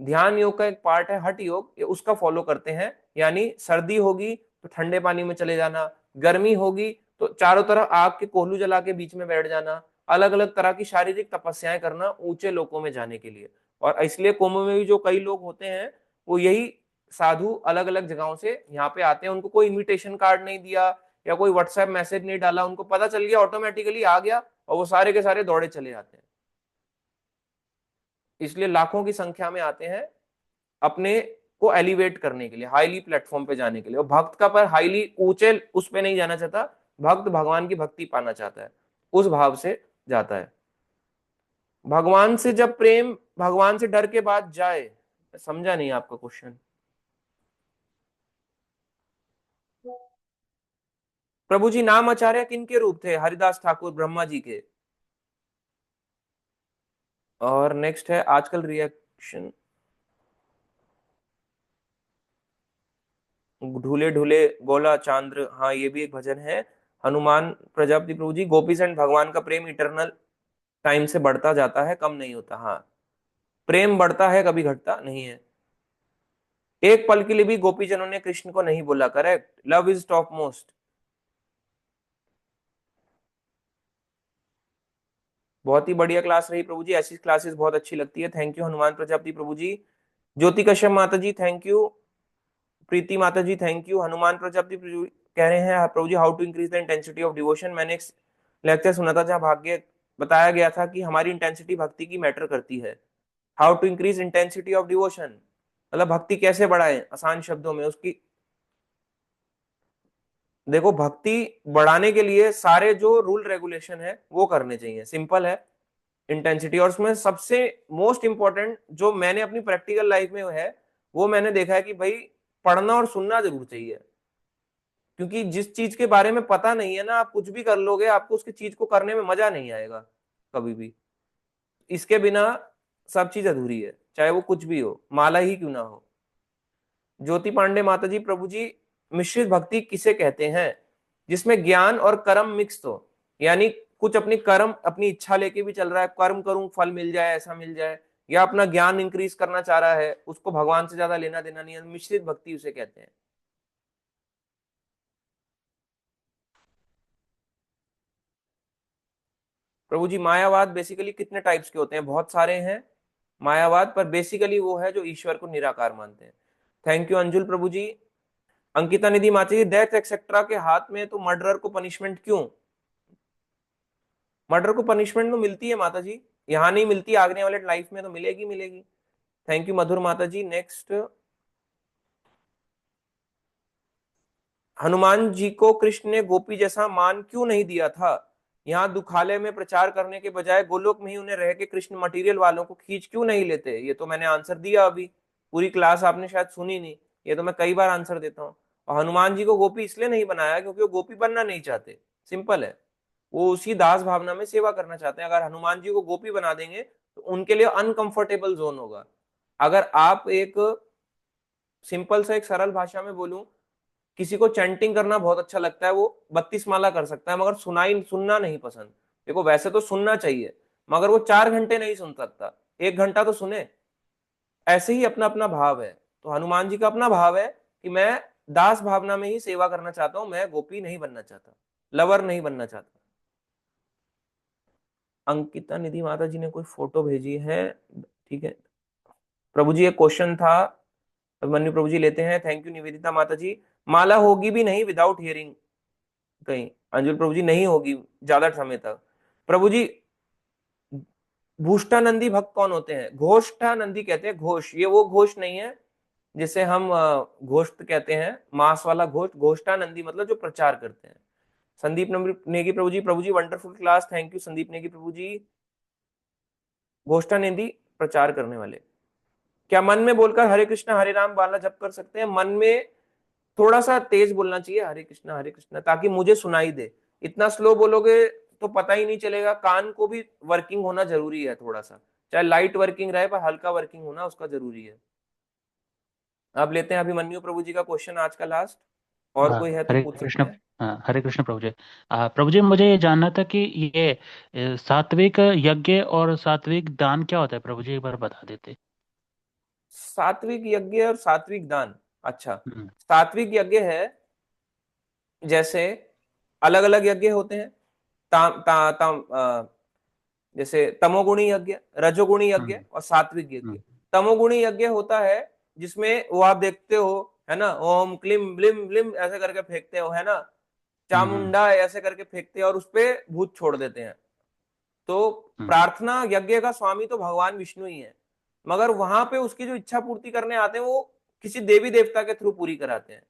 ध्यान योग का एक पार्ट है हठ योग, ये उसका फॉलो करते हैं। यानी सर्दी होगी तो ठंडे पानी में चले जाना, गर्मी होगी तो चारों तरफ आग के कोल्हू जला के बीच में बैठ जाना, अलग अलग तरह की शारीरिक तपस्याएं करना ऊंचे लोकों में जाने के लिए। और इसलिए कुंभ में भी जो कई लोग होते हैं, वो यही साधु अलग अलग जगहों से यहाँ पे आते हैं। उनको कोई इनविटेशन कार्ड नहीं दिया या कोई व्हाट्सएप मैसेज नहीं डाला, उनको पता चल गया, ऑटोमेटिकली आ गया, और वो सारे के सारे दौड़े चले जाते हैं। इसलिए लाखों की संख्या में आते हैं अपने को एलिवेट करने के लिए, हाईली प्लेटफॉर्म पे जाने के लिए। और भक्त का पर हाईली ऊंचे उस पे नहीं जाना चाहता, भक्त भगवान की भक्ति पाना चाहता है, उस भाव से जाता है। भगवान से जब प्रेम भगवान से डर के बाद जाए, समझा नहीं आपका क्वेश्चन। प्रभु जी नाम आचार्य किन के रूप थे? हरिदास ठाकुर ब्रह्मा जी के। और नेक्स्ट है आजकल रिएक्शन, ढूले ढूले गोला चांद्र, हाँ ये भी एक भजन है। हनुमान प्रजापति प्रभु जी, गोपी एंड भगवान का प्रेम इटरनल टाइम से बढ़ता जाता है, कम नहीं होता। हाँ, प्रेम बढ़ता है, कभी घटता नहीं है। एक पल के लिए भी गोपीजनों ने कृष्ण को नहीं बोला, correct, love is top most. बहुत ही बढ़िया क्लास रही प्रभु जी, ऐसी क्लासेस बहुत अच्छी लगती है। थैंक यू हनुमान प्रजापति प्रभु जी। ज्योति कश्यप माता जी थैंक यू। प्रीति माता जी थैंक यू। हनुमान प्रजापति कह रहे हैं प्रभु ji how to increase the intensity of devotion. मैंने एक लेक्चर सुना था जहां भाग्य बताया गया था कि हमारी इंटेंसिटी भक्ति की मैटर करती है। How to increase intensity of devotion, मतलब भक्ति कैसे बढ़ाएं, आसान शब्दों में उसकी। देखो, भक्ति बढ़ाने के लिए सारे जो रूल रेगुलेशन है वो करने चाहिए, सिंपल है इंटेंसिटी। और उसमें सबसे मोस्ट इंपॉर्टेंट जो मैंने अपनी प्रैक्टिकल लाइफ में है, वो मैंने देखा है कि भाई पढ़ना और सुनना जरूर चाहिए। क्योंकि जिस चीज के बारे में पता नहीं है ना, आप कुछ भी कर लोगे, आपको उसकी चीज को करने में मजा नहीं आएगा कभी भी। इसके बिना सब चीज अधूरी है, चाहे वो कुछ भी हो, माला ही क्यों ना हो। ज्योति पांडे माता जी, प्रभु जी मिश्रित भक्ति किसे कहते हैं? जिसमें ज्ञान और कर्म मिक्स हो, यानी कुछ अपनी कर्म अपनी इच्छा लेके भी चल रहा है, कर्म करूं फल मिल जाए, ऐसा मिल जाए, या अपना ज्ञान इंक्रीज करना चाह रहा है, उसको भगवान से ज्यादा लेना देना नहीं है, मिश्रित भक्ति उसे कहते हैं। प्रभु जी मायावाद बेसिकली कितने टाइप्स के होते हैं? बहुत सारे हैं मायावाद, पर बेसिकली वो है जो ईश्वर को निराकार मानते हैं। थैंक यू अंजुल प्रभु जी। अंकिता निधि माता जी, डेथ एक्सेट्रा के हाथ में तो मर्डरर को पनिशमेंट क्यों? मर्डर को पनिशमेंट तो मिलती है माता जी, यहाँ नहीं मिलती, आगने वाले लाइफ में तो मिलेगी मिलेगी। थैंक यू मधुर माता जी। नेक्स्ट, हनुमान जी को कृष्ण ने गोपी जैसा मान क्यों नहीं दिया था? यहाँ दुखालय में प्रचार करने के बजाय गोलोक में ही उन्हें रह के कृष्ण मटेरियल वालों को खींच क्यों नहीं लेते? ये तो मैंने आंसर दिया अभी, पूरी क्लास आपने शायद सुनी नहीं, ये तो मैं कई बार आंसर देता हूँ। और हनुमान जी को गोपी इसलिए नहीं बनाया क्योंकि वो गोपी बनना नहीं चाहते, सिंपल है। वो उसी दास भावना में सेवा करना चाहते हैं। अगर हनुमान जी को गोपी बना देंगे तो उनके लिए अनकंफर्टेबल जोन होगा। अगर आप एक सिंपल सा एक सरल भाषा में बोलूं, किसी को चैंटिंग करना बहुत अच्छा लगता है, वो 32 माला कर सकता है, मगर सुनना नहीं पसंद। देखो वैसे तो सुनना चाहिए, मगर वो 4 घंटे नहीं सुन सकता, 1 घंटा तो सुने। ऐसे ही अपना अपना भाव है। तो हनुमान जी का अपना भाव है कि मैं दास भावना में ही सेवा करना चाहता हूं, मैं गोपी नहीं बनना चाहता, लवर नहीं बनना चाहता। अंकिता निधि माता जी ने कोई फोटो भेजी है, ठीक है। प्रभु जी एक क्वेश्चन था, अभिमन्यु प्रभु जी लेते हैं। थैंक यू निवेदिता माता जी। माला होगी भी नहीं विदाउट हियरिंग कहीं? अंजुल प्रभु जी नहीं होगी ज्यादा समय तक। प्रभु जी भूष्टानंदी भक्त कौन होते हैं? घोष्टानंदी कहते हैं, घोष, ये वो घोष नहीं है जिसे हम घोष्ट कहते हैं, मांस वाला घोष्ट। घोष्टानंदी मतलब जो प्रचार करते हैं। संदीप नेगी प्रभु जी, प्रभु ji wonderful class, thank you Sandeep Negi प्रभु जी। घोष्टानंदी प्रचार करने वाले। क्या मन में बोलकर हरे कृष्णा हरे राम वाला जप कर सकते हैं? मन में थोड़ा सा तेज बोलना चाहिए हरे कृष्णा, ताकि मुझे सुनाई दे। इतना स्लो बोलोगे तो पता ही नहीं चलेगा। कान को भी वर्किंग होना जरूरी है थोड़ा सा, चाहे लाइट वर्किंग रहे पर हल्का वर्किंग होना उसका जरूरी है। अब लेते हैं अभिमन्यु प्रभु जी का क्वेश्चन, आज का लास्ट। और हाँ कोई है तो हरे पूछ सकते कृष्ण। हैं। हाँ हरे कृष्ण प्रभु जी। प्रभु जी मुझे ये जानना था कि ये सात्विक यज्ञ और सात्विक दान क्या होता है प्रभु जी, एक बार बता देते। सात्विक यज्ञ और सात्विक दान, अच्छा। हम्म। सात्विक यज्ञ है, जैसे अलग अलग यज्ञ होते हैं। ताम ता, ताम जैसे तमोगुणी यज्ञ, रजोगुणी यज्ञ हम्म। और सात्विक यज्ञ। हम्म। तमोगुणी यज्ञ होता है जिसमें वो आप देखते हो, है ना, ओम क्लीम ब्लिम ब्लिम ऐसे करके फेंकते हो, है ना, हम्म। चामुंडा ऐसे करके फेंकते हैं और उसपे भूत छोड़ देते हैं। तो हम्म। प्रार्थना यज्ञ का स्वामी तो भगवान विष्णु ही है, मगर वहां पे उसकी जो इच्छा पूर्ति करने आते हैं वो किसी देवी देवता के थ्रू पूरी कराते हैं,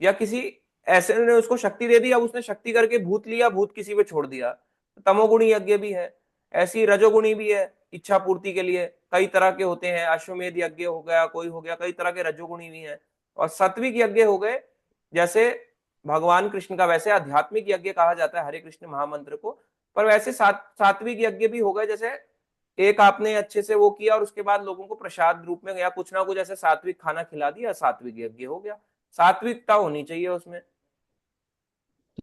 या किसी ऐसे ने उसको शक्ति दे दी, अब उसने शक्ति करके भूत लिया, भूत किसी पे छोड़ दिया। तमोगुणी यज्ञ भी है, ऐसी रजोगुणी भी है। इच्छा पूर्ति के लिए कई तरह के होते हैं, अश्वमेध यज्ञ हो गया, कोई हो गया, कई तरह के रजोगुणी भी हैं। और सात्विक यज्ञ हो गए, जैसे भगवान कृष्ण का वैसे आध्यात्मिक यज्ञ कहा जाता है हरे कृष्ण महामंत्र को, पर वैसे सात्विक यज्ञ भी हो गए, जैसे एक आपने अच्छे से वो किया और उसके बाद लोगों को प्रसाद रूप में या कुछ ना कुछ ऐसे सात्विक खाना खिला दिया, सात्विक यज्ञ हो गया। सात्विकता होनी चाहिए उसमें।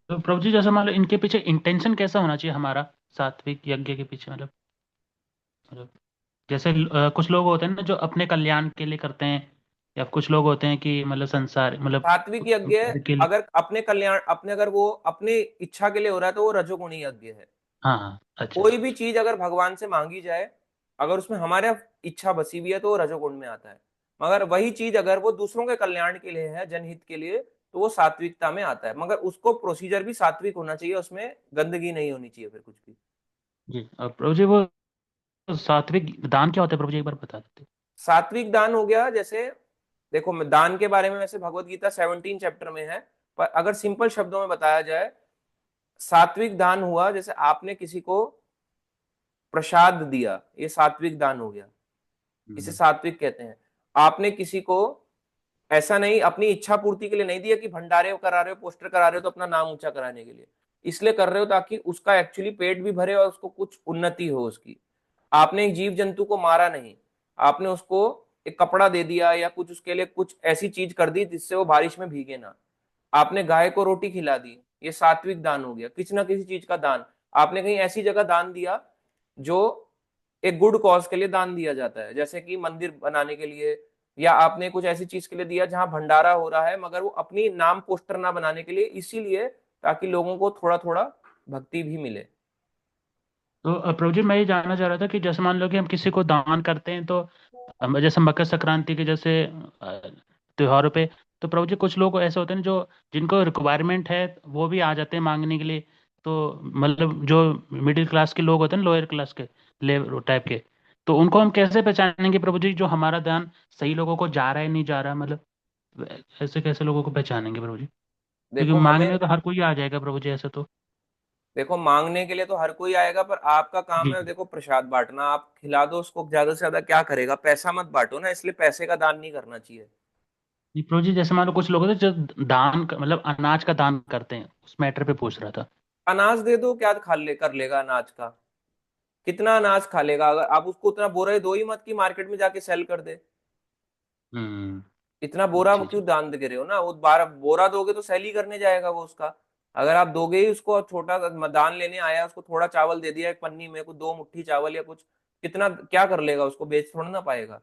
तो प्रभु जी जैसे मान लो इनके पीछे इंटेंशन कैसा होना चाहिए हमारा, सात्विक यज्ञ के पीछे मतलब जैसे कुछ लोग होते हैं ना जो अपने कल्याण के लिए करते हैं, या कुछ लोग होते हैं कि मतलब संसार मतलब सात्विक यज्ञ घर के लिए। अगर अपने कल्याण, अपने अगर वो अपने इच्छा के लिए हो रहा है तो वो रजोगुणी यज्ञ है। हाँ हाँ अच्छा कोई अच्छा। भी चीज अगर भगवान से मांगी जाए, अगर उसमें हमारे इच्छा बसी हुई है तो वो रजोगुण में आता है। मगर वही चीज अगर वो दूसरों के कल्याण के लिए है, जनहित के लिए, तो वो सात्विकता में आता है। मगर उसको प्रोसीजर भी सात्विक होना चाहिए, उसमें गंदगी नहीं होनी चाहिए फिर कुछ भी। जी और प्रभु जी वो सात्विक दान क्या होता है प्रभु जी, एक बार बता देते। सात्विक दान हो गया, जैसे देखो, मैं दान के बारे में वैसे भगवत गीता 17 चैप्टर में है, पर अगर सिंपल शब्दों में बताया जाए, सात्विक दान हुआ जैसे आपने किसी को प्रसाद दिया, ये सात्विक दान हो गया। इसे हम्म। सात्विक कहते हैं। आपने किसी को ऐसा नहीं अपनी इच्छा पूर्ति के लिए नहीं दिया कि भंडारे करा रहे हो, पोस्टर करा रहे हो तो अपना नाम ऊंचा कराने के लिए, इसलिए कर रहे हो ताकि उसका एक्चुअली पेट भी भरे और उसको कुछ उन्नति हो उसकी। आपने एक जीव जंतु को मारा नहीं, आपने उसको एक कपड़ा दे दिया या कुछ उसके लिए कुछ ऐसी चीज कर दी जिससे वो बारिश में भीगे ना। आपने गाय को रोटी खिला दी, ये सात्विक दान हो गया, किसी ना किसी चीज का दान। आपने कहीं ऐसी जगह दान दिया जो एक गुड कॉज के लिए दान दिया जाता है, जैसे कि मंदिर बनाने के लिए, या आपने कुछ ऐसी चीज के लिए दिया जहां भंडारा हो रहा है, मगर वो अपनी नाम पोस्टर ना बनाने के लिए, इसीलिए ताकि लोगों को थोड़ा थोड़ा भक्ति भी मिले। तो प्रभु जी मैं ये जानना चाह रहा था कि जैसे मान लो कि हम किसी को दान करते हैं तो जैसे मकर संक्रांति के जैसे त्योहारों पे, तो प्रभु जी कुछ लोग ऐसे होते हैं जो जिनको रिक्वायरमेंट है वो भी आ जाते हैं मांगने के लिए। तो मतलब जो मिडिल क्लास के लोग होते हैं, लोअर क्लास के ले टाइप के, तो उनको हम कैसे पहचानेंगे प्रभु जी जो हमारा दान सही लोगों को जा रहा है नहीं जा रहा, मतलब ऐसे कैसे लोगों को पहचानेंगे प्रभु जी, क्योंकि देखो हमें मांगने तो हर कोई आ जाएगा प्रभु जी ऐसे तो। देखो, मांगने के लिए तो हर कोई आएगा, पर आपका काम जी है जी देखो प्रसाद बांटना। आप खिला दो उसको, ज्यादा से ज्यादा क्या करेगा, पैसा मत बांटो ना, इसलिए पैसे का दान नहीं करना चाहिए। जी प्रभु जी जैसे मान लो कुछ लोग होते हैं जो मतलब अनाज का दान करते हैं, उस मैटर पे पूछ रहा था। अनाज दे दो, क्या खा ले कर लेगा अनाज का? कितना अनाज खा लेगा? अगर आप उसको उतना बोरा दो ही मत कि मार्केट में जाके सेल कर दे। हम्म। इतना बोरा जी क्यों जी। दान दे रहे हो ना, वो बारह बोरा दोगे तो सेल ही करने जाएगा वो उसका। अगर आप दोगे ही उसको, और छोटा सा दान लेने आया, उसको थोड़ा चावल दे दिया एक पन्नी में, कुछ दो मुट्ठी चावल या कुछ, कितना क्या कर लेगा उसको, बेच थोड़ा ना पाएगा।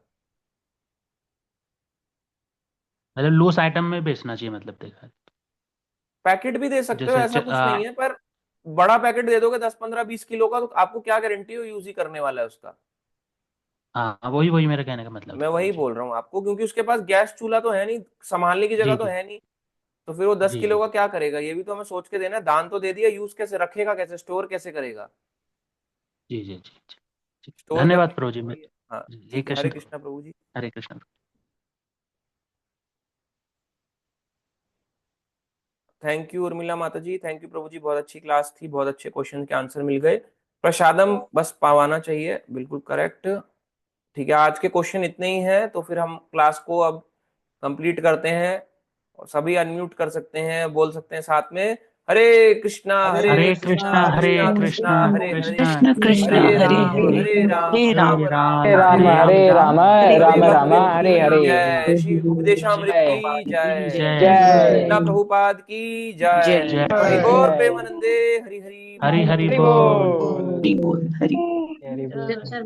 मतलब लूज आइटम में बेचना चाहिए मतलब देखा है। पैकेट भी दे सकते हो, जैसे ऐसा कुछ नहीं है, पर बड़ा पैकेट दे दोगे 10 15 20 किलो का, तो आपको क्या गारंटी हो यूज ही करने वाला है उसका। हाँ वही वही मेरा कहने का मतलब मैं था प्रभु वही जी। बोल रहा हूँ आपको, क्योंकि उसके पास गैस चूल्हा तो है नहीं, संभालने की जगह जी तो जी है नहीं। तो फिर वो दस जी किलो जी का क्या करेगा, ये भी तो हमें सोच के देना है। दान तो दे दिया, यूज कैसे रखेगा, कैसे स्टोर कैसे करेगा? जी जी जी जी जी। स्टोर धन्यवाद करने के प्रभु लिए जी। मैं थोड़ी है। हाँ जी, हे ठीक है, हरे कृष्ण प्रभु। कृष्णा प्रभु जी। हरे कृष्ण। थैंक यू उर्मिला माता जी, थैंक यू प्रभु जी, बहुत अच्छी क्लास थी, बहुत अच्छे क्वेश्चन के आंसर मिल गए। प्रसादम बस पावाना चाहिए, बिल्कुल करेक्ट। ठीक है, आज के क्वेश्चन इतने ही हैं, तो फिर हम क्लास को अब कंप्लीट करते हैं। और सभी अनम्यूट कर सकते हैं, बोल सकते हैं साथ में, हरे कृष्णा हरे कृष्णा कृष्णा कृष्णा हरे हरे, कृष्णा कृष्ण हरे हरे राम हरे, हरे राम हरे राम राम राम हरे हरे राम हरे। हरे राम श्री राम भक्त राम हरे की हरे। जय, श्री उपदेशामृत जय की जय, जय श्रीला प्रभुपाद की जय। जय हरि बोल जय। प्रेमानंदे, हरि हरि हरि बोल। हरि हरि बोल। बोल हरि बोल हरि हरि बोल।